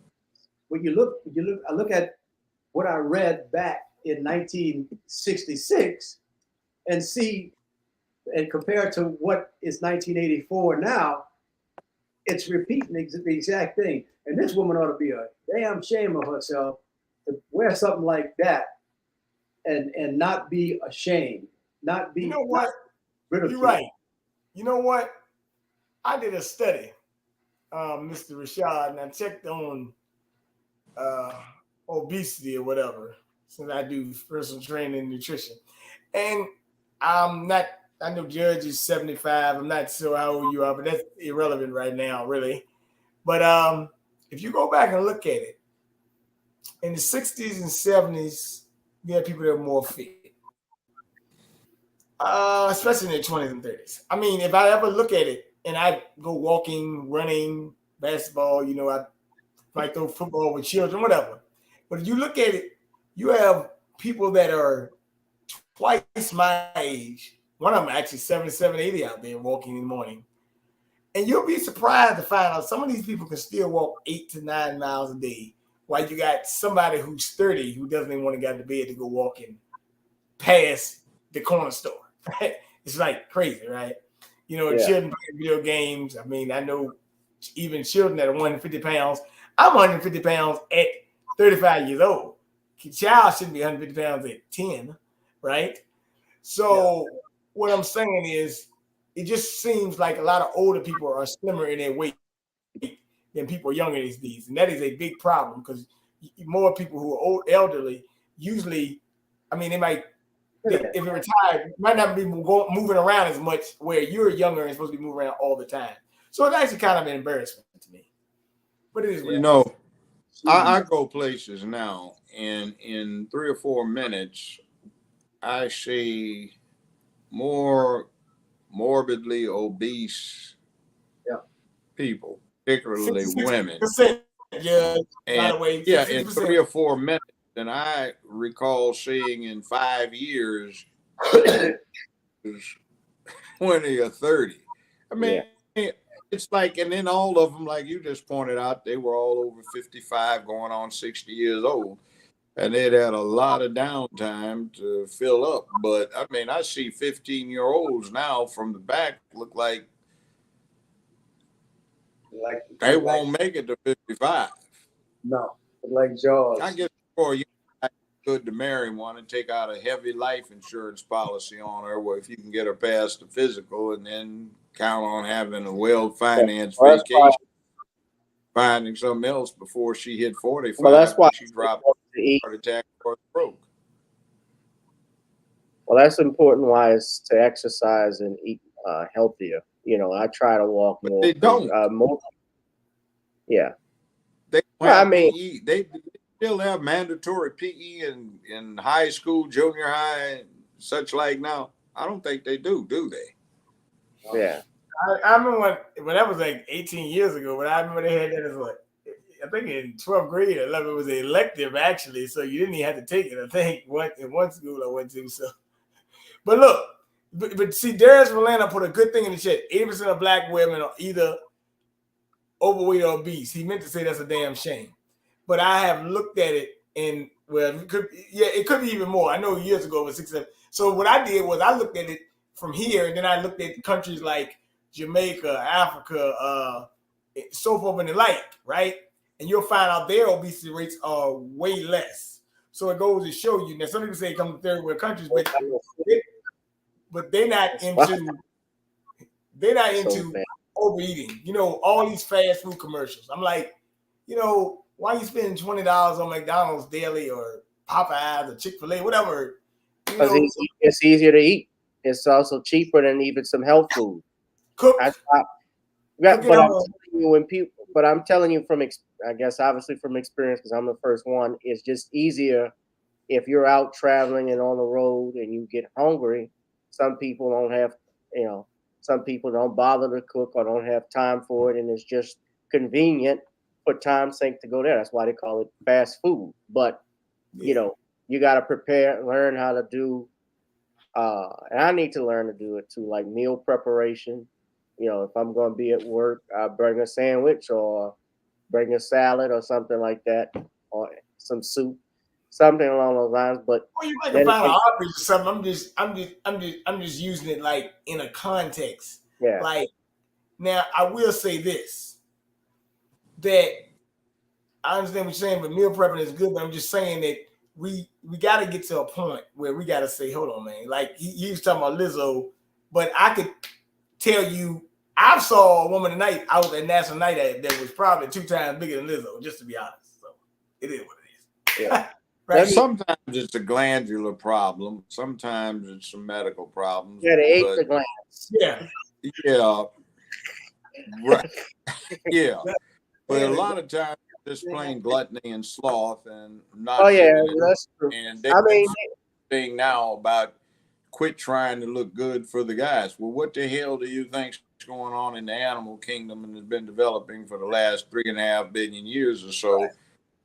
I look at what I read back in 1966 and see and compare to what is 1984 now, it's repeating the exact thing. And this woman ought to be a damn shame of herself to wear something like that and not be ashamed, not be. You know what? You're right. You know what? I did a study, Mr. Rashad, and I checked on obesity or whatever, since I do personal training and nutrition. And I'm not, I know Judge is 75. I'm not sure how old you are, but that's irrelevant right now, really. But if you go back and look at it, in the 60s and 70s, you had people that were more fit. Especially in their 20s and 30s. I mean, if I ever look at it and I go walking, running, basketball, you know, I might throw football with children, whatever. But if you look at it, you have people that are twice my age. One of them actually 77, 80 out there walking in the morning. And you'll be surprised to find out some of these people can still walk 8 to 9 miles a day, while you got somebody who's 30 who doesn't even want to get out of bed to go walking past the corner store. Right? It's like crazy, right? You know, children playing video games. I mean, I know even children that are 150 pounds. I'm 150 pounds at 35 years old. A child shouldn't be 150 pounds at 10, right? So what I'm saying is, it just seems like a lot of older people are slimmer in their weight than people younger these days. And that is a big problem because more people who are old, elderly, usually, I mean, they might, if you're retired, might not be moving around as much, where you're younger and supposed to be moving around all the time. So it's actually kind of an embarrassment to me. But it is what you know, I go places now, and in 3 or 4 minutes, I see more morbidly obese people, particularly women. And in 3 or 4 minutes, than I recall seeing in 5 years, 20 or 30. I mean, it's like, and then all of them, like you just pointed out, they were all over 55, going on 60 years old. And they'd had a lot of downtime to fill up. But I mean, I see 15-year-olds now from the back look like they won't make it to 55. No, like Jaws. I guess before you good to marry one and take out a heavy life insurance policy on her, where if you can get her past the physical and then count on having a well-financed vacation, finding something else before she hit 45. Well, that's why she dropped a heart attack or stroke. Well, that's important. Why is to exercise and eat healthier. You know, I try to walk but more. They don't. More. Yeah. They I mean, PE. They still have mandatory PE in high school, junior high, and such like now. I don't think they do they? Yeah. I remember when that was like 18 years ago, but I remember they had that as what, I think in 12th grade or 11th, it was an elective actually, so you didn't even have to take it. I think in one school I went to. So, but look, but see, Darius Rolando put a good thing in the chat. 80% of black women are either overweight or obese. He meant to say that's a damn shame, but I have looked at it and well, it could be even more. I know years ago it was 6, 7. So what I did was I looked at it from here, and then I looked at countries like Jamaica, Africa, so forth and the like, right? And you'll find out their obesity rates are way less. So it goes to show you. Now, some people say it comes from third world countries, but they're not into overeating. You know, all these fast food commercials. I'm like, you know, why are you spending $20 on McDonald's daily or Popeyes or Chick-fil-A, whatever? Because it's easier to eat. It's also cheaper than even some health food. But I'm telling you from, I guess, obviously from experience, because I'm the first one, it's just easier if you're out traveling and on the road and you get hungry. Some people don't have, some people don't bother to cook or don't have time for it, and it's just convenient for time's sake to go there. That's why they call it fast food. But you know, you got to prepare, learn how to do. And I need to learn to do it too, like meal preparation. You know, if I'm going to be at work, I bring a sandwich or bring a salad or something like that, or some soup, something along those lines. But well, you might can find an option or something. I'm just using it like in a context. Yeah. Like now, I will say this: that I understand what you're saying, but meal prepping is good. But I'm just saying that we got to get to a point where we got to say, hold on, man. Like he was talking about Lizzo, but I could tell you, I saw a woman tonight out at National Night that was probably 2 times bigger than Lizzo, just to be honest. So it is what it is. Yeah. Right? Sometimes it's a glandular problem. Sometimes it's some medical problems. Yeah, they ate the glands. Yeah. Yeah. Right. Yeah. But a lot of times just plain gluttony and sloth and not. Oh yeah, giving it. that's true. And I mean, thing now about quit trying to look good for the guys. Well, what the hell do you think's going on in the animal kingdom and has been developing for the last 3.5 billion years or so? Right.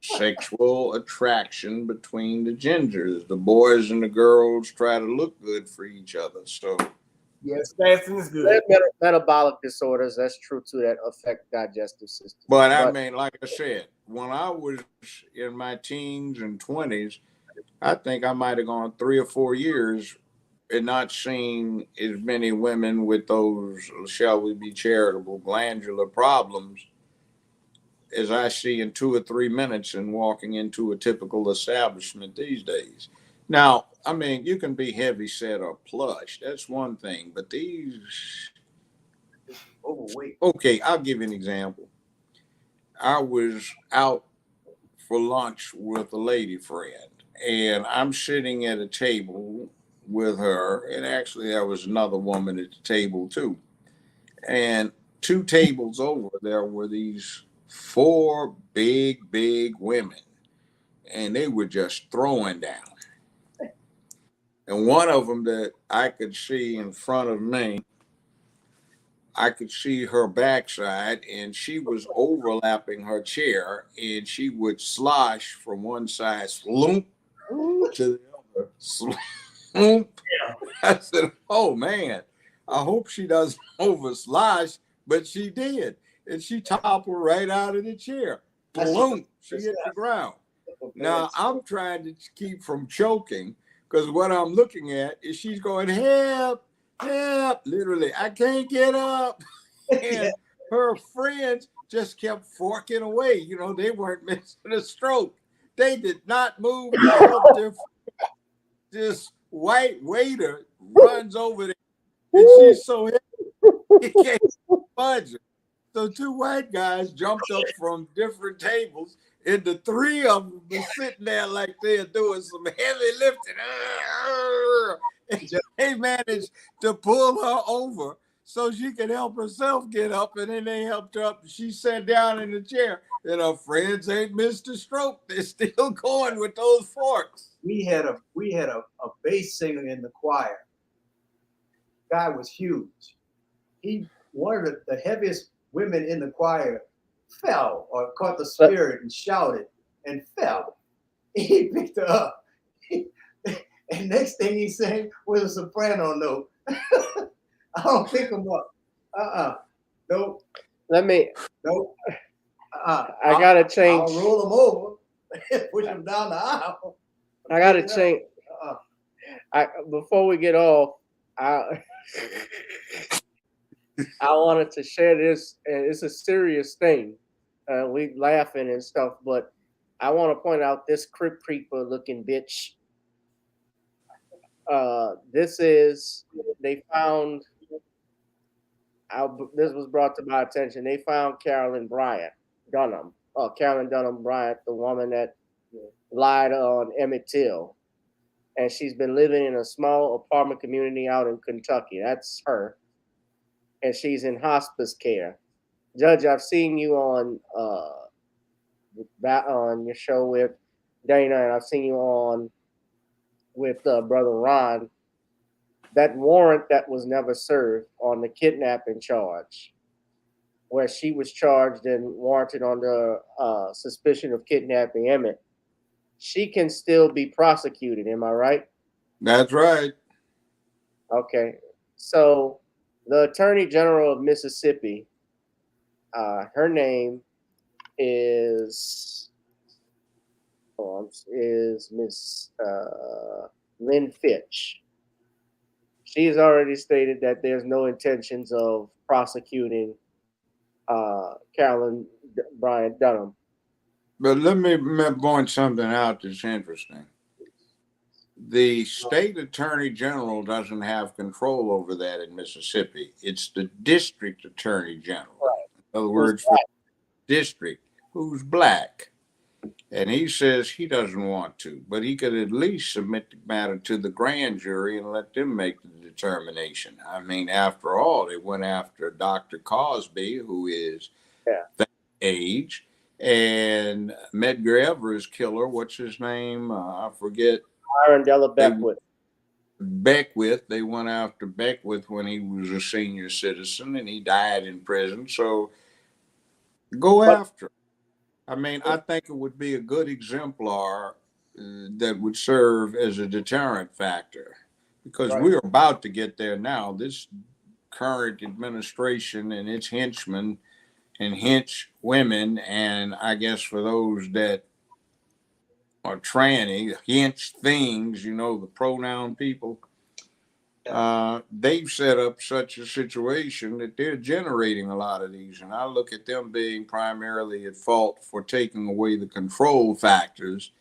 Sexual attraction between the genders. The boys and the girls try to look good for each other. So yes, fasting is good. Metabolic disorders, that's true too, that affect digestive system. But I mean, like I said, when I was in my teens and 20s, I think I might have gone 3 or 4 years and not seen as many women with those, shall we be charitable, glandular problems as I see in 2 or 3 minutes and walking into a typical establishment these days. Now, I mean, you can be heavy set or plush. That's one thing. But these... overweight. Okay, I'll give you an example. I was out for lunch with a lady friend, and I'm sitting at a table with her, and actually there was another woman at the table too. And 2 tables over there were these 4 big women, and they were just throwing down. And one of them that I could see in front of me, I could see her backside, and she was overlapping her chair, and she would slosh from one side, slump to the other, slump. I said, "Oh man, I hope she doesn't overslosh," but she did, and she toppled right out of the chair. Boom! She hit the ground. Now I'm trying to keep from choking because what I'm looking at is she's going, "Help! Help!" Literally, I can't get up. And her friends just kept forking away. You know, they weren't missing a stroke. They did not move to help their friends. This white waiter runs over there, and she's so heavy, he can't budge her. So 2 white guys jumped up from different tables, and the 3 of them were sitting there like they're doing some heavy lifting. And they managed to pull her over so she could help herself get up, and then they helped her up. She sat down in the chair, and her friends ain't missed a stroke. They're still going with those forks. We had a bass singer in the choir. Guy was huge. One of the heaviest women in the choir fell or caught the spirit and shouted and fell. He picked her up. And next thing he sang was a soprano note. I don't pick him up. Nope. Nope. I gotta change. I'll roll him over and push him down the aisle. I gotta change. Before we get off, I wanted to share this, and it's a serious thing. We laughing and stuff, but I want to point out this Crypt Creeper looking bitch. They found. This was brought to my attention. They found Carolyn Dunham, Bryant, the woman that lied on Emmett Till. And she's been living in a small apartment community out in Kentucky. That's her. And she's in hospice care. Judge, I've seen you on your show with Dana, and I've seen you on with Brother Ron. That warrant that was never served on the kidnapping charge. where she was charged and warranted on the suspicion of kidnapping Emmett, she can still be prosecuted. Am I right? That's right. Okay. So the Attorney General of Mississippi, her name is Miss Lynn Fitch. She has already stated that there's no intentions of prosecuting Carolyn Bryant Dunham. But let me point something out that's interesting. The state attorney general doesn't have control over that in Mississippi. It's the district attorney general. Right. In other words, for district, who's black. And he says he doesn't want to, but he could at least submit the matter to the grand jury and let them make the determination. I mean, after all, they went after Dr. Cosby, who is that age, and Medgar Evers' killer, what's his name? I forget. Arundella Beckwith. Beckwith. They went after Beckwith when he was a senior citizen and he died in prison. So go after him. I mean, I think it would be a good exemplar that would serve as a deterrent factor, because we're about to get there now. This current administration and its henchmen and hench women, and I guess for those that are tranny, hench things, you know, the pronoun people, they've set up such a situation that they're generating a lot of these. And I look at them being primarily at fault for taking away the control factors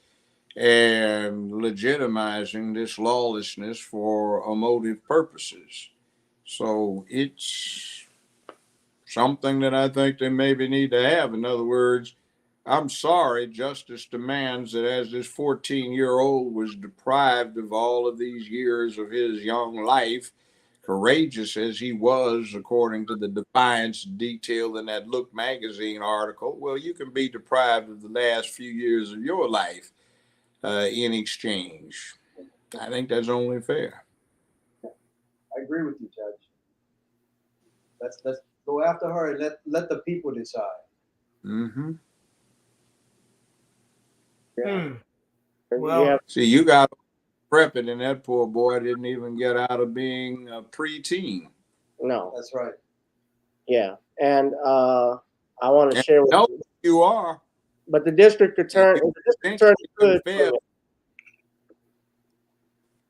and legitimizing this lawlessness for emotive purposes. So it's something that I think they maybe need to have. In other words, I'm sorry, justice demands that as this 14-year-old was deprived of all of these years of his young life, courageous as he was, according to the defiance detailed in that Look magazine article, well, you can be deprived of the last few years of your life in exchange. I think that's only fair. I agree with you, Judge. Let's go after her and let the people decide. Mm-hmm. Yeah. Well, see, you got prepping, and that poor boy didn't even get out of being a preteen. No, that's right. Yeah, and I want to share with you are. But the district attorney could.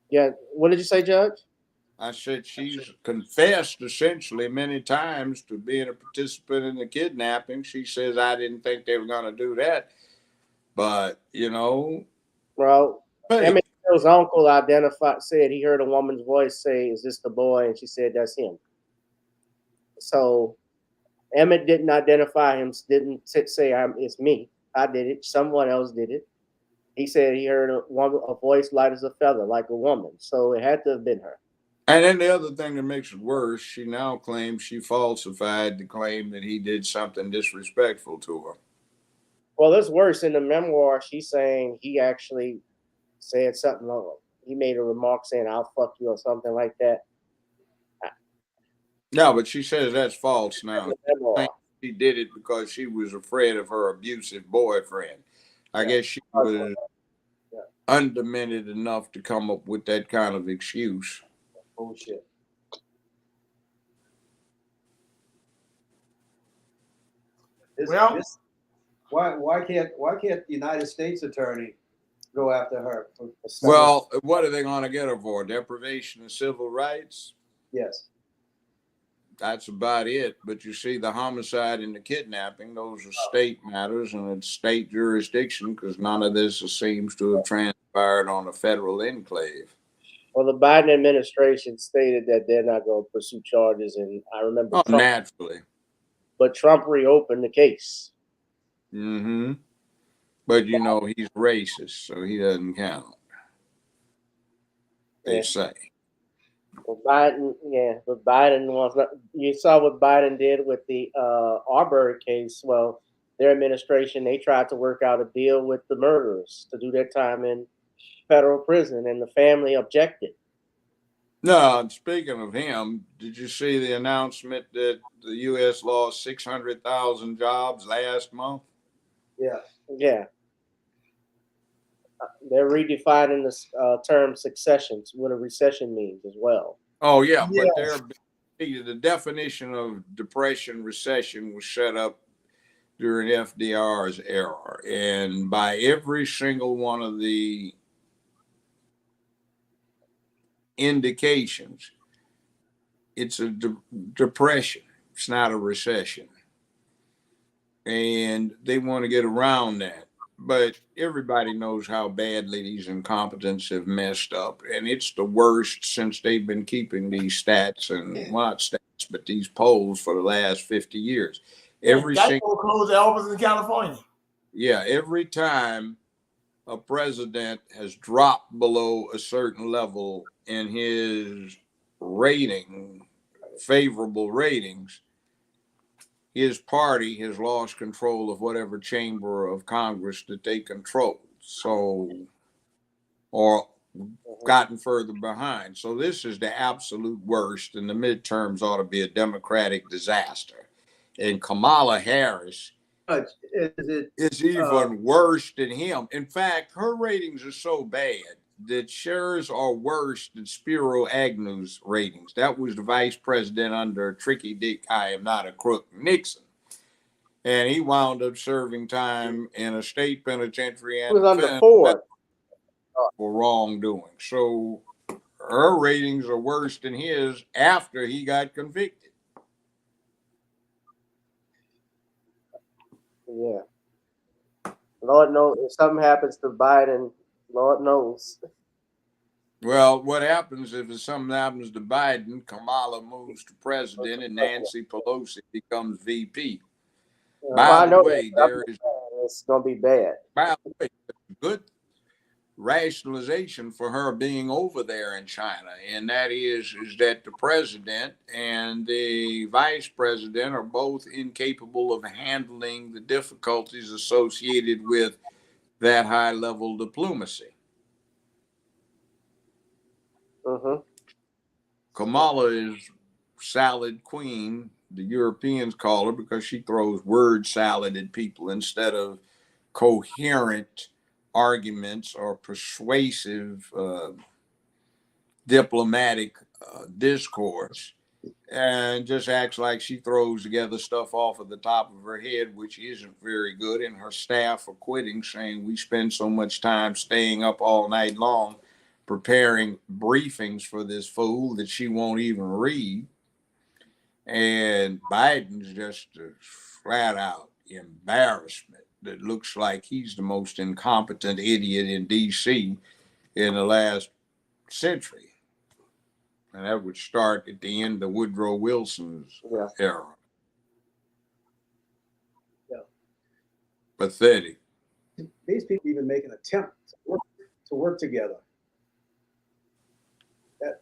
Yeah, what did you say, Judge? I said she's confessed essentially many times to being a participant in the kidnapping. She says, I didn't think they were going to do that. But, you know. Well, Emmett Till's uncle said he heard a woman's voice say, is this the boy? And she said, that's him. So Emmett didn't identify him, didn't say, it's me. I did it. Someone else did it. He said he heard a voice light as a feather, like a woman. So it had to have been her. And then the other thing that makes it worse, she now claims she falsified the claim that he did something disrespectful to her. Well, it's worse. In the memoir, she's saying he actually said something. He made a remark saying, I'll fuck you or something like that. No, but she says that's false now. She did it because she was afraid of her abusive boyfriend. I guess she was undemented enough to come up with that kind of excuse. Bullshit. Why can't the United States attorney go after her? Well, what are they going to get her for? Deprivation of civil rights? Yes. That's about it. But you see, the homicide and the kidnapping, those are state matters and it's state jurisdiction, because none of this seems to have transpired on a federal enclave. Well, the Biden administration stated that they're not going to pursue charges, and I remember Trump, naturally. But Trump reopened the case. Mm-hmm. But you know, he's racist, so he doesn't count. They say. Well, but Biden was not. You saw what Biden did with the Arbery case. Well, their administration, they tried to work out a deal with the murderers to do their time in federal prison, and the family objected. No, speaking of him, did you see the announcement that the U.S. lost 600,000 jobs last month? Yeah. Yeah. They're redefining this term successions, what a recession means as well. Oh, yeah, Yeah. but the definition of depression, recession was set up during FDR's era. And by every single one of the indications, it's a depression. It's not a recession. And they want to get around that. But everybody knows how badly these incompetents have messed up. And it's the worst since they've been keeping these stats and, well, not stats, but these polls for the last 50 years. Every single closed their office in California. Yeah, every time a president has dropped below a certain level in his rating, favorable ratings, his party has lost control of whatever chamber of Congress that they control. So, or gotten further behind. So this is the absolute worst, and the midterms ought to be a Democratic disaster. And Kamala Harris is even worse than him. In fact, her ratings are so bad that shares are worse than Spiro Agnew's ratings. That was the vice president under Tricky Dick, I am not a crook, Nixon. And he wound up serving time in a state penitentiary and was under Ford for wrongdoing. So her ratings are worse than his after he got convicted. Yeah. Lord knows if something happens to Biden, Lord knows. Well, what happens if something happens to Biden, Kamala moves to president and Nancy Pelosi becomes VP. By the way, it's going to be bad. By the way, good rationalization for her being over there in China, and that is that the president and the vice president are both incapable of handling the difficulties associated with that high level diplomacy. Mm-hmm. Kamala is salad queen, the Europeans call her, because she throws word salad at people instead of coherent arguments or persuasive diplomatic discourse, and just acts like she throws together stuff off of the top of her head, which isn't very good. And her staff are quitting, saying we spend so much time staying up all night long preparing briefings for this fool that she won't even read. And Biden's just a flat out embarrassment that looks like he's the most incompetent idiot in D.C. in the last century. And that would start at the end of Woodrow Wilson's era. Yeah. Pathetic. These people even make an attempt to work together.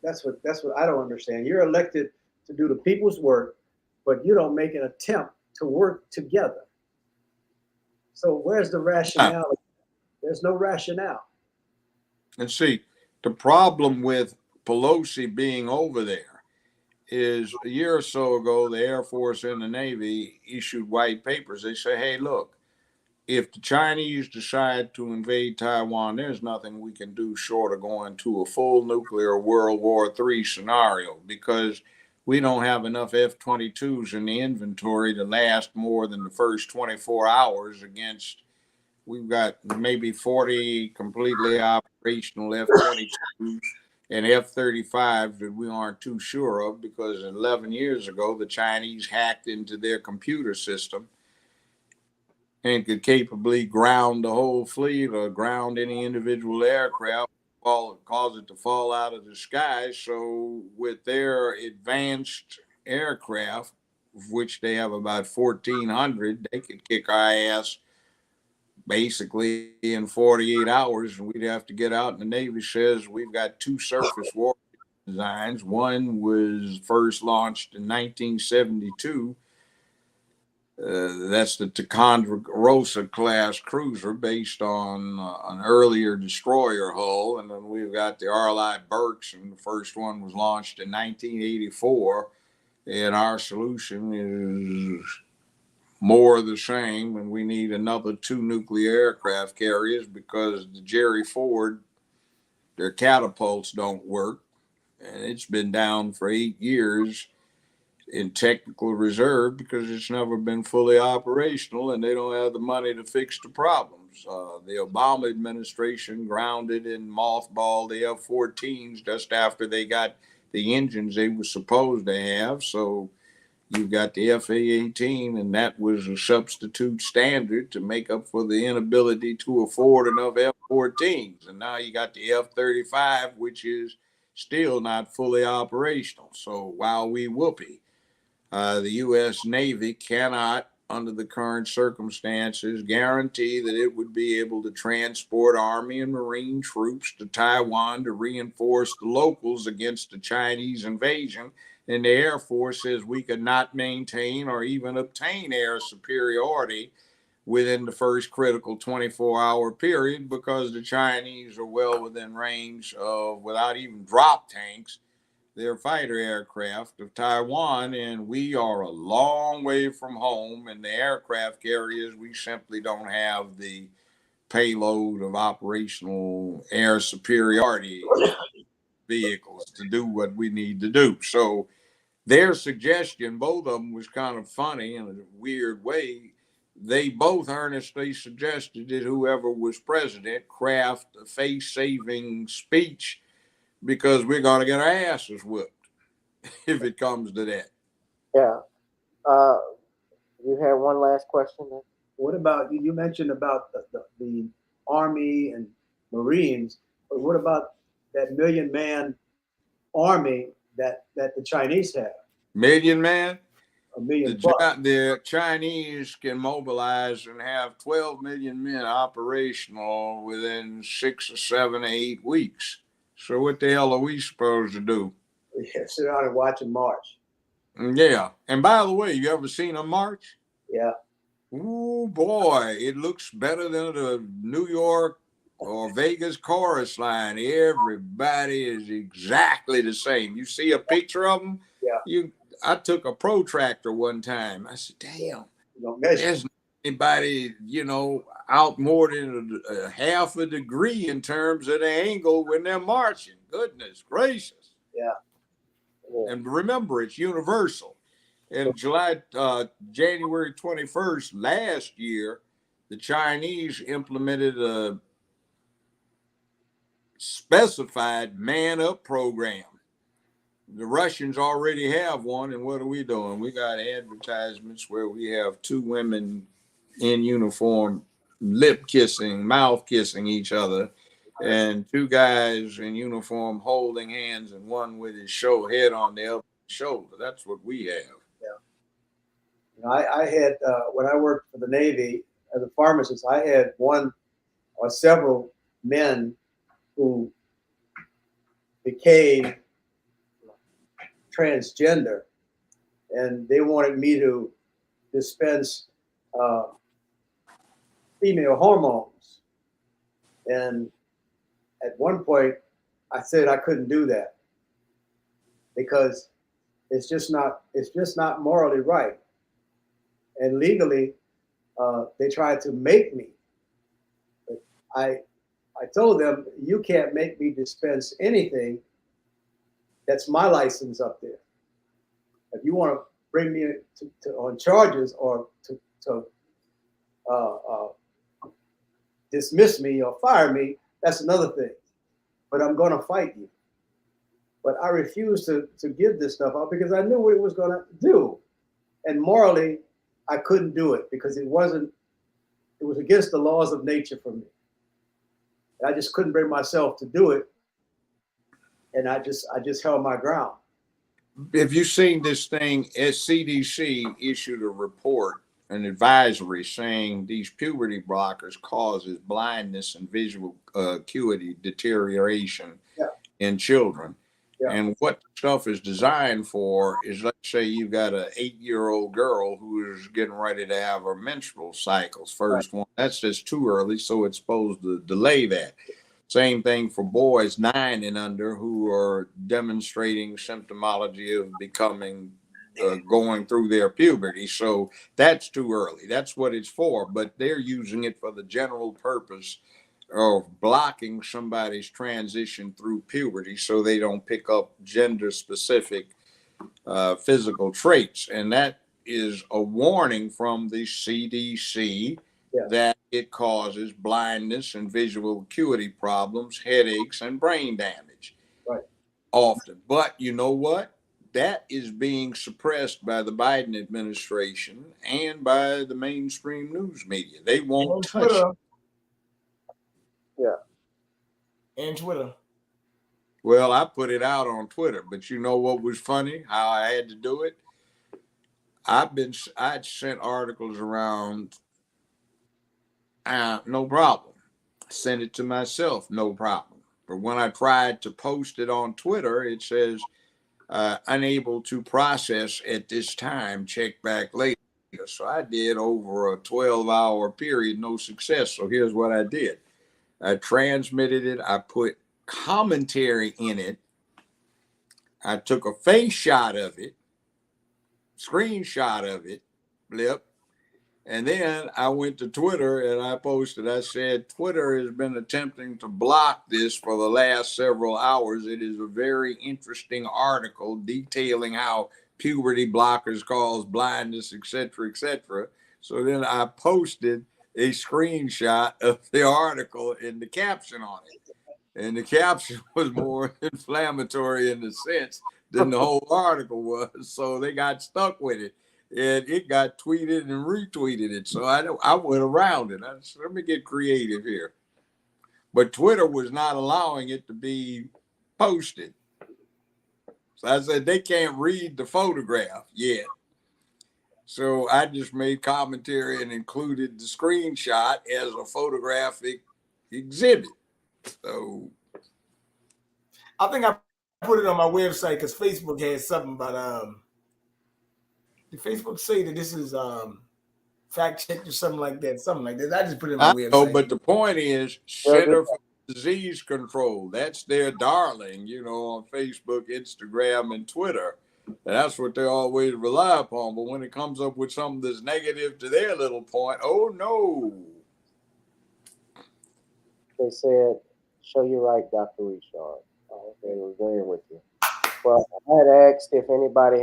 That's what I don't understand. You're elected to do the people's work, but you don't make an attempt to work together. So where's the rationale? There's no rationale. And see, the problem with Pelosi being over there is a year or so ago, the Air Force and the Navy issued white papers. They say, hey, look, if the Chinese decide to invade Taiwan, there's nothing we can do short of going to a full nuclear World War III scenario, because we don't have enough F-22s in the inventory to last more than the first 24 hours against, we've got maybe 40 completely operational F-22s and F-35s that we aren't too sure of, because 11 years ago, the Chinese hacked into their computer system and could capably ground the whole fleet or ground any individual aircraft, cause it to fall out of the sky. So with their advanced aircraft, of which they have about 1,400, they could kick our ass basically in 48 hours, and we'd have to get out. And the Navy says we've got two surface war designs. One was first launched in 1972. That's the Ticonderoga class cruiser based on an earlier destroyer hull. And then we've got the R.L.I. Burks, and the first one was launched in 1984. And our solution is more of the same, and we need another 2 nuclear aircraft carriers because the Jerry Ford, their catapults don't work. And it's been down for 8 years in technical reserve because it's never been fully operational, and they don't have the money to fix the problems. The Obama administration grounded and mothballed the F-14s just after they got the engines they were supposed to have. So you've got the F-A-18, and that was a substitute standard to make up for the inability to afford enough F-14s. And now you got the F-35, which is still not fully operational. So while we whoopee, the U.S. Navy cannot, under the current circumstances, guarantee that it would be able to transport Army and Marine troops to Taiwan to reinforce the locals against the Chinese invasion. And the Air Force says we could not maintain or even obtain air superiority within the first critical 24-hour period because the Chinese are well within range of, without even drop tanks, their fighter aircraft of Taiwan, and we are a long way from home. And the aircraft carriers, we simply don't have the payload of operational air superiority vehicles to do what we need to do. So their suggestion, both of them, was kind of funny in a weird way. They both earnestly suggested that whoever was president craft a face-saving speech because we're going to get our asses whipped if it comes to that. Yeah. You had one last question then? What about, you mentioned about the Army and Marines, but what about that 1 million man army that the Chinese have? 1 million man? 1 million plus. The Chinese can mobilize and have 12 million men operational within 6 or 7 or 8 weeks. So what the hell are we supposed to do? Yeah, sit down and watch them march. Yeah. And by the way, you ever seen them march? Yeah. Oh boy, it looks better than the New York or Vegas chorus line. Everybody is exactly the same. You see a picture of them? Yeah. I took a protractor one time. I said, damn, You know, there's anybody, out more than a half a degree in terms of the angle when they're marching. Goodness gracious. Yeah. And remember, it's universal. And January 21st last year, the Chinese implemented a specified man-up program. The Russians already have one, and what are we doing? We got advertisements where we have 2 women in uniform lip kissing, mouth kissing each other, and 2 guys in uniform holding hands, and one with his head on the other shoulder. That's what we have. Yeah. I had, when I worked for the Navy as a pharmacist, I had one or several men who became transgender, and they wanted me to dispense female hormones. And at one point, I said I couldn't do that because it's just not morally right. And legally, they tried to make me. But I told them, you can't make me dispense anything. That's my license up there. If you want to bring me on charges or to dismiss me or fire me, that's another thing. But I'm going to fight you. But I refused to give this stuff up because I knew what it was going to do. And morally, I couldn't do it because it was against the laws of nature for me. I just couldn't bring myself to do it. And I just held my ground. Have you seen this thing? CDC issued a report, an advisory saying these puberty blockers causes blindness and visual acuity deterioration in children. And what stuff is designed for is, let's say you've got an 8-year-old girl who is getting ready to have her menstrual cycles. First one, that's just too early, so it's supposed to delay that. Same thing for boys 9 and under who are demonstrating symptomology of becoming, going through their puberty. So that's too early. That's what it's for. But they're using it for the general purpose of blocking somebody's transition through puberty so they don't pick up gender specific physical traits. And that is a warning from the CDC that it causes blindness and visual acuity problems, headaches, and brain damage often. But you know what? That is being suppressed by the Biden administration and by the mainstream news media. They won't touch it. And Twitter. Well, I put it out on Twitter, but you know what was funny? How I had to do it? I'd sent articles around, no problem. Sent it to myself, no problem. But when I tried to post it on Twitter, it says, unable to process at this time, check back later. So I did over a 12-hour period, no success. So here's what I did. I transmitted it. I put commentary in it. I took a face shot of it, screenshot of it, blip. And then I went to Twitter and I posted, I said, Twitter has been attempting to block this for the last several hours. It is a very interesting article detailing how puberty blockers cause blindness, et cetera, et cetera. So then I posted a screenshot of the article and the caption on it. And the caption was more inflammatory in the sense than the whole article was. So they got stuck with it. And it got tweeted and retweeted it. So I went around it. I said, let me get creative here. But Twitter was not allowing it to be posted. So I said, they can't read the photograph yet. So I just made commentary and included the screenshot as a photographic exhibit. So I think I put it on my website because Facebook had something about did Facebook say that this is fact checked or something like that? Something like that. I just put it on my website. No, but the point is Center for Disease Control. That's their darling, on Facebook, Instagram, and Twitter. And that's what they always rely upon. But when it comes up with something that's negative to their little point, oh no. They said, show you right, Dr. Richard. They were agreeing with you. Well, I had asked if anybody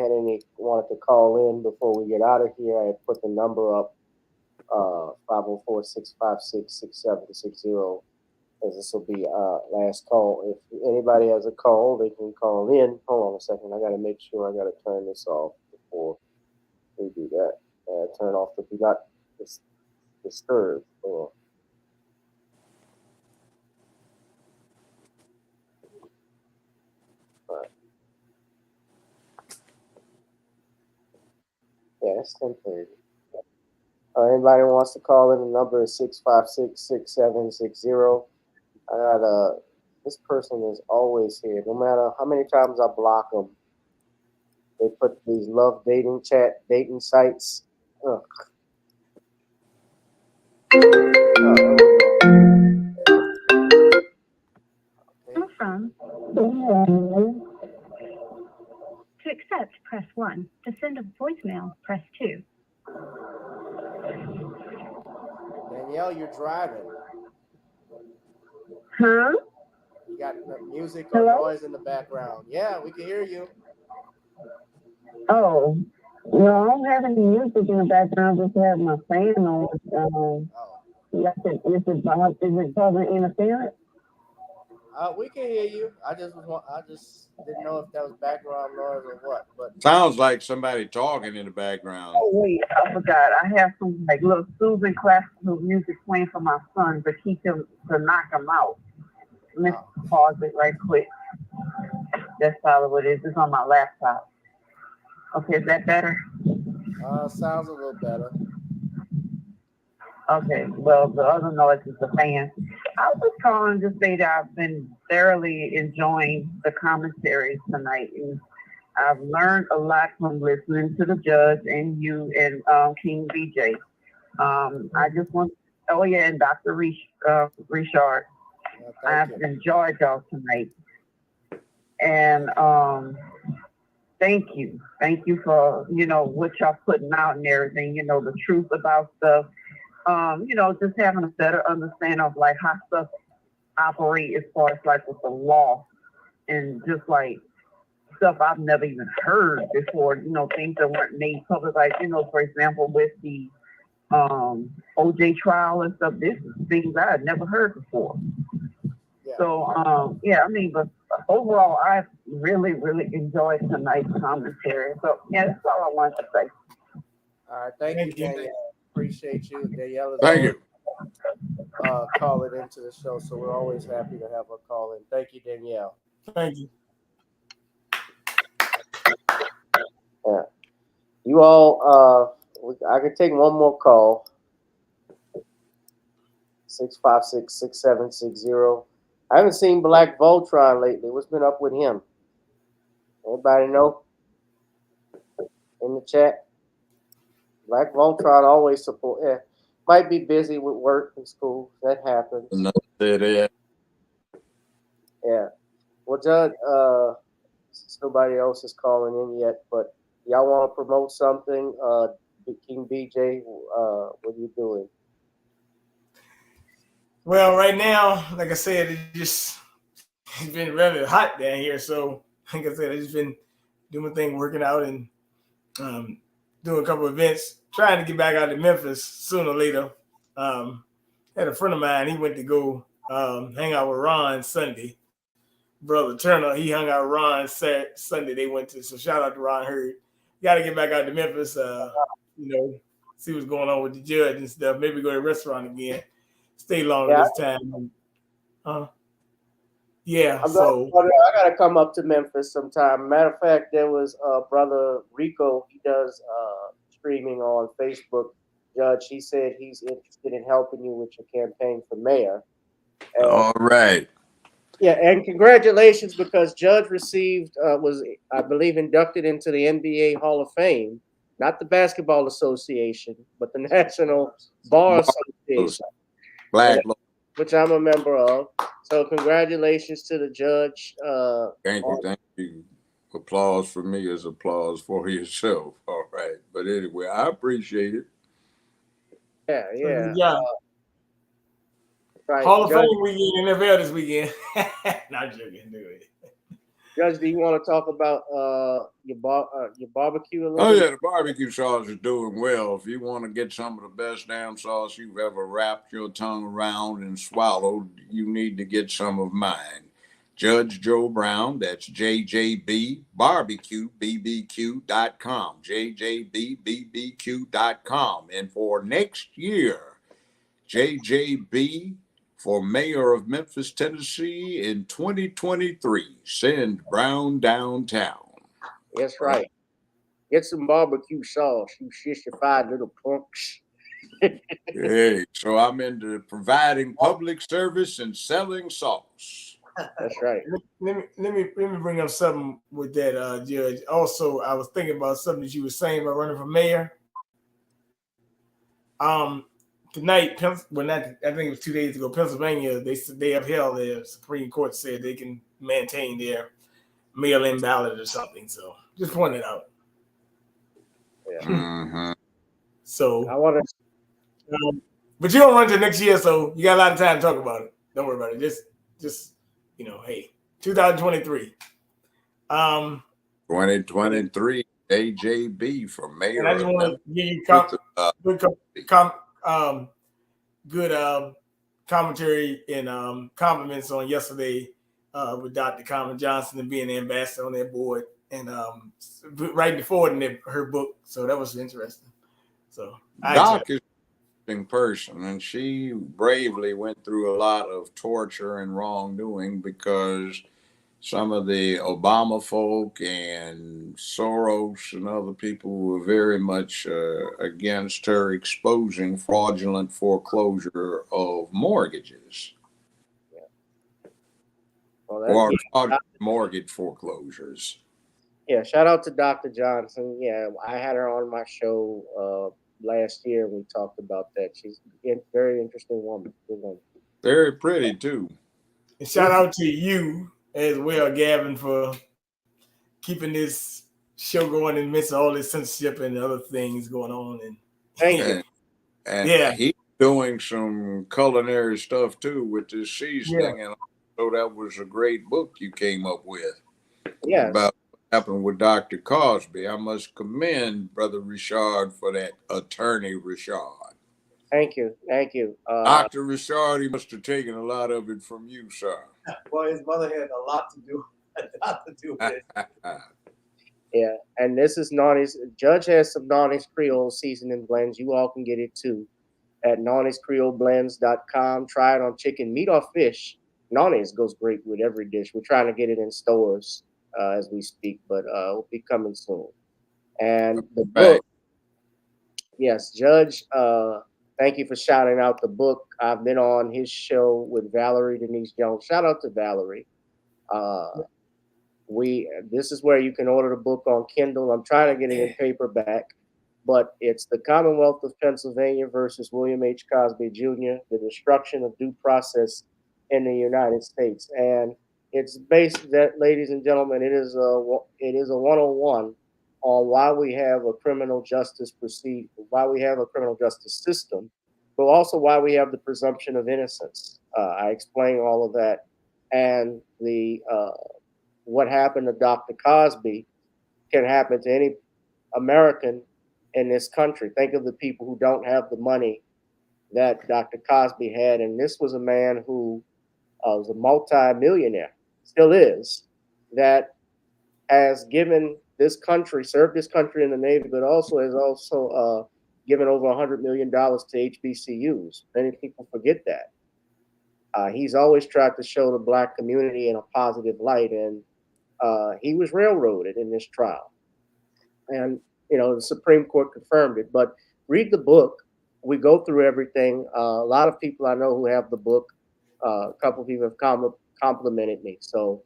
wanted to call in before we get out of here. I had put the number up, 504-656-6760, as this will be last call. If anybody has a call, they can call in. Hold on a second. I got to make sure I got to turn this off before we do that. Turn off the do not disturb. All right. Yeah, it's 10:30. Anybody wants to call in, the number is 656-6760. I got this person is always here. No matter how many times I block them, they put these love dating sites. Ugh. From. To accept, press 1. To send a voicemail, press 2. Danielle, you're driving. Huh? You got music or noise in the background. Yeah, we can hear you. Oh, no, I don't have any music in the background. I just have my fan on. Is it causing interference? We can hear you. I just didn't know if that was background noise or what. But sounds like somebody talking in the background. Oh wait, I forgot. I have some little soothing classical music playing for my son, but keep him to knock him out. Let's pause it right quick. That's probably what it is. It's on my laptop. Okay, is that better? Sounds a little better. Okay, well, the other noise is the fan. I was calling to say that I've been thoroughly enjoying the commentaries tonight, and I've learned a lot from listening to the judge and you and King BJ. I just want, oh yeah, and Dr. Richard. I've enjoyed y'all tonight, and thank you for what y'all putting out and everything. The truth about stuff. Just having a better understanding of like how stuff operate as far as like with the law and just like stuff I've never even heard before, things that weren't made public, like, for example, with the OJ trial and stuff, this is things I had never heard before. Yeah. So, but overall, I really, really enjoyed tonight's commentary. So, yeah, that's all I wanted to say. All right, thank you, Danielle. Appreciate you. Danielle is Thank you. Calling into the show, so we're always happy to have her call in. Thank you, Danielle. Thank you. Yeah. You all, I can take one more call. 656-6760. I haven't seen Black Voltron lately. What's been up with him? Anybody know? In the chat? Black Voltron always support. Yeah. Might be busy with work and school. That happens. Yeah. Well, Judge, since nobody else is calling in yet, but y'all want to promote something? King BJ, what are you doing? Well, right now, like I said, it's been rather hot down here. So, like I said, I've just been doing my thing, working out and doing a couple of events, trying to get back out to Memphis sooner or later. Had a friend of mine, he went to go hang out with Ron Sunday. Brother Turner, he hung out with Ron Sunday. They went to, so shout out to Ron Hurd. Got to get back out to Memphis, see what's going on with the judge and stuff. Maybe go to a restaurant again. Stay longer this time. Yeah, I gotta come up to Memphis sometime. Matter of fact, there was brother Rico. He does streaming on Facebook. Judge, he said he's interested in helping you with your campaign for mayor. And, all right. Yeah, and congratulations, because Judge received was, I believe, inducted into the NBA Hall of Fame, not the Basketball Association, but the National Bar Association. Black, which I'm a member of. So congratulations to the judge. Thank you. Applause for me is applause for yourself. All right. But anyway, I appreciate it. Yeah. Right. Hall of Fame weekend, NFL this weekend. Not joking, do it. Judge, do you want to talk about your barbecue a little bit? Yeah, the barbecue sauce is doing well. If you want to get some of the best damn sauce you've ever wrapped your tongue around and swallowed, you need to get some of mine. Judge Joe Brown, that's JJB Barbecue, BBQ.com, JJBBBQ.com. And for next year, JJB for mayor of Memphis, Tennessee in 2023. Send Brown downtown. That's right. Get some barbecue sauce, you shishified little punks. Hey, so I'm into providing public service and selling sauce. That's right. Let me bring up something with that, Judge. Also, I was thinking about something that you were saying about running for mayor. Tonight, I think it was 2 days ago, Pennsylvania, they upheld their Supreme Court said they can maintain their mail-in ballot or something. So just pointing it out. Yeah. Mm-hmm. So I want to, but you don't run to next year, so you got a lot of time to talk about it. Don't worry about it. Just hey, 2023. 2023, AJB for mayor. And I just want to give you good commentary and compliments on yesterday with Dr. Carmen Johnson and being the ambassador on that board and writing forward in her book. So that was interesting. So Doc is an person, and she bravely went through a lot of torture and wrongdoing because some of the Obama folk and Soros and other people were very much against her exposing fraudulent foreclosure of mortgages. or mortgage foreclosures. Yeah, shout out to Dr. Johnson. Yeah, I had her on my show last year. We talked about that. She's a very interesting woman. Good woman. Very pretty too. And shout out to you as well, Gavin, for keeping this show going in the midst of all this censorship and other things going on. And thank you. And yeah, he's doing some culinary stuff too with this seasoning, and so that was a great book you came up with. Yes. About what happened with Dr. Cosby. I must commend Brother Richard for that, Attorney Richard. Thank you. Thank you. Dr. Richard, he must have taken a lot of it from you, sir. Well, his mother had a lot to do with it. Yeah, and this is Nani's. Judge has some Nani's Creole seasoning blends. You all can get it too at naniscreoleblends.com. Try it on chicken, meat, or fish. Nani's goes great with every dish. We're trying to get it in stores as we speak, but it'll be coming soon. And the book, yes, Judge, thank you for shouting out the book. I've been on his show with Valerie Denise Jones. Shout out to Valerie. This is where you can order the book on Kindle. I'm trying to get it in paperback, but it's The Commonwealth of Pennsylvania versus William H. Cosby Jr., The Destruction of Due Process in the United States. And it's based that, ladies and gentlemen, it is a 101 on why we have a criminal justice system, but also why we have the presumption of innocence. I explain all of that, and what happened to Dr. Cosby can happen to any American in this country. Think of the people who don't have the money that Dr. Cosby had. And this was a man who was a multi-millionaire, still is, that has given this country, served this country in the Navy, but also has given over $100 million to HBCUs. Many people forget that. He's always tried to show the Black community in a positive light, and he was railroaded in this trial. And, the Supreme Court confirmed it. But read the book. We go through everything. A lot of people I know who have the book, a couple of people have complimented me. So,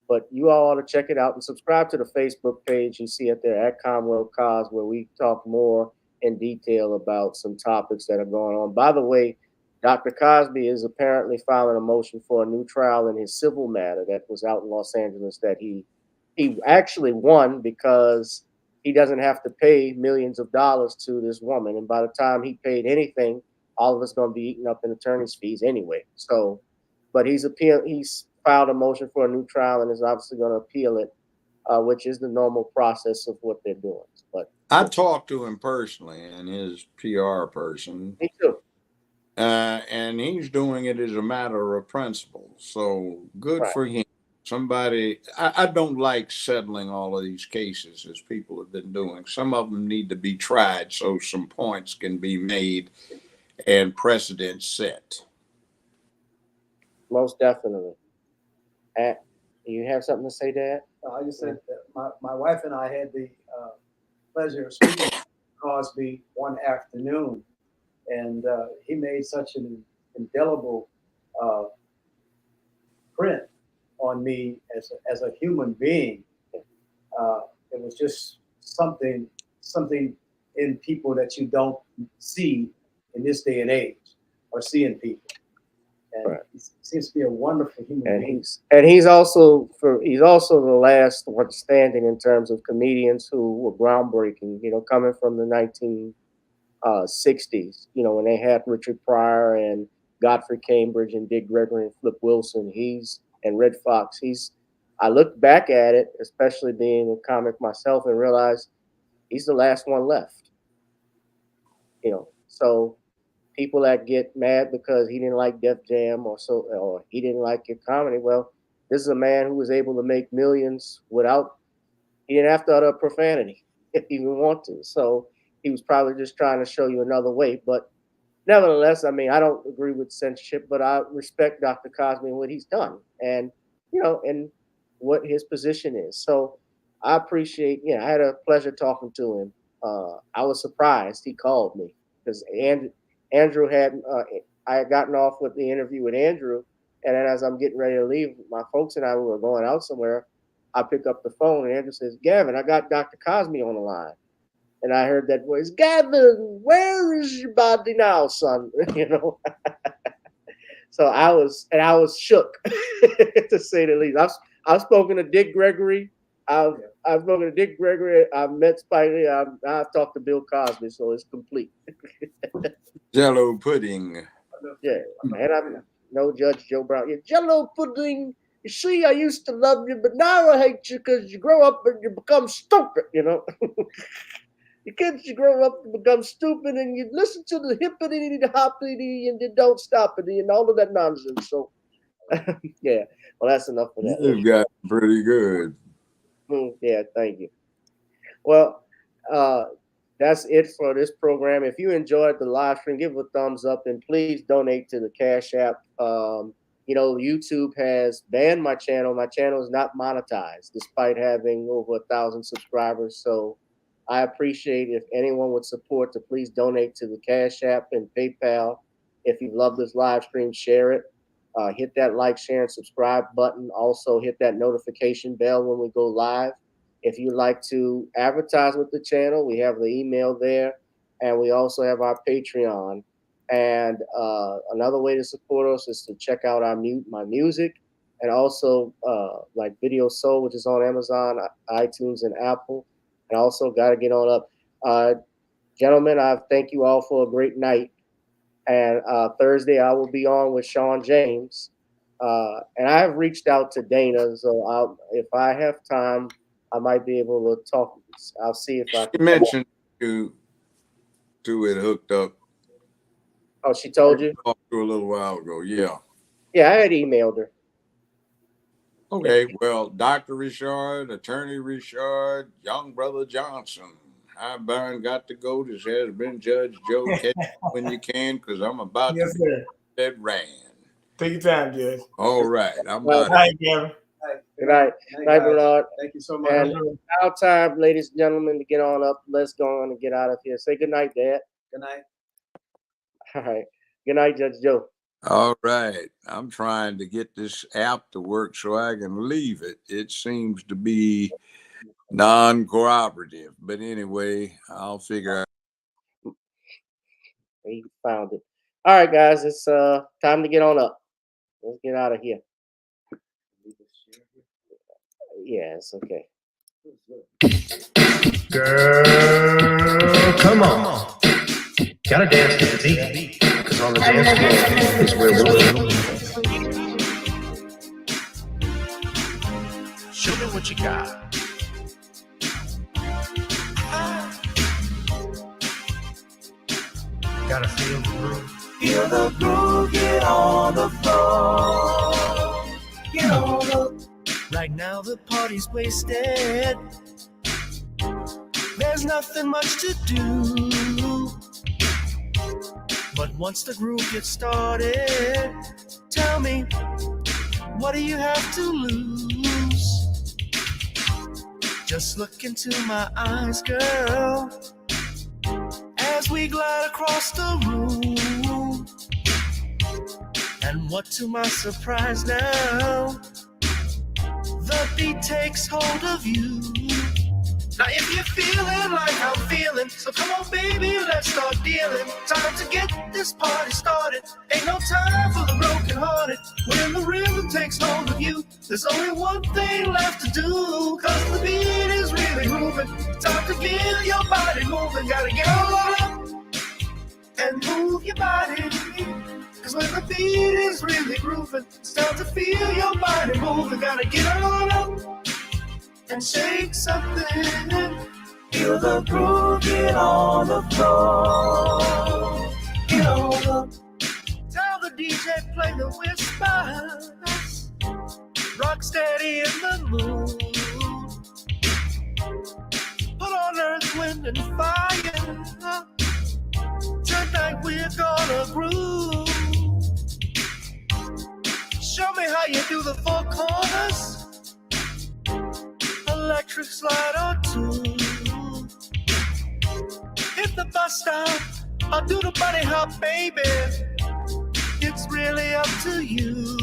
but you all ought to check it out and subscribe to the Facebook page. You see it there at Commonwealth Cos, where we talk more in detail about some topics that are going on. By the way, Dr. Cosby is apparently filing a motion for a new trial in his civil matter that was out in Los Angeles that he actually won because he doesn't have to pay millions of dollars to this woman. And by the time he paid anything, all of it's going to be eaten up in attorney's fees anyway. So, but he's filed a motion for a new trial and is obviously going to appeal it, which is the normal process of what they're doing. But I talked to him personally and his PR person. Me too. And he's doing it as a matter of principle. So good for him. I don't like settling all of these cases as people have been doing. Some of them need to be tried so some points can be made and precedents set. Most definitely. You have something to say, Dad? I just said that my wife and I had the pleasure of speaking to Cosby one afternoon, and he made such an indelible print on me as a human being. It was just something in people that you don't see in this day and age, or see in people. And he seems to be a wonderful human being. He's also the last one standing in terms of comedians who were groundbreaking. Coming from the 1960s. When they had Richard Pryor and Godfrey Cambridge and Dick Gregory and Flip Wilson. And Red Fox. I look back at it, especially being a comic myself, and realize he's the last one left. So people that get mad because he didn't like Def Jam or he didn't like your comedy. Well, this is a man who was able to make millions he didn't have to utter profanity if he didn't want to. So he was probably just trying to show you another way. But nevertheless, I don't agree with censorship, but I respect Dr. Cosby and what he's done and what his position is. So I appreciate, I had a pleasure talking to him. I was surprised he called me because Andrew I had gotten off with the interview with Andrew And then as I'm getting ready to leave, my folks and I, we were going out somewhere. I pick up the phone and Andrew says, "Gavin, I got Dr. Cosme on the line." And I heard that voice, "Gavin, where is your body now, son?" You know. So I was shook, to say the least. I've spoken to Dick Gregory. I've spoken to Dick Gregory. I've met Spidey. I've talked to Bill Cosby, so it's complete. Jello pudding. Yeah, and I'm no Judge Joe Brown. Yeah, Jello pudding. You see, I used to love you, but now I hate you because you grow up and you become stupid. You know. The kids, you grow up and become stupid, and you listen to the hippity, the hoppity, and you don't stop it, and all of that nonsense. So, yeah. Well, that's enough for that. You've got pretty good. Yeah, thank you. Well, that's it for this program. If you enjoyed the live stream, give it a thumbs up, and please donate to the Cash App. You know, YouTube has banned my channel. My channel is not monetized, despite having over 1,000 subscribers. So I appreciate if anyone would support to please donate to the Cash App and PayPal. If you love this live stream, share it. Hit that like, share, and subscribe button. Also, hit that notification bell when we go live. If you'd like to advertise with the channel, we have the email there. And we also have our Patreon. And another way to support us is to check out my music. And also like Video Soul, which is on Amazon, iTunes, and Apple. And also got to get on up. Gentlemen, I thank you all for a great night. And Thursday, I will be on with Sean James. And I have reached out to Dana, so if I have time, I might be able to talk. I'll see if I can. She mentioned to it hooked up. Oh, she told you? I talked to her a little while ago, yeah. Yeah, I had emailed her. Okay, well, Dr. Richard, Attorney Richard, Young Brother Johnson. Hi, Byron, got to go. This has been Judge Joe. Catch when you can, because I'm about to be that ran. Take your time, Judge. All right. I'm Good night, Gavin. Good night. Good night, Bernard. Thank you so much. And now time, ladies and gentlemen, to get on up. Let's go on and get out of here. Say good night, Dad. Good night. All right. Good night, Judge Joe. All right. I'm trying to get this app to work so I can leave it. It seems to be non-cooperative. But anyway, I'll figure out. He found it. All right, guys. It's time to get on up. Let's get out of here. Yeah, it's okay. Girl, come on. Gotta dance to the beat. Because on the dance floor is where we'll be. Show me what you got. Gotta feel the groove. Feel the groove, get on the floor. Get on the. Right now the party's wasted. There's nothing much to do. But once the groove gets started, tell me, what do you have to lose? Just look into my eyes, girl, as we glide across the room. And what to my surprise now, the beat takes hold of you. Now if you're feeling like I'm feeling, so come on baby, let's start dealing. Time to get this party started. Ain't no time for the broken hearted. When the rhythm takes hold of you, there's only one thing left to do. Cause the beat is really grooving. Time to feel your body moving. Gotta get on up and move your body. Cause when the beat is really grooving, it's time to feel your body moving. Gotta get on up and shake something. Feel the groove, get on the floor. Get on the. Tell the DJ play the whispers. Rock steady in the mood. Put on earth, wind, and fire. Tonight we're gonna groove. Show me how you do the four corners. Electric slide or two. Hit the bus stop or do the bunny hop, baby. It's really up to you.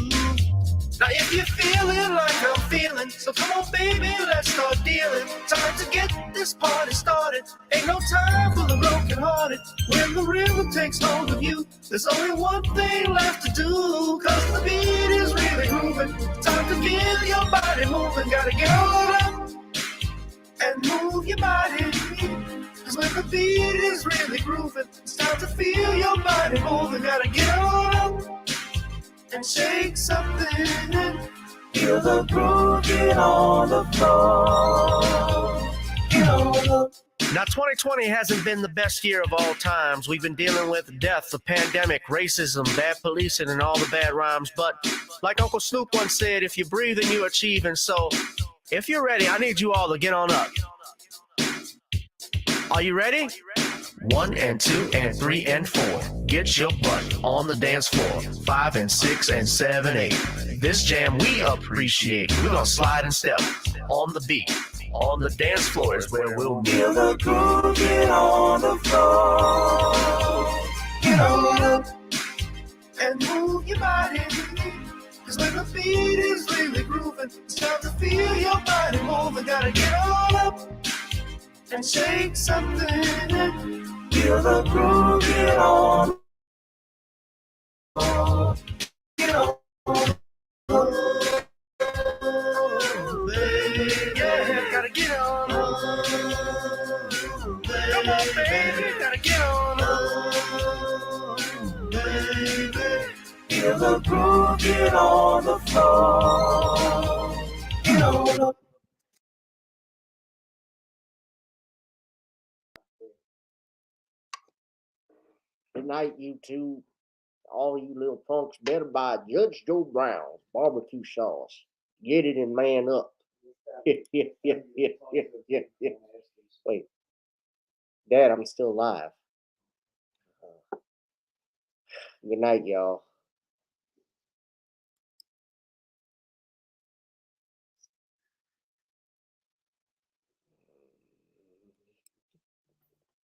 Now if you're feeling like I'm feeling, so come on baby, let's start dealing. Time to get this party started. Ain't no time for the broken hearted. When the rhythm takes hold of you, there's only one thing left to do. Cause the beat is really grooving. Time to feel your body moving. Gotta get on up and move your body. Cause when the beat is really grooving, it's time to feel your body moving. Gotta get on up and shake something. Feel the groove, get on the floor. Get on up. Now, 2020 hasn't been the best year of all times. We've been dealing with death, the pandemic, racism, bad policing, and all the bad rhymes. But like Uncle Snoop once said, if you breathe and you achieve. And so, if you're ready, I need you all to get on up. Are you ready? 1 and 2 and 3 and 4. Get your butt on the dance floor. 5 and 6 and 7, 8. This jam we appreciate. We're gonna slide and step on the beat. On the dance floor is where we'll feel the groove. Get on the floor. Get on up and move your body. Cause when the beat is really grooving, it's time to feel your body moving. Gotta get on up and shake something. Feel the groove, get on. Get on. Yeah, gotta get on. Come on, baby, gotta get on. Baby, feel the groove, get on the floor. Get on. Good night, YouTube. All you little punks better buy Judge Joe Brown's barbecue sauce. Get it and man up. Wait, Dad, I'm still alive. Good night, y'all.